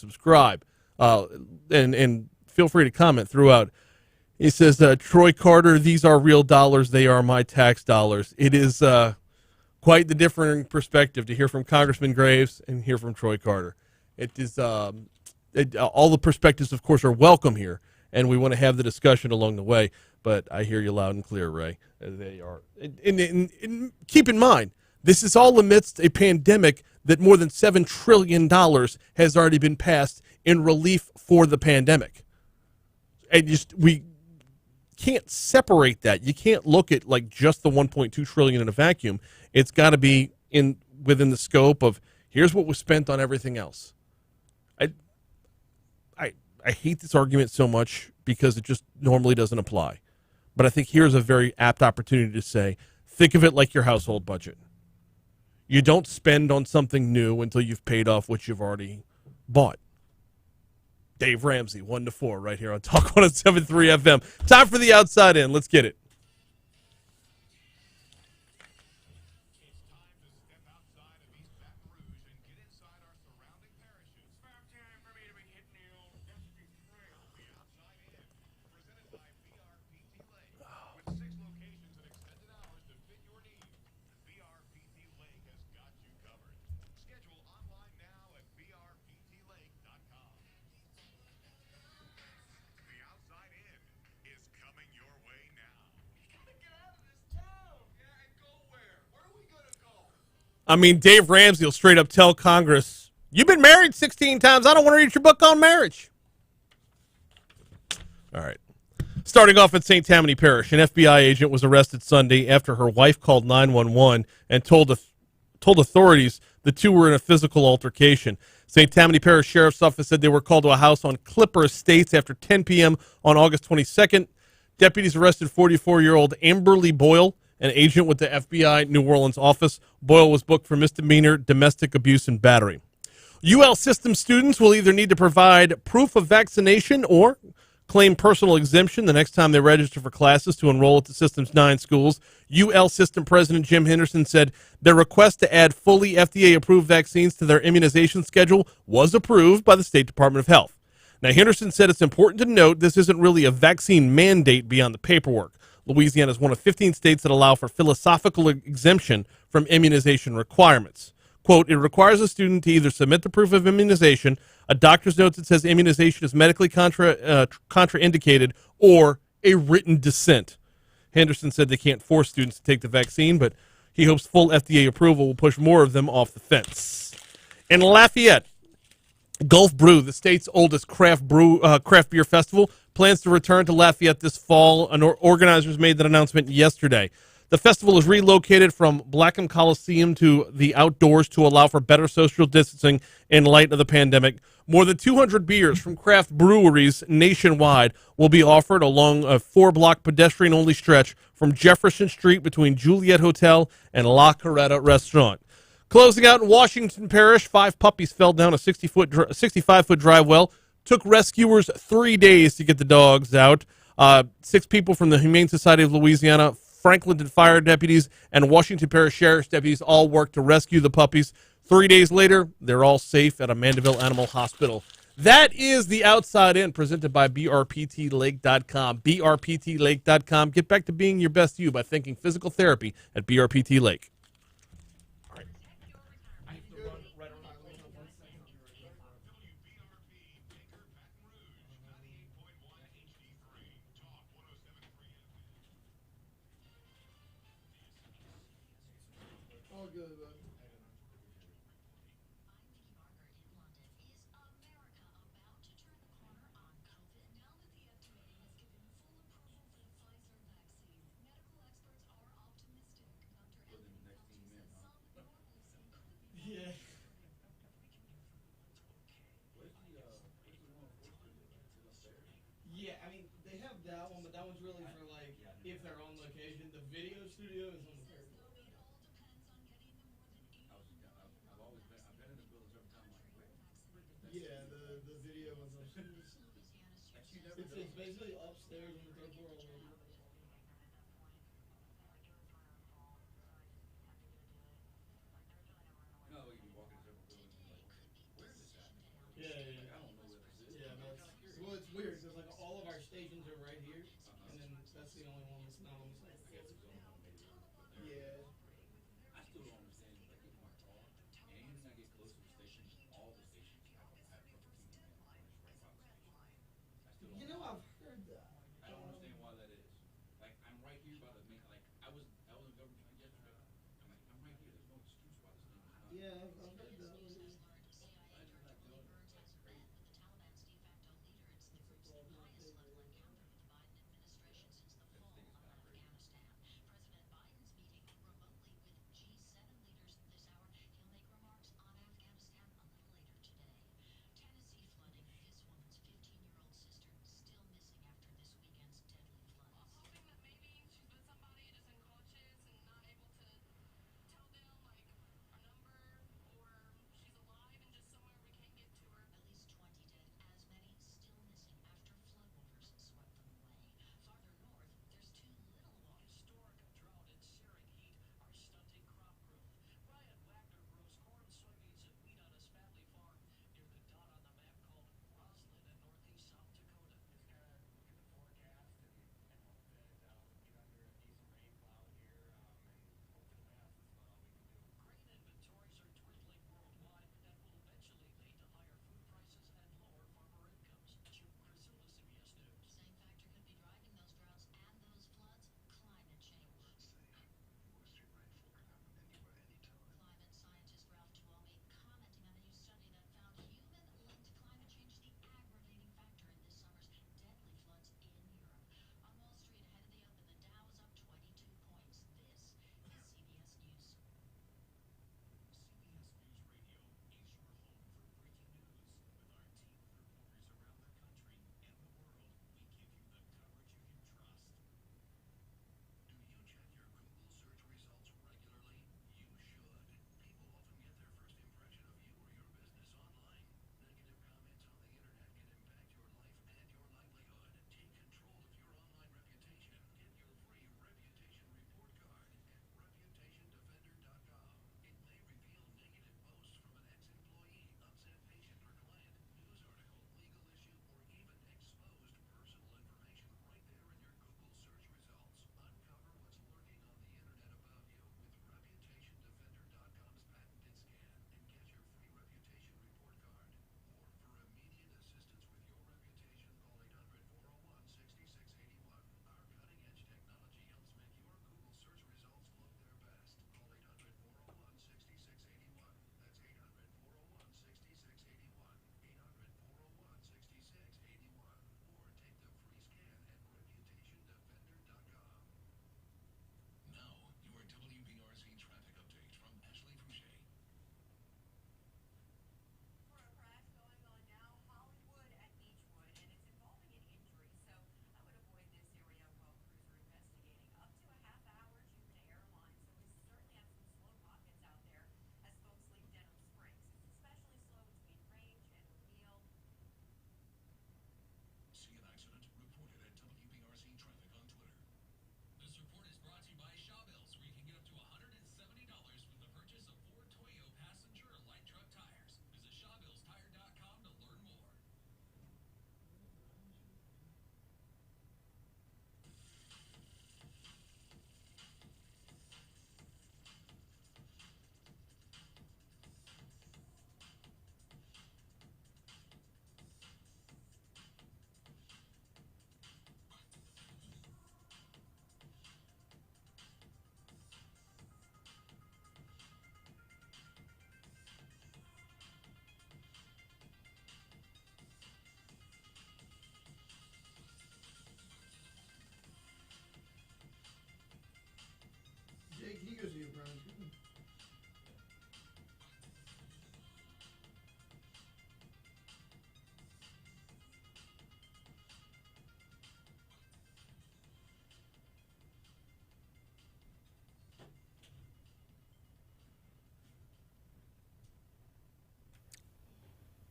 S4: and feel free to comment throughout. He says, Troy Carter, these are real dollars. They are my tax dollars. It is quite the differing perspective to hear from Congressman Graves and hear from Troy Carter. It is all the perspectives, of course, are welcome here, and we want to have the discussion along the way. But I hear you loud and clear, Ray. They are. And keep in mind, this is all amidst a pandemic that more than $7 trillion has already been passed in relief for the pandemic. And can't separate that. You can't look at like just the 1.2 trillion in a vacuum. It's got to be within the scope of here's what was spent on everything else. I hate this argument so much because it just normally doesn't apply. But I think here's a very apt opportunity to say, think of it like your household budget. You don't spend on something new until you've paid off what you've already bought. Dave Ramsey, 1-4, right here on Talk 107.3 FM. Time for the outside in. Let's get it. I mean, Dave Ramsey will straight up tell Congress, you've been married 16 times. I don't want to read your book on marriage. All right. Starting off at St. Tammany Parish, an FBI agent was arrested Sunday after her wife called 911 and told authorities the two were in a physical altercation. St. Tammany Parish Sheriff's Office said they were called to a house on Clipper Estates after 10 p.m. on August 22nd. Deputies arrested 44-year-old Amberly Boyle, an agent with the FBI New Orleans office. Boyle was booked for misdemeanor domestic abuse and battery. UL system students will either need to provide proof of vaccination or claim personal exemption the next time they register for classes to enroll at the system's 9 schools. UL system president Jim Henderson said their request to add fully FDA-approved vaccines to their immunization schedule was approved by the State Department of Health. Now, Henderson said it's important to note this isn't really a vaccine mandate beyond the paperwork. Louisiana is one of 15 states that allow for philosophical exemption from immunization requirements. Quote, it requires a student to either submit the proof of immunization, a doctor's note that says immunization is medically contraindicated, or a written dissent. Henderson said they can't force students to take the vaccine, but he hopes full FDA approval will push more of them off the fence. In Lafayette, Gulf Brew, the state's oldest craft beer festival, plans to return to Lafayette this fall, and organizers made that announcement yesterday. The festival is relocated from Blackham Coliseum to the outdoors to allow for better social distancing in light of the pandemic. More than 200 beers from craft breweries nationwide will be offered along a 4-block pedestrian-only stretch from Jefferson Street between Juliet Hotel and La Coretta Restaurant. Closing out in Washington Parish, 5 puppies fell down a 65-foot dry well. Took rescuers 3 days to get the dogs out. 6 people from the Humane Society of Louisiana, Franklin fire deputies, and Washington Parish Sheriff's deputies all worked to rescue the puppies. 3 days later, they're all safe at a Mandeville Animal Hospital. That is the Outside In, presented by BRPTLake.com. BRPTLake.com. Get back to being your best you by thinking physical therapy at BRPT Lake.
S1: All good, bud. Yeah. Yeah, I mean, they have that one, but that one's really for, like, if they're on location. The video studio is on the third floor. Yeah, the video one's upstairs. It's basically upstairs on the third floor already.
S8: No, you can walk into several buildings and be like, where is this at?
S1: Yeah.
S8: I don't know where this is.
S1: Yeah, no, well, it's weird because like all of our stations are right here, and then that's the only one that's not on the same.
S8: I guess it's the only one maybe really put there.
S1: Yeah.
S8: I still don't understand. Like in my car, anything I get close to the station, all the stations have perfect TV and when it's right by the station. I still don't.
S1: You know, I've heard that.
S8: I don't understand why that is. Like I'm right here by the main. Like I was in government yesterday. I'm like I'm right here. There's no excuse why this thing is not.
S1: Yeah, I've heard that.
S8: Why is it not doing it? That's crazy.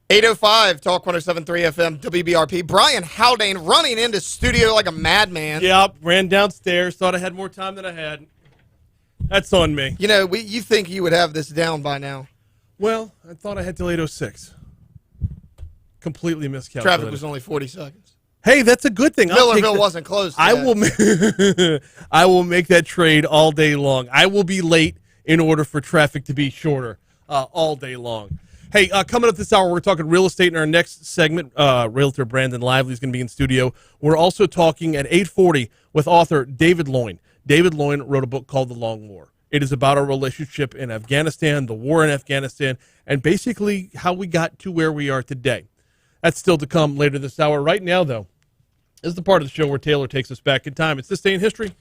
S1: 8:05, Talk 107.3 FM, WBRP. Brian Haldane running into studio like a madman.
S4: Yep, ran downstairs, thought I had more time than I had. That's on me.
S1: You know, you think you would have this down by now.
S4: Well, I thought I had till 8:06. Completely miscalculated.
S1: Traffic was only 40 seconds.
S4: Hey, that's a good thing.
S1: Millerville wasn't closed
S4: I
S1: today.
S4: will make that trade all day long. I will be late in order for traffic to be shorter all day long. Hey, coming up this hour, we're talking real estate in our next segment. Realtor Brandon Lively is going to be in studio. We're also talking at 8:40 with author David Loyn. David Loyn wrote a book called The Long War. It is about our relationship in Afghanistan, the war in Afghanistan, and basically how we got to where we are today. That's still to come later this hour. Right now, though, is the part of the show where Taylor takes us back in time. It's This Day in History.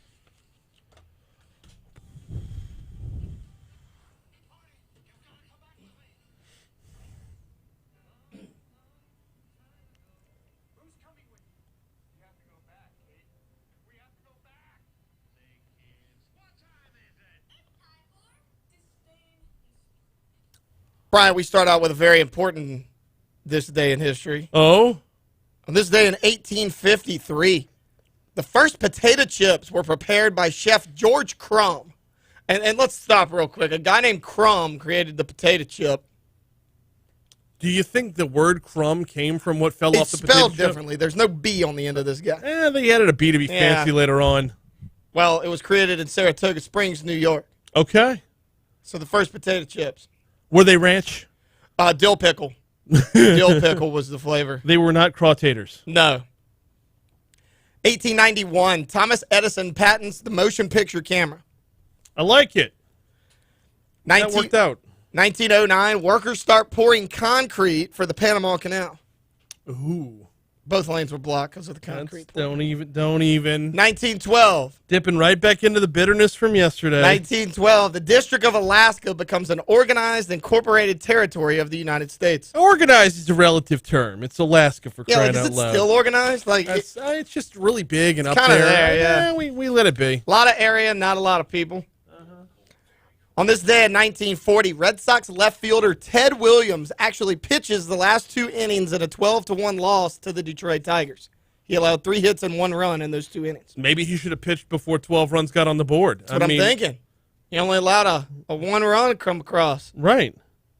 S1: Brian, we start out with a very important This Day in History.
S4: Oh?
S1: On this day in 1853, the first potato chips were prepared by Chef George Crumb. And let's stop real quick. A guy named Crumb created the potato chip.
S4: Do you think the word crumb came from what fell off the potato chip?
S1: It's spelled differently. There's no B on the end of this guy.
S4: They added a B to be fancy later on.
S1: Well, it was created in Saratoga Springs, New York.
S4: Okay.
S1: So the first potato chips.
S4: Were they ranch?
S1: Dill pickle. Dill pickle was the flavor.
S4: They were not crawtators.
S1: No. 1891, Thomas Edison patents the motion picture camera.
S4: I like it. That worked out.
S1: 1909, workers start pouring concrete for the Panama Canal.
S4: Ooh.
S1: Both lanes were blocked because of the concrete.
S4: Don't even.
S1: 1912.
S4: Dipping right back into the bitterness from yesterday.
S1: 1912, the District of Alaska becomes an organized, incorporated territory of the United States.
S4: Organized is a relative term. It's Alaska for crying out loud.
S1: Is it still organized?
S4: It's just really big and up
S1: there.
S4: there.
S1: Yeah,
S4: we let it be.
S1: A lot of area, not a lot of people. On this day in 1940, Red Sox left fielder Ted Williams actually pitches the last 2 innings in a 12-1 loss to the Detroit Tigers. He allowed 3 hits and 1 run in those 2 innings.
S4: Maybe he should have pitched before 12 runs got on the board.
S1: That's what I'm thinking. He only allowed a 1 run to come across.
S4: Right.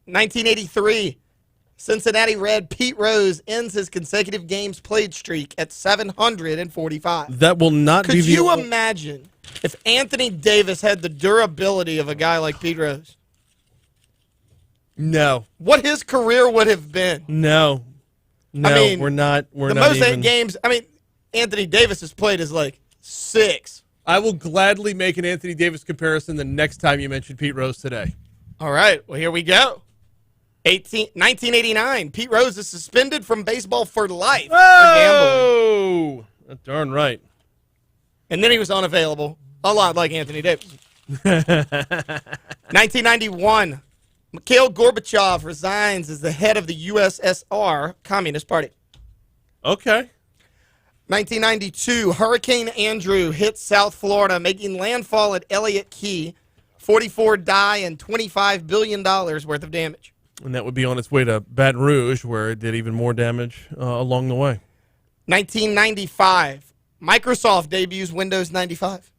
S1: 1983, Cincinnati Red Pete Rose ends his consecutive games played streak at 745.
S4: That will not be
S1: Could you imagine if Anthony Davis had the durability of a guy like Pete Rose?
S4: No.
S1: What his career would have been.
S4: No.
S1: I mean,
S4: we're not
S1: the most 8 games. I mean, Anthony Davis has played as like 6.
S4: I will gladly make an Anthony Davis comparison the next time you mention Pete Rose today.
S1: All right. Well, here we go. 1989, Pete Rose is suspended from baseball for life for gambling.
S4: That's darn right.
S1: And then he was unavailable, a lot like Anthony Davis. 1991, Mikhail Gorbachev resigns as the head of the USSR Communist Party.
S4: Okay.
S1: 1992, Hurricane Andrew hits South Florida, making landfall at Elliott Key. 44 die and $25 billion worth of damage.
S4: And that would be on its way to Baton Rouge, where it did even more damage along the way.
S1: 1995, Microsoft debuts Windows 95.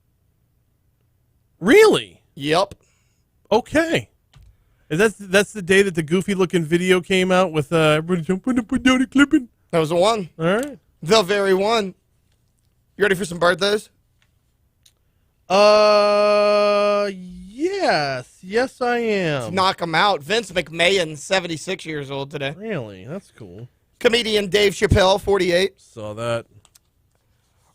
S4: Really?
S1: Yep.
S4: Okay. And that's the day that the goofy-looking video came out with everybody jumping up and down and clipping?
S1: That was the one.
S4: All right.
S1: The very one. You ready for some birthdays?
S4: Yes. Yes, I am.
S1: Let's knock them out. Vince McMahon, 76 years old today.
S4: Really? That's cool.
S1: Comedian Dave Chappelle, 48.
S4: Saw that.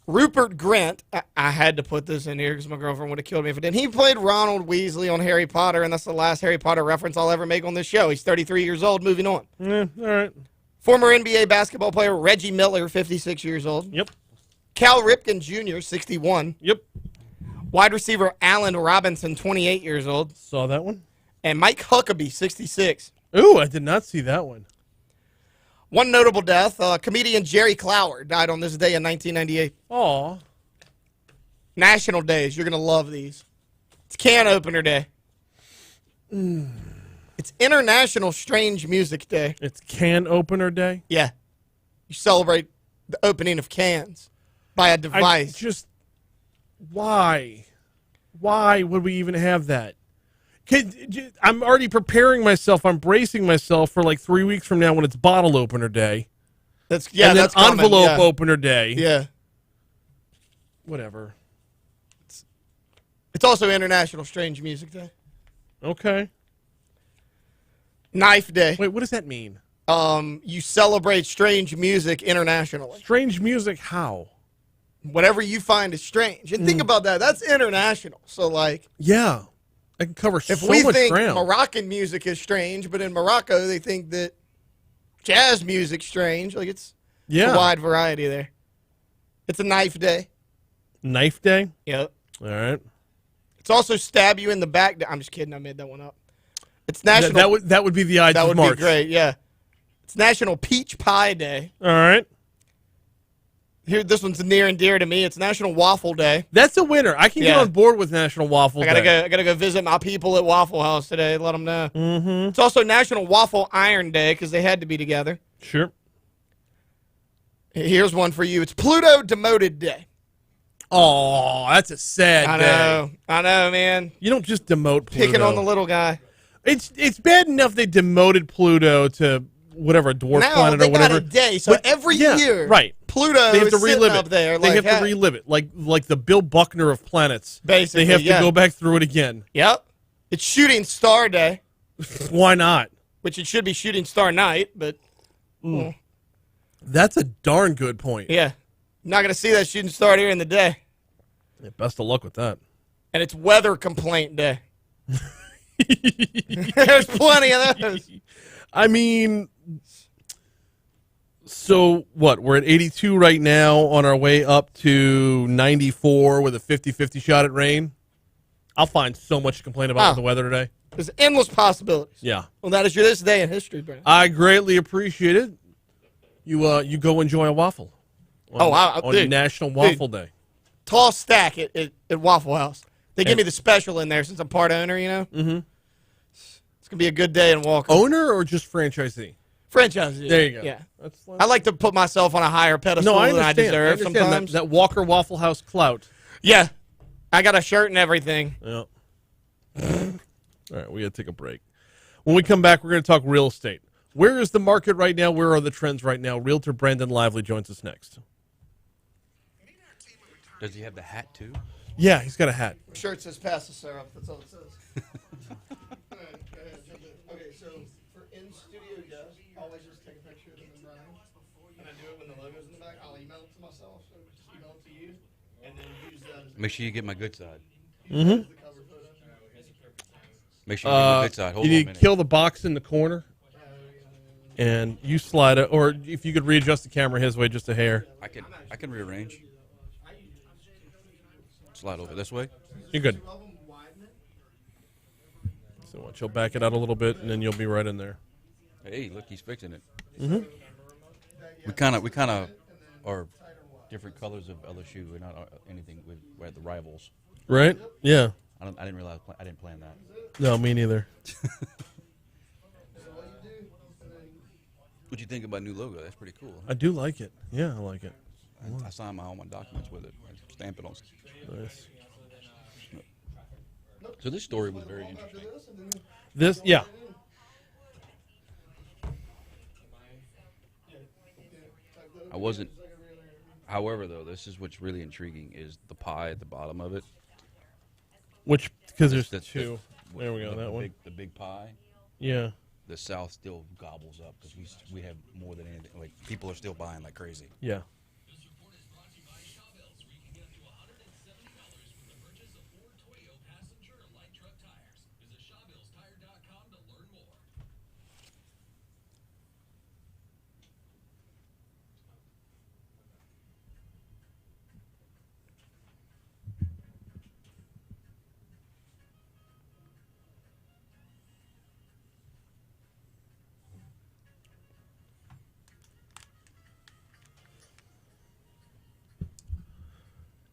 S1: Rupert Grint, I had to put this in here because my girlfriend would have killed me if it didn't. He played Ronald Weasley on Harry Potter, and that's the last Harry Potter reference I'll ever make on this show. He's 33 years old. Moving on.
S4: All right.
S1: Former NBA basketball player Reggie Miller, 56 years old.
S4: Yep.
S1: Cal Ripken Jr., 61.
S4: Yep.
S1: Wide receiver Allen Robinson, 28 years old.
S4: Saw that one.
S1: And Mike Huckabee, 66.
S4: Ooh, I did not see that one.
S1: One notable death, comedian Jerry Clower died on this day in 1998.
S4: Aw.
S1: National days. You're going to love these. It's can opener day. It's International Strange Music Day.
S4: It's can opener day.
S1: Yeah. You celebrate the opening of cans by a device.
S4: Why? Why would we even have that? I'm already preparing myself. I'm bracing myself for like 3 weeks from now when it's bottle opener day.
S1: That's
S4: and
S1: common,
S4: envelope
S1: yeah.
S4: opener day.
S1: Yeah.
S4: Whatever.
S1: It's also International Strange Music Day.
S4: Okay.
S1: Knife Day.
S4: Wait, what does that mean?
S1: You celebrate strange music internationally.
S4: Strange music how?
S1: Whatever you find is strange. And think about that. That's international. So, like...
S4: Yeah. I can cover so
S1: if we
S4: much
S1: think
S4: ground.
S1: Moroccan music is strange, but in Morocco they think that jazz music's strange. Like, it's a wide variety there. It's a knife day.
S4: Knife day?
S1: Yep.
S4: All right.
S1: It's also stab you in the back day. I'm just kidding. I made that one up. It's National...
S4: That would be the Ides
S1: That
S4: of
S1: would
S4: March.
S1: be great, yeah. It's National Peach Pie Day.
S4: All right.
S1: Here, this one's near and dear to me. It's National Waffle Day.
S4: That's a winner. I can get on board with National Waffle
S1: I
S4: Day.
S1: gotta go visit my people at Waffle House today. Let them know.
S4: Mm-hmm.
S1: It's also National Waffle Iron Day because they had to be together.
S4: Sure.
S1: Here's one for you. It's Pluto Demoted Day.
S4: Oh, that's a sad day.
S1: I know, man.
S4: You don't just demote Pluto.
S1: Picking on the little guy.
S4: It's bad enough they demoted Pluto to whatever dwarf planet or whatever.
S1: Got a day, so every year,
S4: right?
S1: Pluto
S4: they have to
S1: is
S4: relive
S1: sitting up
S4: it.
S1: there.
S4: They
S1: like,
S4: have to relive it, like the Bill Buckner of planets.
S1: Basically,
S4: they have to go back through it again.
S1: Yep. It's Shooting Star Day.
S4: Why not?
S1: Which it should be Shooting Star Night, but well,
S4: that's a darn good point.
S1: Yeah, I'm not gonna see that shooting star during the day.
S4: Yeah, best of luck with that.
S1: And it's Weather Complaint Day. There's plenty of those.
S4: I mean, so what? We're at 82 right now, on our way up to 94 with a 50-50 shot at rain. I'll find so much to complain about with the weather today.
S1: There's endless possibilities.
S4: Yeah.
S1: Well, that is your this day in history, Brandon.
S4: I greatly appreciate it. You go enjoy a waffle. On National Waffle Day.
S1: Tall stack at Waffle House. They give me the special in there since I'm part owner, you know?
S4: Mm-hmm.
S1: It's going to be a good day in Walker.
S4: Owner or just franchisee?
S1: Franchisee.
S4: There you go.
S1: Yeah. I like to put myself on a higher pedestal than I deserve sometimes.
S4: That Walker Waffle House clout.
S1: Yeah. I got a shirt and everything.
S4: Yeah. All right, we got to take a break. When we come back, we're going to talk real estate. Where is the market right now? Where are the trends right now? Realtor Brandon Lively joins us next.
S8: Does he have the hat too?
S4: Yeah, he's got a hat.
S1: Shirt says pass the syrup. That's all it says. All right, go ahead, jump in. Okay, so for in-studio guests, always just take a picture of them and Brian. And I do it when the logo's in the back. I'll email it to myself, so just email it to you, and then use that as
S8: Make sure you get my good side.
S4: Mm-hmm.
S8: Make sure you get my good side. Hold
S4: you
S8: on a
S4: need to
S8: minute.
S4: kill the box in the corner, and you slide it, or if you could readjust the camera his way just a hair.
S8: I can rearrange. Slide over this way.
S4: You're good. So watch, you'll back it out a little bit, and then you'll be right in there.
S8: Hey, look, he's fixing it.
S4: Mm-hmm.
S8: We kind of are different colors of LSU. We're not anything. We're at the rivals.
S4: Right? Yeah.
S8: I didn't realize. I didn't plan that.
S4: No, me neither.
S8: What you think about new logo? That's pretty cool.
S4: I do like it. Yeah, I like it.
S8: I signed my own documents with it. I stamp it on.
S4: Nice.
S8: So this story was very interesting.
S4: This, yeah.
S8: I wasn't. However, though, this is what's really intriguing is the pie at the bottom of it.
S4: Which, because there's
S8: That's
S4: two. There we go, that one.
S8: The big pie.
S4: Yeah.
S8: The South still gobbles up because we have more than anything. Like, people are still buying like crazy.
S4: Yeah.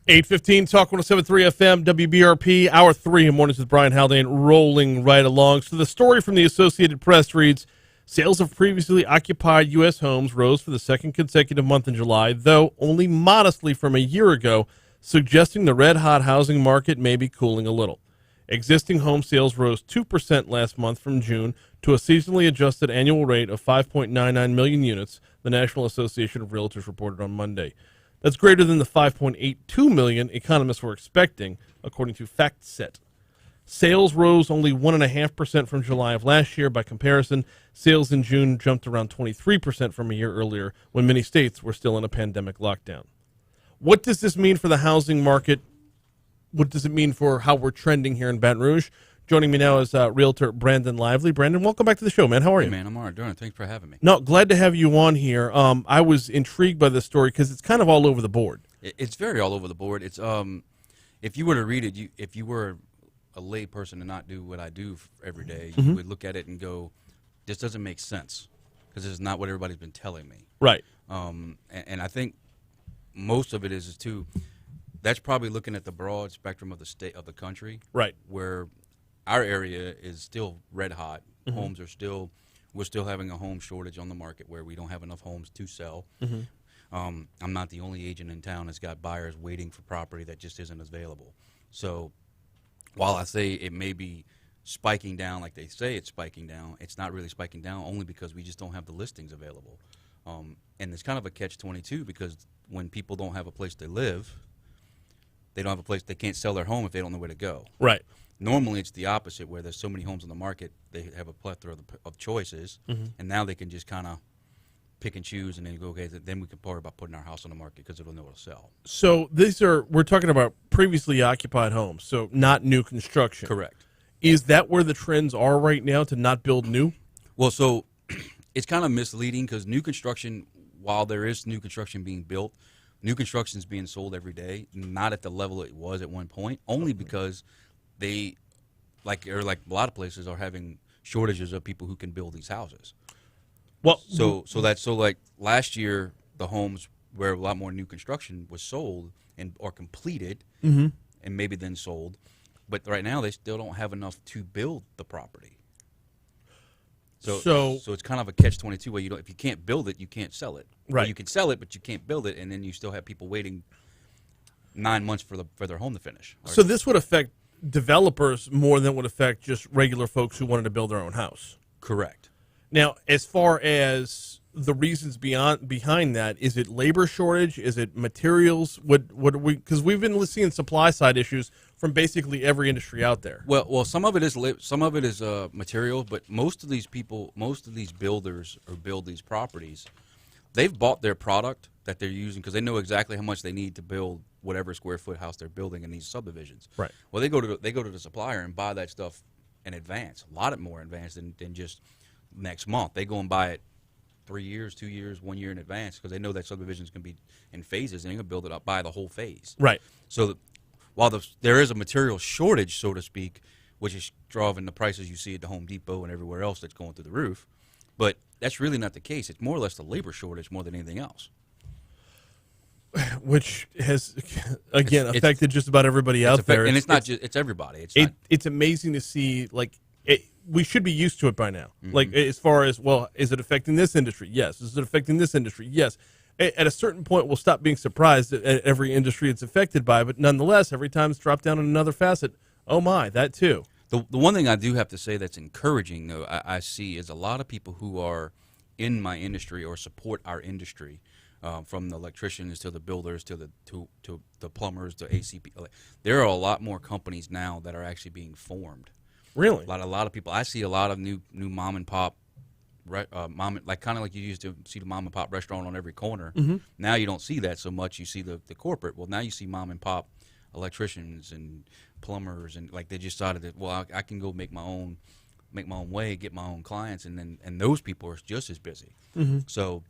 S4: 8:15, Talk 107.3 FM, WBRP, Hour 3 in Mornings with Brian Haldane, rolling right along. So the story from the Associated Press reads, sales of previously occupied U.S. homes rose for the second consecutive month in July, though only modestly from a year ago, suggesting the red-hot housing market may be cooling a little. Existing home sales rose 2% last month from June to a seasonally adjusted annual rate of 5.99 million units, the National Association of Realtors reported on Monday. That's greater than the 5.82 million economists were expecting, according to FactSet. Sales rose only 1.5% from July of last year. By comparison, sales in June jumped around 23% from a year earlier when many states were still in a pandemic lockdown. What does this mean for the housing market? What does it mean for how we're trending here in Baton Rouge? Joining me now is realtor Brandon Lively. Brandon, welcome back to the show, man. How are you?
S8: Hey, man, I'm all right, doing it. Thanks for having me.
S4: No, glad to have you on here. I was intrigued by this story because it's kind of all over the board.
S8: It's very all over the board. It's if you were to read it, if you were a lay person to not do what I do every day, you would look at it and go, this doesn't make sense because this is not what everybody's been telling me.
S4: Right.
S8: And I think most of it is too, that's probably looking at the broad spectrum of the state of the country.
S4: Right.
S8: Where our area is still red hot. Homes are still, we're still having a home shortage on the market where we don't have enough homes to sell. I'm not the only agent in town that's got buyers waiting for property that just isn't available. So while I say it may be spiking down like they say it's spiking down, it's not really spiking down only because we just don't have the listings available. And it's kind of a catch-22 because when people don't have a place to live, they don't have a place, they can't sell their home if they don't know where to go.
S4: Right.
S8: Normally it's the opposite where there's so many homes on the market, they have a plethora of choices, and now they can just kind of pick and choose and then go, okay, then we can worry about putting our house on the market because it'll know it'll sell.
S4: So we're talking about previously occupied homes, so not new construction.
S8: Correct.
S4: Is that where the trends are right now, to not build new?
S8: Well, so it's kind of misleading because new construction, while there is new construction being built, new construction is being sold every day, not at the level it was at one point, only because they, like a lot of places, are having shortages of people who can build these houses.
S4: Well,
S8: so like last year, the homes where a lot more new construction was sold or completed, and maybe then sold, but right now they still don't have enough to build the property. So it's kind of a catch-22 where if you can't build it, you can't sell it.
S4: Right.
S8: Or you can sell it, but you can't build it, and then you still have people waiting 9 months for their home to finish.
S4: So this would affect developers more than it would affect just regular folks who wanted to build their own house.
S8: Correct.
S4: Now, as far as the reasons behind that, is it labor shortage? Is it materials? Because we've been seeing supply side issues from basically every industry out there.
S8: Well, some of it is material, but most of these builders who build these properties, they've bought their product that they're using because they know exactly how much they need to build whatever square foot house they're building in these subdivisions.
S4: Right.
S8: Well, they go to the supplier and buy that stuff in advance, a lot more advance than just next month. They go and buy it 3 years, 2 years, 1 year in advance because they know that subdivisions can be in phases and they're going to build it up, buy the whole phase.
S4: Right.
S8: So while there is a material shortage, so to speak, which is driving the prices you see at the Home Depot and everywhere else that's going through the roof, but that's really not the case. It's more or less the labor shortage more than anything else.
S4: Which has, again, affected just about everybody out there.
S8: And it's everybody.
S4: It's amazing to see, we should be used to it by now. Like, as far as, well, is it affecting this industry? Yes. Is it affecting this industry? Yes. At a certain point, we'll stop being surprised at every industry it's affected by, but nonetheless, every time it's dropped down in another facet, oh my, that too.
S8: The one thing I do have to say that's encouraging, though, I see is a lot of people who are in my industry or support our industry, from the electricians to the builders to the plumbers to ACP. There are a lot more companies now that are actually being formed.
S4: Really?
S8: A lot of people. I see a lot of new mom and pop, kind of like you used to see the mom and pop restaurant on every corner. Now you don't see that so much. You see the corporate. Well, now you see mom and pop electricians and plumbers, and they just decided that, well, I can go make my own way, get my own clients, and those people are just as busy. So,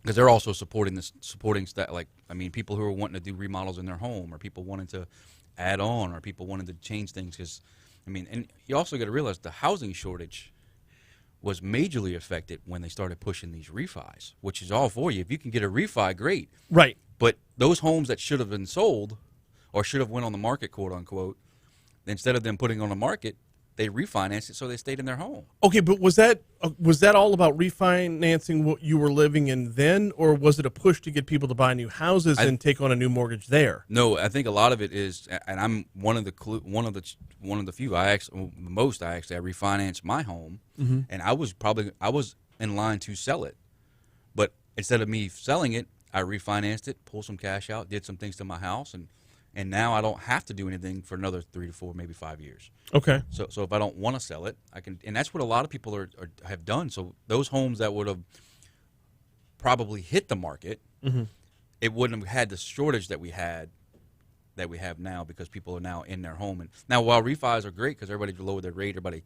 S8: because they're also supporting that, people who are wanting to do remodels in their home, or people wanting to add on, or people wanting to change things. Because, and you also got to realize the housing shortage was majorly affected when they started pushing these refis, which is all for you. If you can get a refi, great.
S4: Right.
S8: But those homes that should have been sold or should have went on the market, quote unquote. Instead of them putting it on the market, they refinanced it so they stayed in their home.
S4: Okay, but was that all about refinancing what you were living in then, or was it a push to get people to buy new houses and take on a new mortgage there?
S8: No, I think a lot of it is, and I'm one of the few. I refinanced my home, and I was in line to sell it, but instead of me selling it, I refinanced it, pulled some cash out, did some things to my house, and now I don't have to do anything for another 3 to 4, maybe 5 years.
S4: Okay.
S8: So if I don't want to sell it, I can, and that's what a lot of people have done. So those homes that would have probably hit the market, it wouldn't have had the shortage that we have now, because people are now in their home. And now, while refis are great because everybody lowered their rate, everybody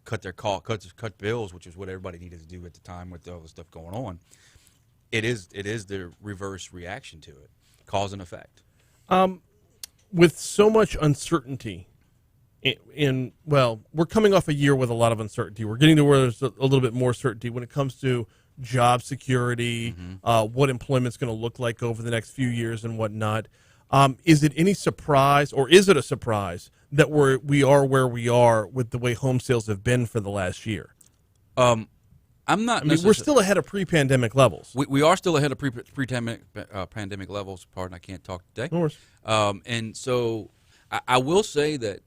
S8: cut their cut bills, which is what everybody needed to do at the time with all the stuff going on. It is the reverse reaction to it, cause and effect.
S4: With so much uncertainty, we're coming off a year with a lot of uncertainty. We're getting to where there's a little bit more certainty when it comes to job security, what employment's going to look like over the next few years and whatnot. Is it any surprise, or is it a surprise that we are where we are with the way home sales have been for the last year?
S8: I'm not.
S4: I mean, we're still ahead of pre-pandemic levels.
S8: We are still ahead of pre-pandemic levels. Pardon, I can't talk today.
S4: No worries.
S8: And so I will say that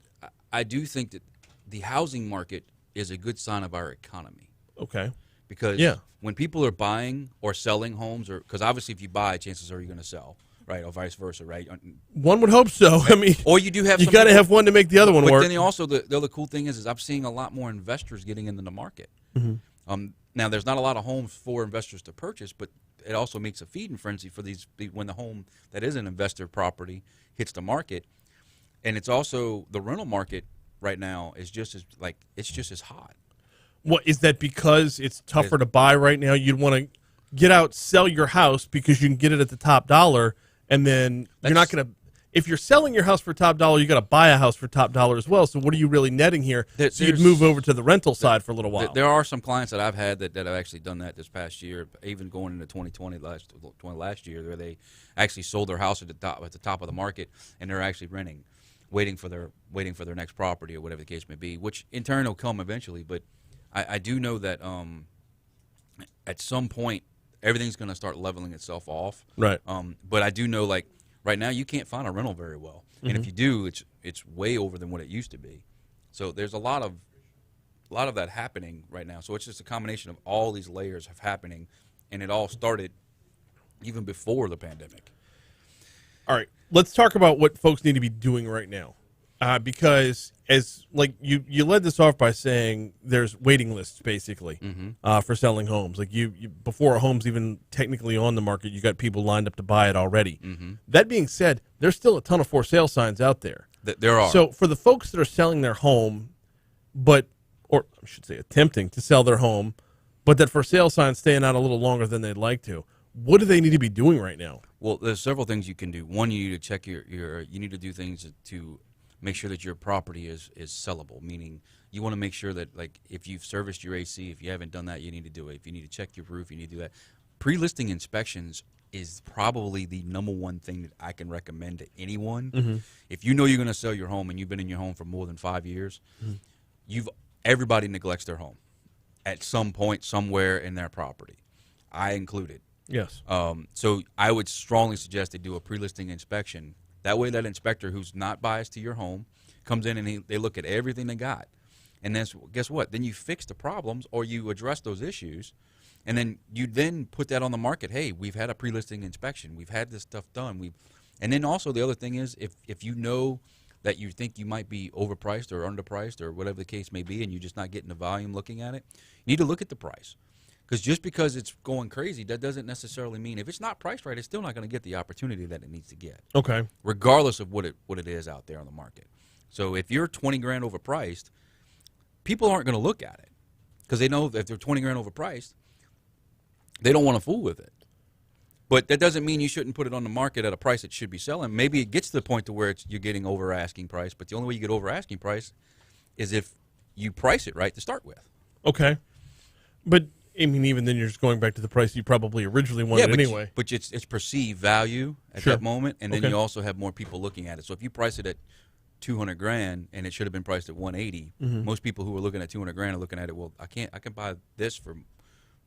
S8: I do think that the housing market is a good sign of our economy.
S4: Okay.
S8: Because when people are buying or selling homes, or because obviously if you buy, chances are you're going to sell, right, or vice versa, right?
S4: One would hope so. I mean,
S8: or you do have.
S4: You got to have one to make the other one work.
S8: But then also the other cool thing is I'm seeing a lot more investors getting into the market. Now, there's not a lot of homes for investors to purchase, but it also makes a feeding frenzy for these when the home that is an investor property hits the market. And it's also the rental market right now is just as hot.
S4: What is that, because it's tougher to buy right now? You'd want to get out, sell your house because you can get it at the top dollar, and then you're not going to. If you're selling your house for top dollar, you got to buy a house for top dollar as well. So what are you really netting here? So you'd move over to the rental side for a little while.
S8: There are some clients that I've had that have actually done that this past year, even going into 2020 last year, where they actually sold their house at the top of the market, and they're actually renting, waiting for their next property or whatever the case may be, which in turn will come eventually. But I do know that at some point everything's going to start leveling itself off.
S4: Right.
S8: But I do know, like, right now, you can't find a rental very well, and if you do, it's way over than what it used to be. So there's a lot of that happening right now. So it's just a combination of all these layers of happening, and it all started even before the pandemic.
S4: All right, let's talk about what folks need to be doing right now, because as like you led this off by saying there's waiting lists basically for selling homes. Like you before a home's even technically on the market, you got people lined up to buy it already. That being said, there's still a ton of for sale signs out there.
S8: There are.
S4: So for the folks that are selling their home, or I should say attempting to sell their home, but that for sale sign's staying out a little longer than they'd like to, what do they need to be doing right now?
S8: Well, there's several things you can do. One, you need to check you need to do things to make sure that your property is sellable, meaning you want to make sure that, like, if you've serviced your AC, if you haven't done that, you need to do it. If you need to check your roof, you need to do that. Pre-listing inspections is probably the number one thing that I can recommend to anyone. If you know you're going to sell your home and you've been in your home for more than 5 years, everybody neglects their home at some point somewhere in their property, I included.
S4: Yes.
S8: So I would strongly suggest they do a pre-listing inspection. That way that inspector who's not biased to your home comes in and they look at everything they got. And then guess what? Then you fix the problems or you address those issues. And then you put that on the market. Hey, we've had a pre-listing inspection. We've had this stuff done. And then also the other thing is if you know that you think you might be overpriced or underpriced or whatever the case may be and you're just not getting the volume looking at it, you need to look at the price. Because just because it's going crazy, that doesn't necessarily mean if it's not priced right, it's still not going to get the opportunity that it needs to get.
S4: Okay.
S8: Regardless of what it is out there on the market. So if you're 20 grand overpriced, people aren't going to look at it because they know if they're 20 grand overpriced, they don't want to fool with it. But that doesn't mean you shouldn't put it on the market at a price it should be selling. Maybe it gets to the point to where you're getting over asking price. But the only way you get over asking price is if you price it right to start with.
S4: Okay. But I mean, even then, you're just going back to the price you probably originally wanted anyway.
S8: But it's perceived value at that moment, and then you also have more people looking at it. So if you price it at $200,000 and it should have been priced at $180,000, most people who are looking at $200,000 are looking at it. Well, I can buy this from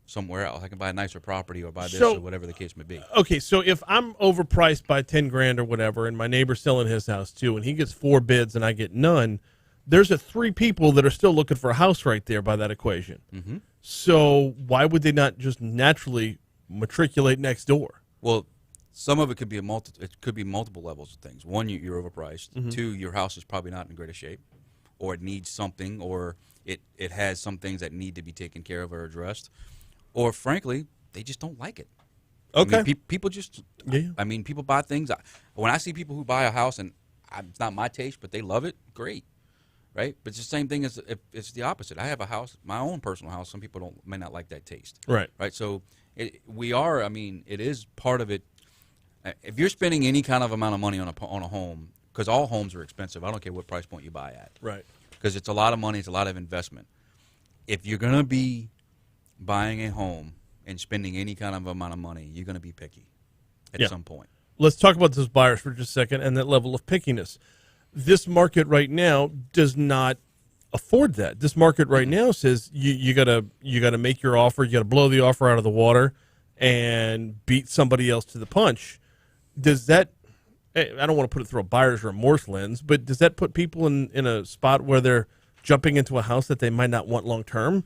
S8: somewhere else. I can buy a nicer property or buy this or whatever the case may be.
S4: Okay, so if I'm overpriced by $10,000 or whatever, and my neighbor's selling his house too, and he gets 4 bids and I get none, there's 3 people that are still looking for a house right there by that equation. So why would they not just naturally matriculate next door?
S8: Well, some of it could be multiple levels of things. One, you're overpriced. 2, your house is probably not in greatest shape, or it needs something, or it has some things that need to be taken care of or addressed. Or, frankly, they just don't like it.
S4: Okay.
S8: I mean, people just, I mean, people buy things. When I see people who buy a house and it's not my taste, but they love it, great, right? But it's the same thing as if it's the opposite. I have a house, my own personal house. Some people may not like that taste.
S4: Right.
S8: Right. So it is part of it. If you're spending any kind of amount of money on a home, because all homes are expensive. I don't care what price point you buy at.
S4: Right.
S8: Because it's a lot of money. It's a lot of investment. If you're going to be buying a home and spending any kind of amount of money, you're going to be picky at some point.
S4: Let's talk about those buyers for just a second and that level of pickiness. This market right now does not afford that. This market right now says you gotta make your offer, you gotta blow the offer out of the water and beat somebody else to the punch. Does that, I don't want to put it through a buyer's remorse lens, but does that put people in a spot where they're jumping into a house that they might not want long term?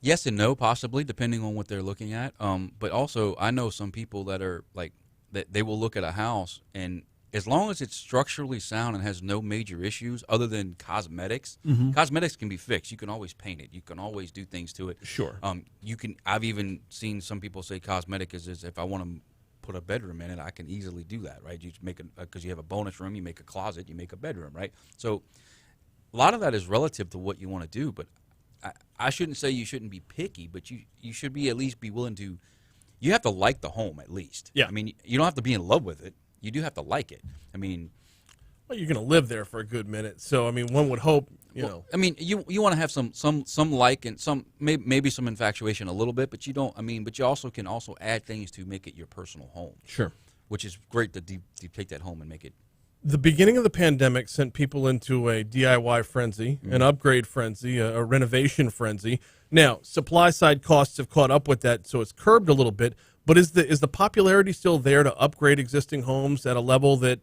S8: Yes and no, possibly, depending on what they're looking at. But also, I know some people that are like that. They will look at a house, and as long as it's structurally sound and has no major issues other than cosmetics, cosmetics can be fixed. You can always paint it. You can always do things to it.
S4: Sure.
S8: You can. I've even seen some people say cosmetic is if I want to put a bedroom in it, I can easily do that. Right? You make because you have a bonus room, you make a closet, you make a bedroom. Right? So a lot of that is relative to what you want to do, but. I shouldn't say you shouldn't be picky, but you should be at least be willing to. You have to like the home at least.
S4: Yeah.
S8: I mean, you don't have to be in love with it. You do have to like it. I mean,
S4: well, you're going to live there for a good minute, so I mean, one would hope you know.
S8: I mean, you want to have some like and some maybe some infatuation a little bit, but you don't. I mean, but you also can add things to make it your personal home.
S4: Sure.
S8: Which is great to take that home and make it.
S4: The beginning of the pandemic sent people into a DIY frenzy, an upgrade frenzy, a renovation frenzy. Now, supply side costs have caught up with that, so it's curbed a little bit. But is the popularity still there to upgrade existing homes at a level that,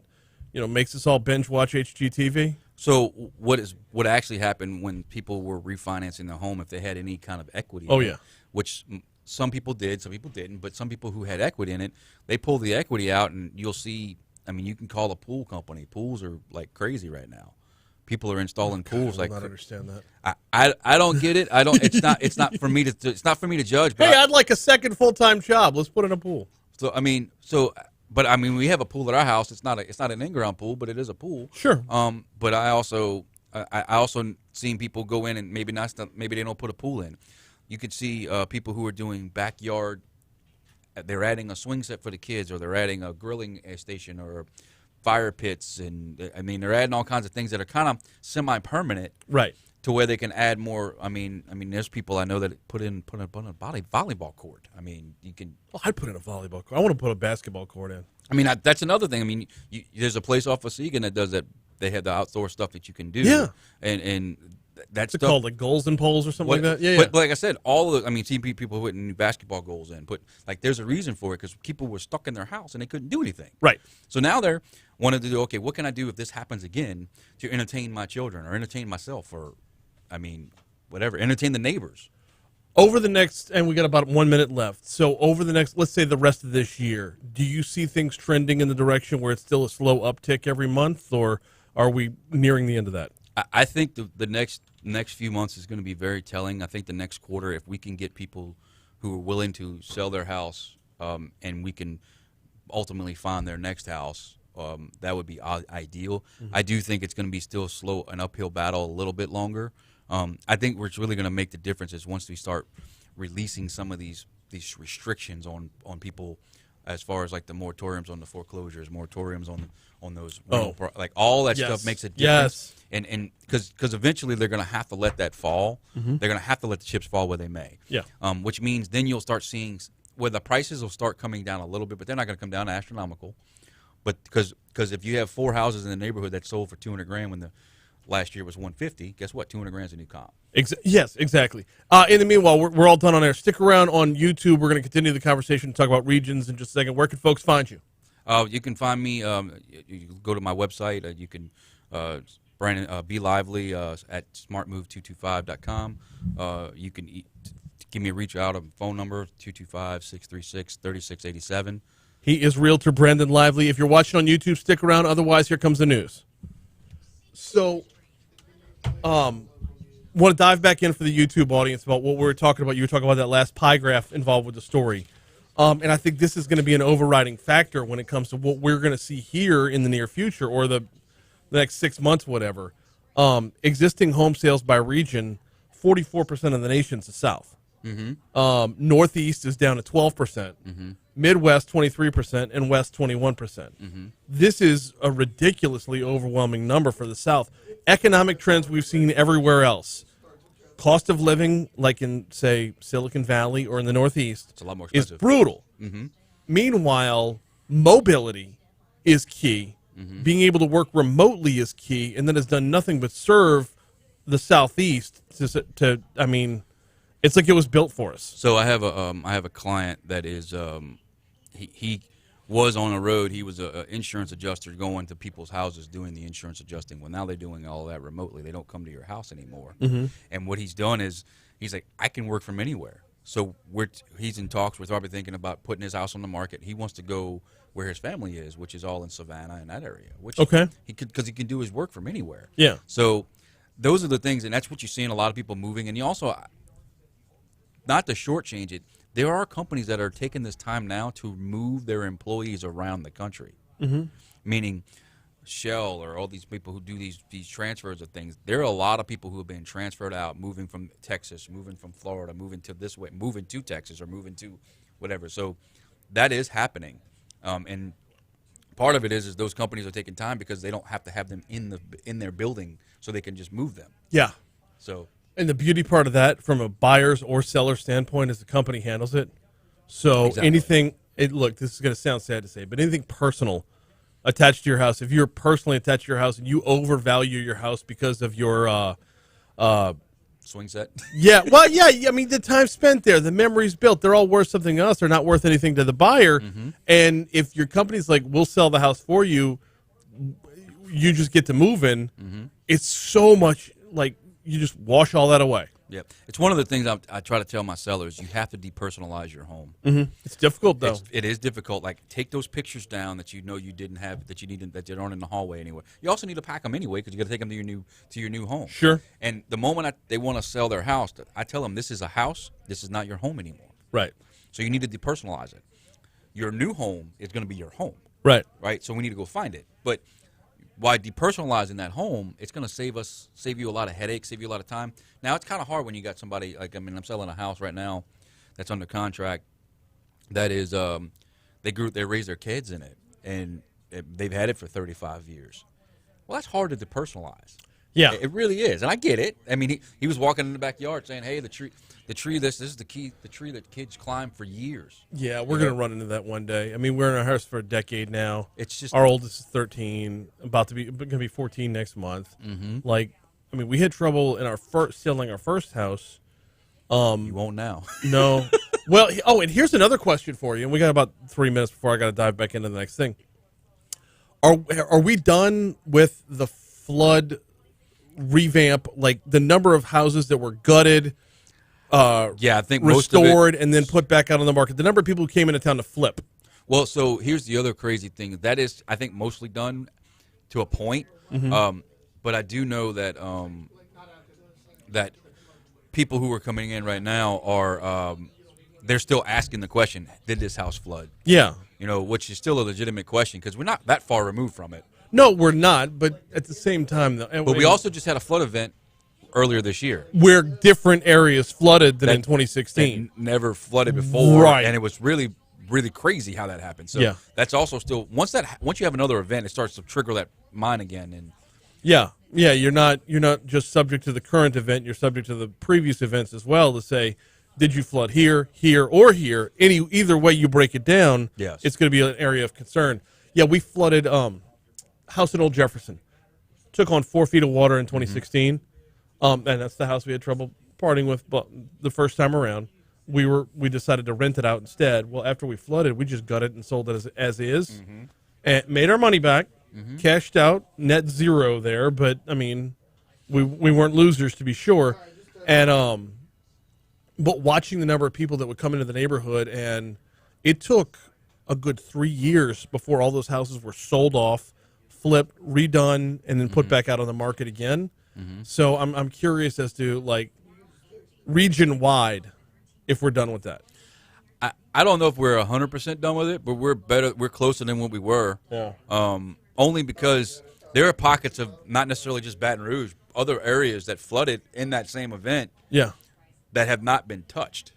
S4: makes us all binge watch HGTV?
S8: So what actually happened when people were refinancing their home, if they had any kind of equity?
S4: Oh,
S8: in it,
S4: yeah.
S8: Which some people did, some people didn't. But some people who had equity in it, they pulled the equity out, and you'll see. I mean, you can call a pool company. Pools are like crazy right now. People are installing pools.
S4: I don't understand that.
S8: I don't get it. I don't. It's not for me to judge. But
S4: hey, I'd like a second full-time job. Let's put in a pool.
S8: So we have a pool at our house. It's not an in-ground pool, but it is a pool.
S4: Sure.
S8: But I also seen people go in and maybe they don't put a pool in. You could see people who are doing backyard. They're adding a swing set for the kids, or they're adding a grilling station, or fire pits, and I mean they're adding all kinds of things that are kind of semi-permanent,
S4: right?
S8: To where they can add more. I mean, there's people I know that put in a volleyball court. I mean, you can.
S4: Well, I'd put in a volleyball court. I want to put a basketball court in.
S8: I mean, that's another thing. I mean, there's a place off of Segan that does that. They have the outdoor stuff that you can do.
S4: Yeah,
S8: and that's
S4: called like goals and poles or something like that. Yeah,
S8: but like I said, seeing people putting new basketball goals in, but like there's a reason for it because people were stuck in their house and they couldn't do anything.
S4: Right.
S8: So now they're wanted to do, okay, what can I do if this happens again to entertain my children or entertain myself or, whatever, entertain the neighbors.
S4: Over the next, and we got about 1 minute left. So over the next, let's say the rest of this year, do you see things trending in the direction where it's still a slow uptick every month, or are we nearing the end of that?
S8: I think the next few months is going to be very telling. I think the next quarter, if we can get people who are willing to sell their house and we can ultimately find their next house, that would be ideal. Mm-hmm. I do think it's going to be still slow, an uphill battle a little bit longer. I think what's really going to make the difference is once we start releasing some of these restrictions on people, as far as like the moratoriums on the foreclosures, moratoriums on those like all that stuff makes a difference.
S4: Yes.
S8: and because eventually they're going to have to let that fall.
S4: Mhm.
S8: They're going to have to let the chips fall where they may.
S4: Yeah.
S8: Which means then you'll start seeing where the prices will start coming down a little bit, but they're not going to come down astronomical. But because if you have 4 houses in the neighborhood that sold for $200,000 when the last year was $150, guess what? $200,000 is a new comp.
S4: Yes, exactly. In the meanwhile, we're all done on air. Stick around on YouTube. We're going to continue the conversation and talk about regions in just a second. Where can folks find you?
S8: You can find me. You go to my website. You can Brandon Be Lively at smartmove225.com. You can give me a reach out. A phone number 225-636-3687.
S4: He is Realtor Brandon Lively. If you're watching on YouTube, stick around. Otherwise, here comes the news. So, want to dive back in for the YouTube audience about what we were talking about. You were talking about that last pie graph involved with the story. And I think this is going to be an overriding factor when it comes to what we're going to see here in the near future or the next 6 months, whatever. Existing home sales by region, 44% of the nation's the South.
S8: Mm-hmm.
S4: Northeast is down to 12%.
S8: Mm-hmm.
S4: Midwest, 23%, and West, 21%.
S8: Mm-hmm.
S4: This is a ridiculously overwhelming number for the South. Economic trends we've seen everywhere else. Cost of living, like in, say, Silicon Valley or in the Northeast,
S8: it's a lot more
S4: is
S8: expensive.
S4: brutal.
S8: Mm-hmm.
S4: Meanwhile, mobility is key.
S8: Mm-hmm.
S4: Being able to work remotely is key, and that has done nothing but serve the Southeast to I mean, it's like it was built for us.
S8: So I have a client that is he was on a road. He was an insurance adjuster going to people's houses doing the insurance adjusting. Well, now they're doing all that remotely. They don't come to your house anymore.
S4: Mm-hmm.
S8: And what he's done is he's like, I can work from anywhere. So he's in talks. We're probably thinking about putting his house on the market. He wants to go where his family is, which is all in Savannah and that area. Which
S4: okay,
S8: because he can do his work from anywhere.
S4: Yeah.
S8: So those are the things, and that's what you see in a lot of people moving. And you also, not to shortchange it, there are companies that are taking this time now to move their employees around the country.
S4: Mm-hmm.
S8: Meaning Shell or all these people who do these transfers of things. There are a lot of people who have been transferred out, moving from Texas, moving from Florida, moving to this way, moving to Texas or moving to whatever. So that is happening. And part of it is those companies are taking time because they don't have to have them in their building, so they can just move them.
S4: Yeah.
S8: So.
S4: And the beauty part of that, from a buyer's or seller standpoint, is the company handles it. So
S8: Exactly.
S4: anything, look, this is going to sound sad to say, but anything personal attached to your house, if you're personally attached to your house and you overvalue your house because of your
S8: swing set.
S4: Yeah, well, yeah. I mean, the time spent there, the memories built, they're all worth something else. They're not worth anything to the buyer.
S8: Mm-hmm.
S4: And if your company's like, we'll sell the house for you, you just get to move in.
S8: Mm-hmm.
S4: It's so much like you just wash all that away.
S8: Yeah, it's one of the things I try to tell my sellers. You have to depersonalize your home.
S4: Mm-hmm. It's difficult, though.
S8: It is difficult. Like, take those pictures down that you know you didn't have, that you needed, that aren't in the hallway anywhere. You also need to pack them anyway because you got to take them to your new home.
S4: Sure.
S8: And the moment they want to sell their house, I tell them this is a house. This is not your home anymore.
S4: Right.
S8: So you need to depersonalize it. Your new home is going to be your home.
S4: Right.
S8: Right. So we need to go find it. But by depersonalizing that home, it's going to save you a lot of headaches, save you a lot of time. Now, it's kind of hard when you got somebody, like, I mean, I'm selling a house right now that's under contract that is, they raised their kids in it, and they've had it for 35 years. Well, that's hard to depersonalize.
S4: Yeah.
S8: It really is, and I get it. I mean, he was walking in the backyard saying, hey, the tree, this is the tree that kids climb for years.
S4: Yeah, we're going to run into that one day. I mean, we're in our house for a decade now.
S8: It's just,
S4: our oldest is 13, going to be 14 next month.
S8: Mm-hmm.
S4: Like, I mean, we had trouble in selling our first house.
S8: You won't now.
S4: No. Well, and here's another question for you, and we got about 3 minutes before I got to dive back into the next thing. Are we done with the flood revamp, like the number of houses that were gutted,
S8: I think
S4: restored, and then put back out on the market? The number of people who came into town to flip.
S8: Well, so here's the other crazy thing. That is, I think, mostly done to a point.
S4: Mm-hmm.
S8: But I do know that that people who are coming in right now are they're still asking the question, did this house flood?
S4: Yeah.
S8: Which is still a legitimate question because we're not that far removed from it.
S4: No, we're not, but at the same time, though.
S8: But we also just had a flood event earlier this year.
S4: Where different areas flooded than in 2016.
S8: That never flooded before.
S4: Right.
S8: And it was really, really crazy how that happened. So
S4: yeah.
S8: That's also still, once you have another event, it starts to trigger that mind again. And
S4: Yeah, you're not just subject to the current event. You're subject to the previous events as well. To say, did you flood here, or here? Either way you break it down,
S8: Yes.
S4: it's going to be an area of concern. Yeah, we flooded house in Old Jefferson. Took on 4 feet of water in 2016, and that's the house we had trouble parting with. But the first time around, we decided to rent it out instead. Well, after we flooded, we just got it and sold it as is, and made our money back. Cashed out, net zero there, but I mean, we weren't losers to be sure. And but watching the number of people that would come into the neighborhood, and it took a good 3 years before all those houses were sold off, flipped, redone, and then put back out on the market again. So I'm curious as to, like, region wide, if we're done with that.
S8: I don't know if we're 100% done with it, but we're better. We're closer than what we were.
S4: Yeah.
S8: Only because there are pockets of not necessarily just Baton Rouge, other areas that flooded in that same event.
S4: Yeah.
S8: That have not been touched.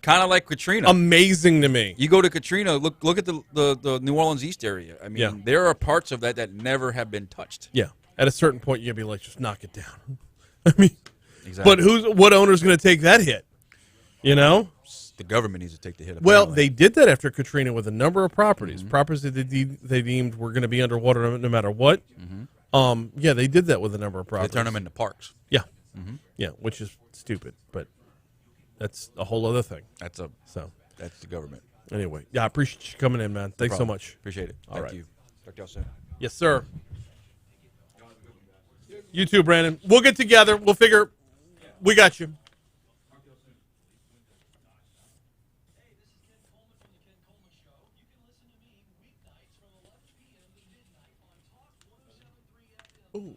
S8: Kind of like Katrina.
S4: Amazing to me.
S8: You go to Katrina, look at the New Orleans East area. I mean, there are parts of that never have been touched.
S4: Yeah. At a certain point, you'd be like, just knock it down. I mean,
S8: exactly.
S4: But what owner's going to take that hit? You know?
S8: The government needs to take the hit.
S4: Well, they did that after Katrina with a number of properties. Properties that they deemed were going to be underwater no matter what. Yeah, they did that with a number of properties.
S8: They turned them into parks.
S4: Yeah. Yeah, which is stupid, but that's a whole other thing.
S8: That's the government.
S4: Anyway, yeah, I appreciate you coming in, man. Thanks so much.
S8: Appreciate it.
S4: All
S8: Thank
S4: right.
S8: you. Talk to y'all soon.
S4: Yes, sir. You too, Brandon. We'll get together. We'll figure. We got you. Ooh.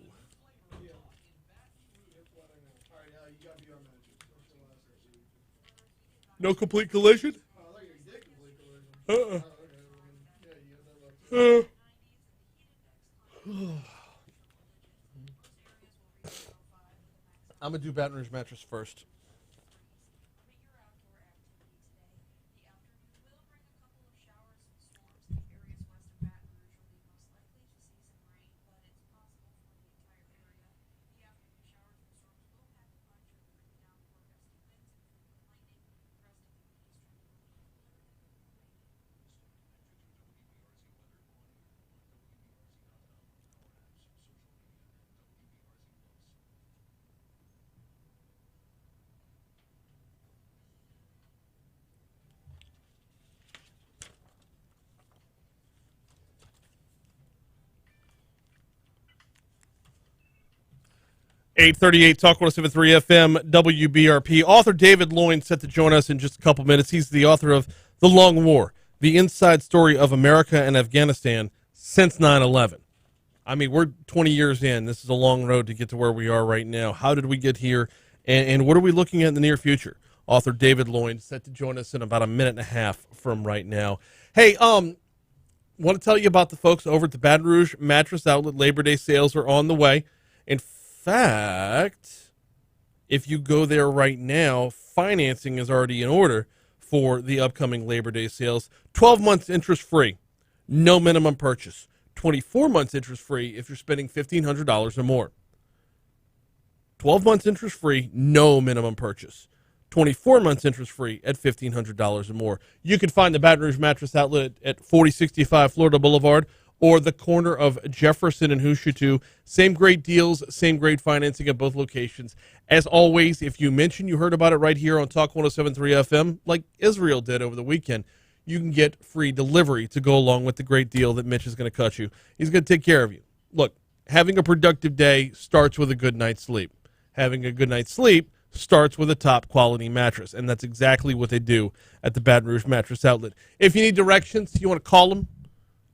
S4: No complete collision? I'm going to do Baton Rouge mattress first. .838 Talk 107.3 FM WBRP. Author David Loyn set to join us in just a couple minutes. He's the author of The Long War, the inside story of America and Afghanistan since 9/11. I mean, we're 20 years in. This is a long road to get to where we are right now. How did we get here, and what are we looking at in the near future? Author David Loyn set to join us in about a minute and a half from right now. Hey, want to tell you about the folks over at the Baton Rouge Mattress Outlet. Labor Day sales are on the way. In fact, if you go there right now, financing is already in order for the upcoming Labor Day sales. 12 months interest-free, no minimum purchase. 24 months interest-free if you're spending $1,500 or more. 12 months interest-free, no minimum purchase. 24 months interest-free at $1,500 or more. You can find the Baton Rouge Mattress Outlet at 4065 Florida Boulevard or the corner of Jefferson and Housatoo. Same great deals, same great financing at both locations. As always, if you mention you heard about it right here on Talk 107.3 FM, like Israel did over the weekend, you can get free delivery to go along with the great deal that Mitch is going to cut you. He's going to take care of you. Look, having a productive day starts with a good night's sleep. Having a good night's sleep starts with a top-quality mattress, and that's exactly what they do at the Baton Rouge Mattress Outlet. If you need directions, you want to call them,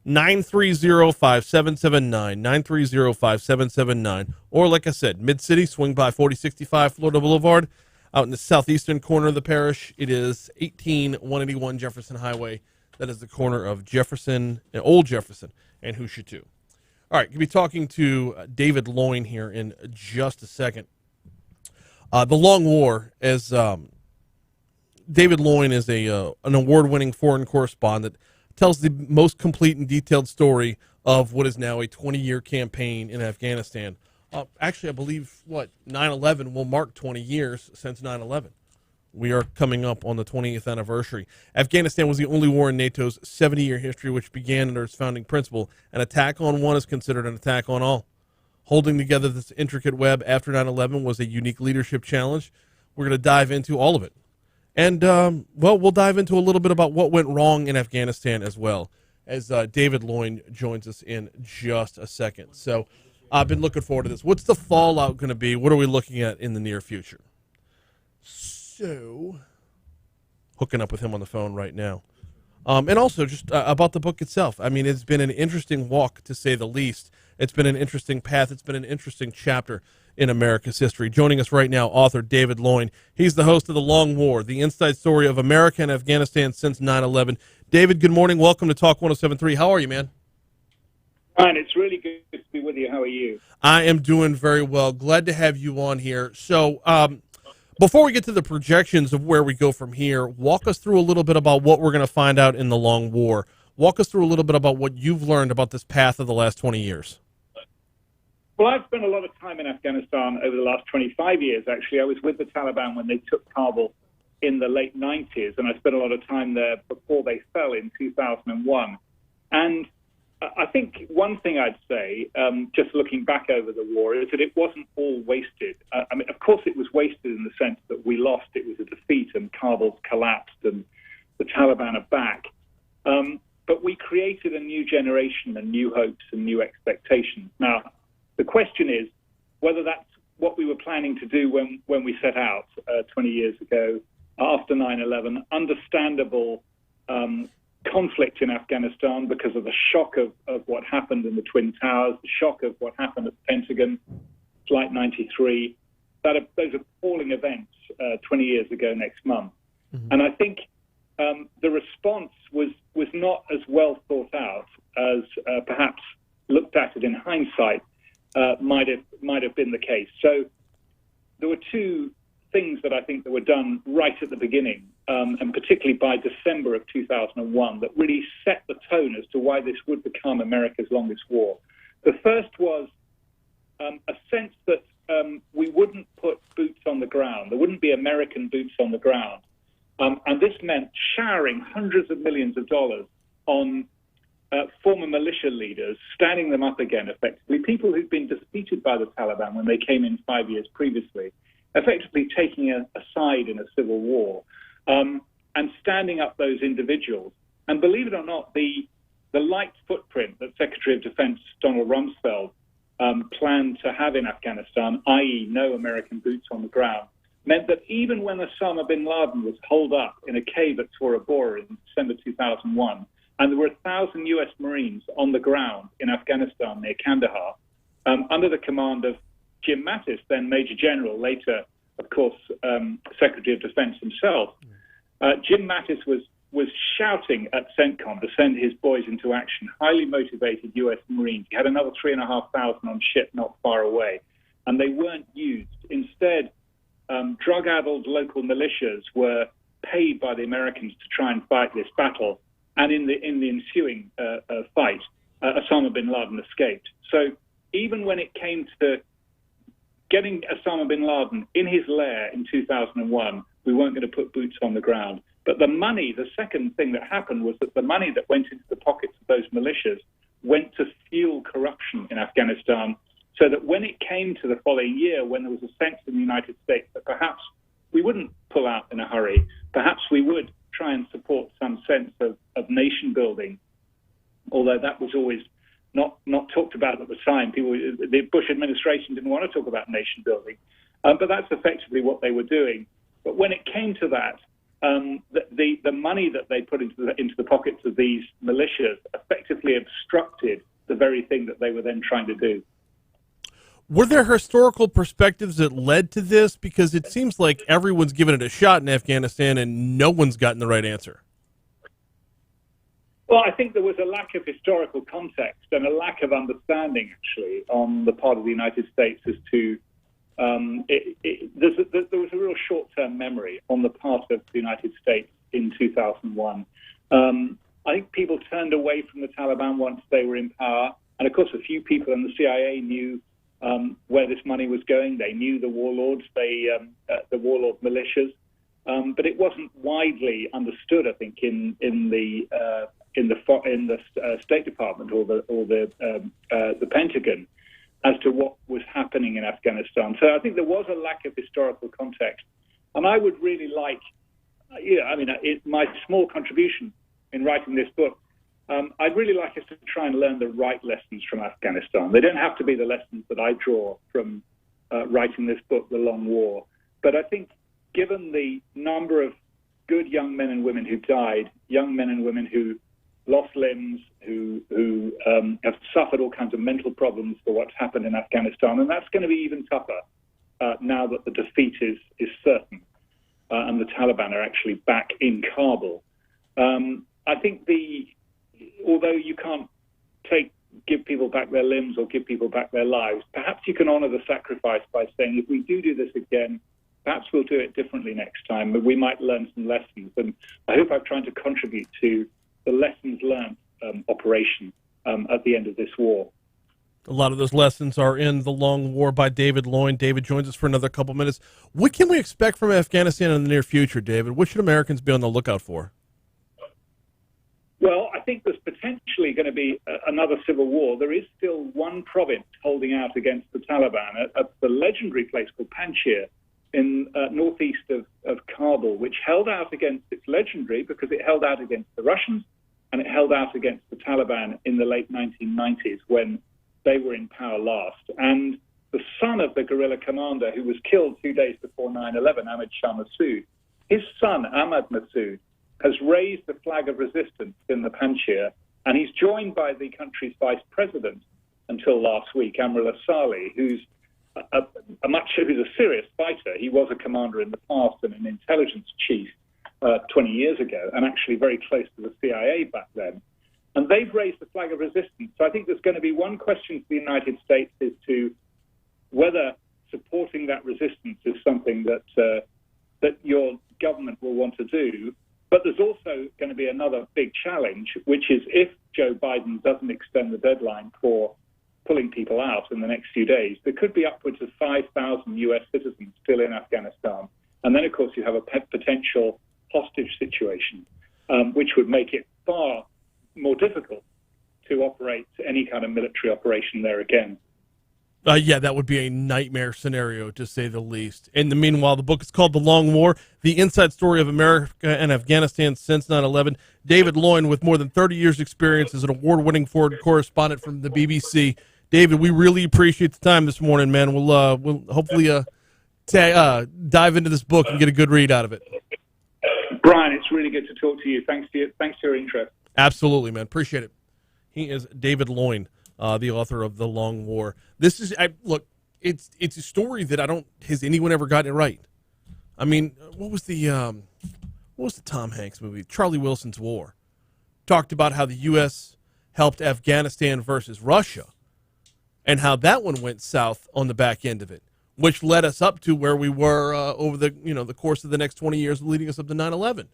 S4: 930-5779, 930-5779, or like I said, Mid-City, swing by 4065 Florida Boulevard. Out in the southeastern corner of the parish, it is 18181 Jefferson Highway. That is the corner of Jefferson, Old Jefferson, and Housatoo. All right, we'll be talking to David Loyn here in just a second. The Long War, as David Loyn is an award-winning foreign correspondent, tells the most complete and detailed story of what is now a 20-year campaign in Afghanistan. Actually, I believe, 9/11 will mark 20 years since 9/11. We are coming up on the 20th anniversary. Afghanistan was the only war in NATO's 70-year history which began under its founding principle. An attack on one is considered an attack on all. Holding together this intricate web after 9/11 was a unique leadership challenge. We're going to dive into all of it. And, we'll dive into a little bit about what went wrong in Afghanistan as well, as David Loyn joins us in just a second. So I've been looking forward to this. What's the fallout going to be? What are we looking at in the near future? So, hooking up with him on the phone right now. And also just about the book itself. I mean, it's been an interesting walk, to say the least. It's been an interesting path. It's been an interesting chapter in America's history. Joining us right now, author David Loyn. He's the host of The Long War, the inside story of America and Afghanistan since 9/11. David, good morning. Welcome to Talk 107.3. How are you, man?
S11: Fine. It's really good to be with you. How are you?
S4: I am doing very well. Glad to have you on here. So, before we get to the projections of where we go from here, walk us through a little bit about what we're going to find out in The Long War. Walk us through a little bit about what you've learned about this path of the last 20 years.
S11: Well, I've spent a lot of time in Afghanistan over the last 25 years, actually. I was with the Taliban when they took Kabul in the late 90s, and I spent a lot of time there before they fell in 2001. And I think one thing I'd say, just looking back over the war, is that it wasn't all wasted. I mean, of course it was wasted in the sense that we lost. It was a defeat and Kabul's collapsed and the Taliban are back. But we created a new generation and new hopes and new expectations. Now, the question is whether that's what we were planning to do when we set out 20 years ago after 9/11. Understandable conflict in Afghanistan because of the shock of what happened in the Twin Towers, the shock of what happened at the Pentagon, Flight 93, those appalling events 20 years ago next month. Mm-hmm. And I think the response was not as well thought out as perhaps looked at it in hindsight might have been the case. So there were two things that I think that were done right at the beginning, and particularly by December of 2001, that really set the tone as to why this would become America's longest war. The first was a sense that we wouldn't put boots on the ground. There wouldn't be American boots on the ground. And this meant showering hundreds of millions of dollars on former militia leaders, standing them up again effectively, people who'd been defeated by the Taliban when they came in 5 years previously, effectively taking a side in a civil war, and standing up those individuals. And believe it or not, the light footprint that Secretary of Defense Donald Rumsfeld planned to have in Afghanistan, i.e. no American boots on the ground, meant that even when Osama bin Laden was holed up in a cave at Tora Bora in December 2001, and there were 1,000 U.S. Marines on the ground in Afghanistan near Kandahar, under the command of Jim Mattis, then Major General, later, of course, Secretary of Defense himself. Jim Mattis was shouting at CENTCOM to send his boys into action, highly motivated U.S. Marines. He had another 3,500 on ship not far away, and they weren't used. Instead, drug-addled local militias were paid by the Americans to try and fight this battle, and in the ensuing fight, Osama bin Laden escaped. So even when it came to getting Osama bin Laden in his lair in 2001, we weren't going to put boots on the ground. But the money, the second thing that happened was that the money that went into the pockets of those militias went to fuel corruption in Afghanistan, so that when it came to the following year, when there was a sense in the United States that perhaps we wouldn't pull out in a hurry, perhaps we would try and support some sense of nation building, although that was always not talked about at the time. The Bush administration didn't want to talk about nation building, but that's effectively what they were doing. But when it came to that, the money that they put into the pockets of these militias effectively obstructed the very thing that they were then trying to do.
S4: Were there historical perspectives that led to this? Because it seems like everyone's given it a shot in Afghanistan and no one's gotten the right answer.
S11: Well, I think there was a lack of historical context and a lack of understanding, actually, on the part of the United States as to there was a real short-term memory on the part of the United States in 2001. I think people turned away from the Taliban once they were in power. And, of course, a few people in the CIA knew where this money was going. They knew the warlords, the warlord militias. But it wasn't widely understood, I think, in the State Department or the Pentagon as to what was happening in Afghanistan. So I think there was a lack of historical context. And I would really like, my small contribution in writing this book, I'd really like us to try and learn the right lessons from Afghanistan. They don't have to be the lessons that I draw from writing this book, The Long War. But I think given the number of good young men and women who died, young men and women who lost limbs, who have suffered all kinds of mental problems for what's happened in Afghanistan, and that's going to be even tougher now that the defeat is certain and the Taliban are actually back in Kabul. I think although you can't give people back their limbs or give people back their lives, perhaps you can honor the sacrifice by saying, if we do this again, perhaps we'll do it differently next time, but we might learn some lessons. And I hope I've tried to contribute to the lessons learned operation at the end of this war.
S4: A lot of those lessons are in The Long War by David Loyn. David joins us for another couple minutes. What can we expect from Afghanistan in the near future, David? What should Americans be on the lookout for?
S11: Well, I think there's potentially going to be another civil war. There is still one province holding out against the Taliban at the legendary place called Panjshir in northeast of Kabul, which held out against, it's legendary because it held out against the Russians and it held out against the Taliban in the late 1990s when they were in power last. And the son of the guerrilla commander who was killed 2 days before 9/11, Ahmad Shah Massoud, his son, Ahmad Massoud, has raised the flag of resistance in the Panjshir, and he's joined by the country's vice president until last week, Amrullah Saleh, who's a serious fighter. He was a commander in the past and an intelligence chief 20 years ago, and actually very close to the CIA back then. And they've raised the flag of resistance. So I think there's going to be one question for the United States as to whether supporting that resistance is something that your government will want to do. But there's also going to be another big challenge, which is if Joe Biden doesn't extend the deadline for pulling people out in the next few days, there could be upwards of 5,000 U.S. citizens still in Afghanistan. And then, of course, you have a potential hostage situation, which would make it far more difficult to operate any kind of military operation there again.
S4: Yeah, that would be a nightmare scenario, to say the least. In the meanwhile, the book is called The Long War, The Inside Story of America and Afghanistan Since 9/11. David Loyn, with more than 30 years' experience as an award-winning foreign correspondent from the BBC. David, we really appreciate the time this morning, man. We'll hopefully dive into this book and get a good read out of it.
S11: Brian, it's really good to talk to you. Thanks for your interest.
S4: Absolutely, man. Appreciate it. He is David Loyn, the author of The Long War. This is look. It's a story that has anyone ever gotten it right? I mean, what was the Tom Hanks movie? Charlie Wilson's War. Talked about how the U.S. helped Afghanistan versus Russia, and how that one went south on the back end of it, which led us up to where we were over the course of the next 20 years, leading us up to 9/11.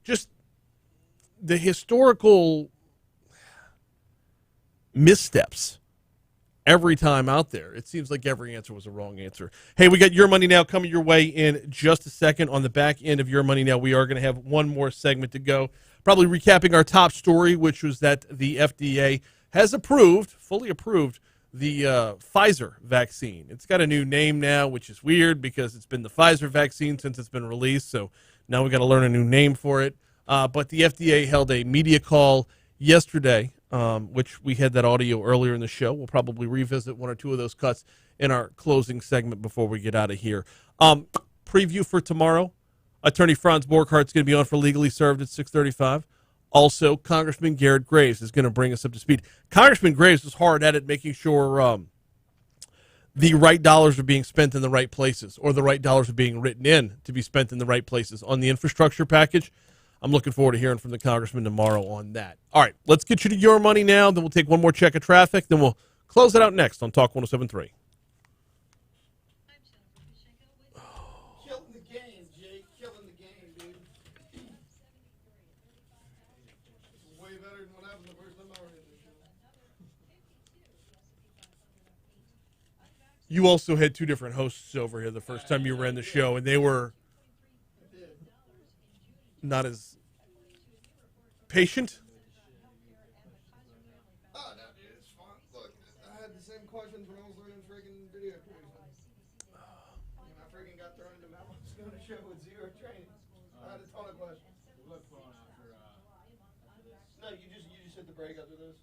S4: Just the historical missteps every time out there. It seems like every answer was a wrong answer. Hey, we got Your Money Now coming your way in just a second. On the back end of Your Money Now, we are going to have one more segment to go, probably recapping our top story, which was that the FDA has fully approved the Pfizer vaccine. It's got a new name now, which is weird because it's been the Pfizer vaccine since it's been released, so now we got to learn a new name for it. But the FDA held a media call yesterday, which we had that audio earlier in the show. We'll probably revisit one or two of those cuts in our closing segment before we get out of here. Preview for tomorrow. Attorney Franz Borghardt's going to be on for Legally Served at 6:35. Also, Congressman Garrett Graves is going to bring us up to speed. Congressman Graves is hard at it, making sure the right dollars are being spent in the right places, or the right dollars are being written in to be spent in the right places on the infrastructure package. I'm looking forward to hearing from the congressman tomorrow on that. All right, let's get you to Your Money Now. Then we'll take one more check of traffic. Then we'll close it out next on Talk 107.3.
S1: Killing the game, Jake. Killing the game, dude.
S4: You also had two different hosts over here the first time you ran the show, and they were not as patient.
S1: Oh, no, dude, it's fun. Look, I had the same questions when I was learning freaking video producing. And I freaking got thrown into Mount on a show with zero training. I had a ton of questions.
S3: We'll put on after this.
S1: No, you just hit the break after this.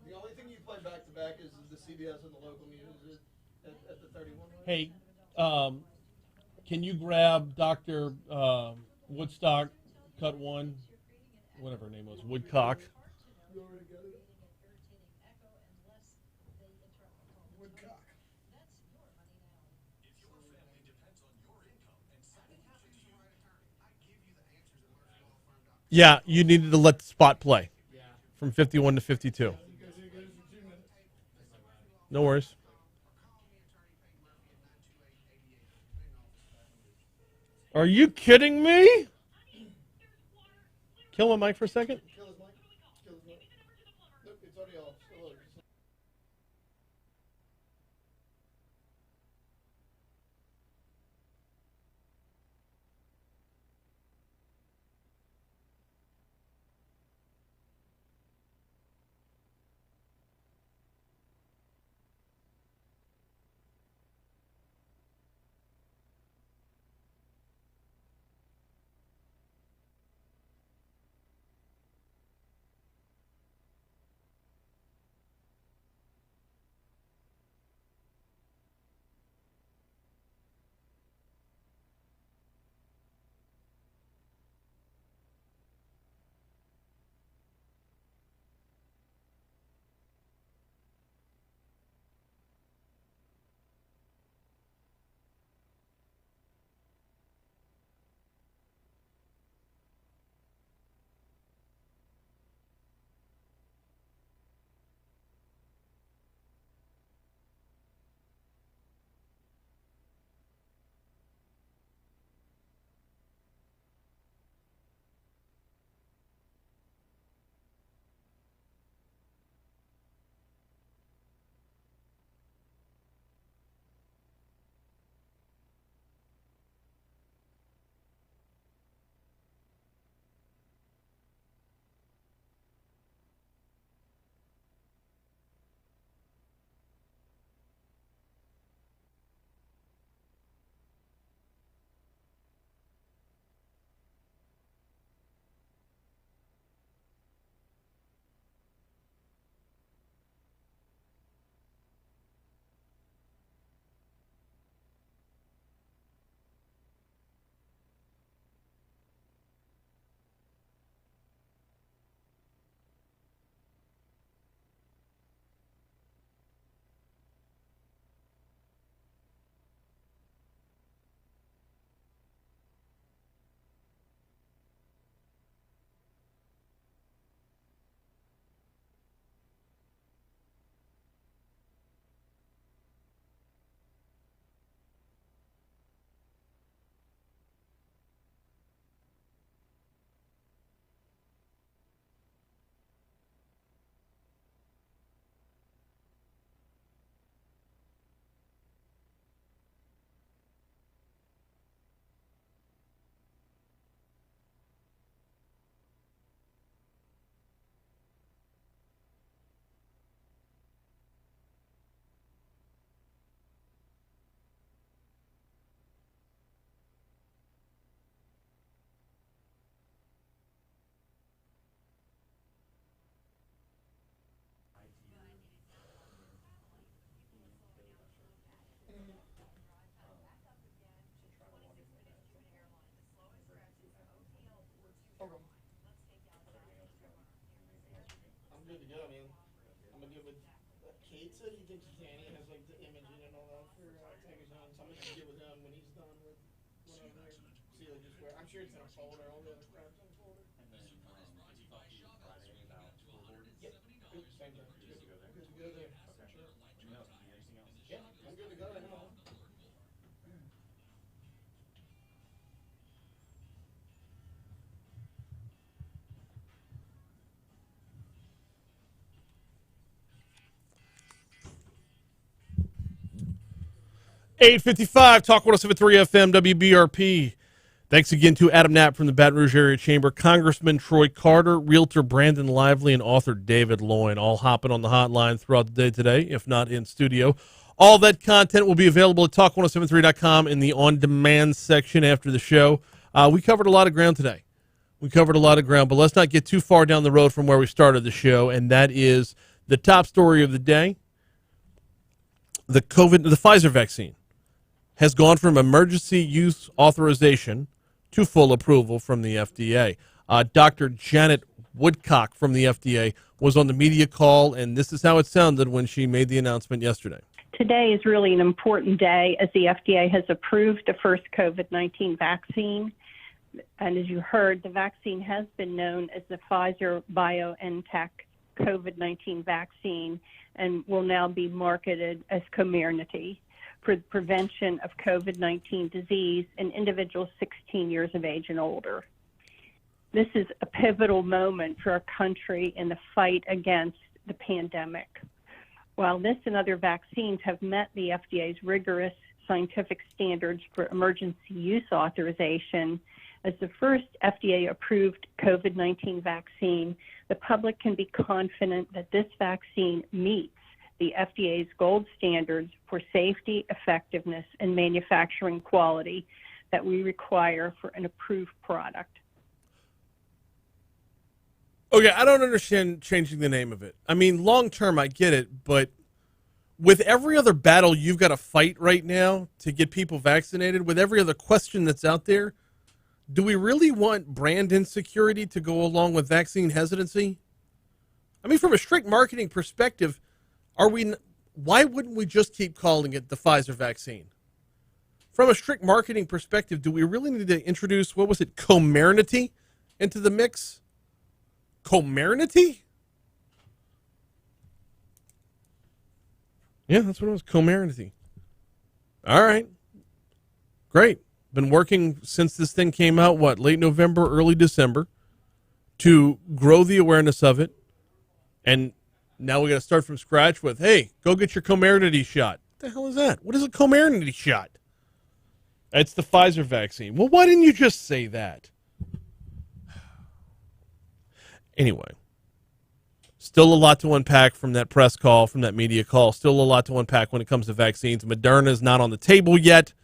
S1: The only thing you play back to back is the CBS and the local news at the 31.
S4: Hey, can you grab Dr. Woodstock, cut one, whatever her name was, Woodcock?
S1: You already got it? Woodcock.
S4: Yeah, you needed to let the spot play from 51 to 52. No worries. Are you kidding me? Kill my mic for a second.
S1: Kill his mic. Kill his mic. Nope, it's already off. Still over. I'm good to go, man. I'm gonna get with Kate said he thinks he can. He has like the imaging and all that for Tiger's Hunt. So I'm gonna get with him when he's done with whatever. See like just where I'm sure it's in a folder. All the other crap's in a folder.
S19: And then he talked to you Friday about scoreboard.
S1: Yep. Good. Same thing. Good to go there. Good to go there.
S19: Okay.
S1: Sure.
S19: Anything else? Need anything else?
S1: Yeah, I'm good to go right now.
S4: 8:55, Talk 107.3 FM, WBRP. Thanks again to Adam Knapp from the Baton Rouge Area Chamber, Congressman Troy Carter, Realtor Brandon Lively, and author David Loyn, all hopping on the hotline throughout the day today, if not in studio. All that content will be available at talk1073.com in the on-demand section after the show. We covered a lot of ground today. But let's not get too far down the road from where we started the show, and that is the top story of the day. The Pfizer vaccine has gone from emergency use authorization to full approval from the FDA. Dr. Janet Woodcock from the FDA was on the media call, and this is how it sounded when she made the announcement yesterday.
S16: Today is really an important day as the FDA has approved the first COVID-19 vaccine. And as you heard, the vaccine has been known as the Pfizer BioNTech COVID-19 vaccine and will now be marketed as Comirnaty for the prevention of COVID-19 disease in individuals 16 years of age and older. This is a pivotal moment for our country in the fight against the pandemic. While this and other vaccines have met the FDA's rigorous scientific standards for emergency use authorization, as the first FDA-approved COVID-19 vaccine, the public can be confident that this vaccine meets the FDA's gold standards for safety, effectiveness, and manufacturing quality that we require for an approved product.
S4: Okay, I don't understand changing the name of it. I mean, long term, I get it, but with every other battle you've got to fight right now to get people vaccinated, with every other question that's out there, do we really want brand insecurity to go along with vaccine hesitancy? I mean, from a strict marketing perspective, why wouldn't we just keep calling it the Pfizer vaccine? From a strict marketing perspective, do we really need to introduce, Comirnaty into the mix? Comirnaty? Yeah, that's what it was, Comirnaty. All right. Great. Been working since this thing came out, late November, early December, to grow the awareness of it. And now we got to start from scratch with, hey, go get your Comirnaty shot. What the hell is that? What is a Comirnaty shot? It's the Pfizer vaccine. Well, why didn't you just say that? Anyway, still a lot to unpack from that press call, from that media call. Still a lot to unpack when it comes to vaccines. Moderna is not on the table yet.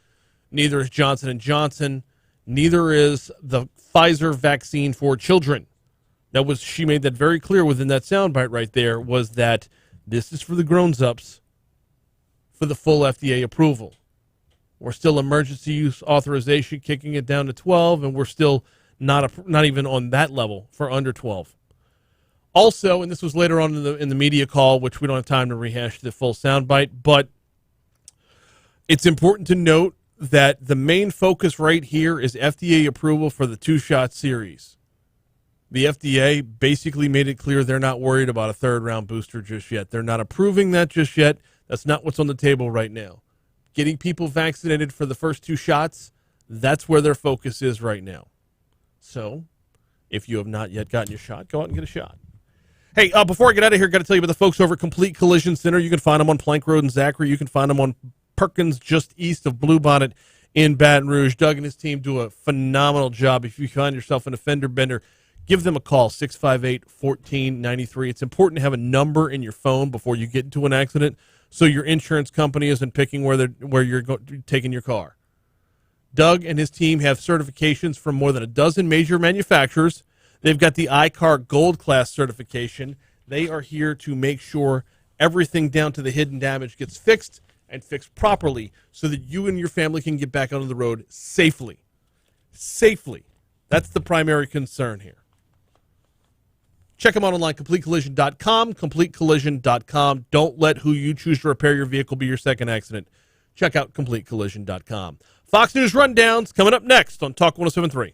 S4: Neither is Johnson & Johnson. Neither is the Pfizer vaccine for children. She made that very clear within that soundbite right there, was that this is for the grown-ups for the full FDA approval. We're still emergency use authorization, kicking it down to 12, and we're still not even on that level for under 12. Also, and this was later on in the media call, which we don't have time to rehash the full soundbite, but it's important to note that the main focus right here is FDA approval for the two-shot series. The FDA basically made it clear they're not worried about a third-round booster just yet. They're not approving that just yet. That's not what's on the table right now. Getting people vaccinated for the first two shots, that's where their focus is right now. So, if you have not yet gotten your shot, go out and get a shot. Hey, before I get out of here, got to tell you about the folks over at Complete Collision Center. You can find them on Plank Road in Zachary. You can find them on Perkins, just east of Bluebonnet in Baton Rouge. Doug and his team do a phenomenal job. If you find yourself in a fender bender, give them a call, 658-1493. It's important to have a number in your phone before you get into an accident so your insurance company isn't picking where you're taking your car. Doug and his team have certifications from more than a dozen major manufacturers. They've got the iCar Gold Class certification. They are here to make sure everything down to the hidden damage gets fixed and fixed properly so that you and your family can get back on the road safely. Safely. That's the primary concern here. Check them out online, CompleteCollision.com, CompleteCollision.com. Don't let who you choose to repair your vehicle be your second accident. Check out CompleteCollision.com. Fox News Rundown's coming up next on Talk 107.3.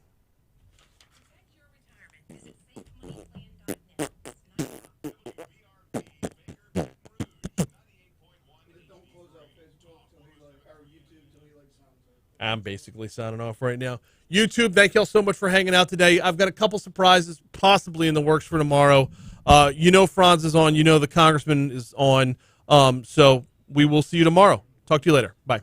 S4: I'm basically signing off right now. YouTube, thank y'all so much for hanging out today. I've got a couple surprises possibly in the works for tomorrow. Franz is on. The congressman is on. So we will see you tomorrow. Talk to you later. Bye.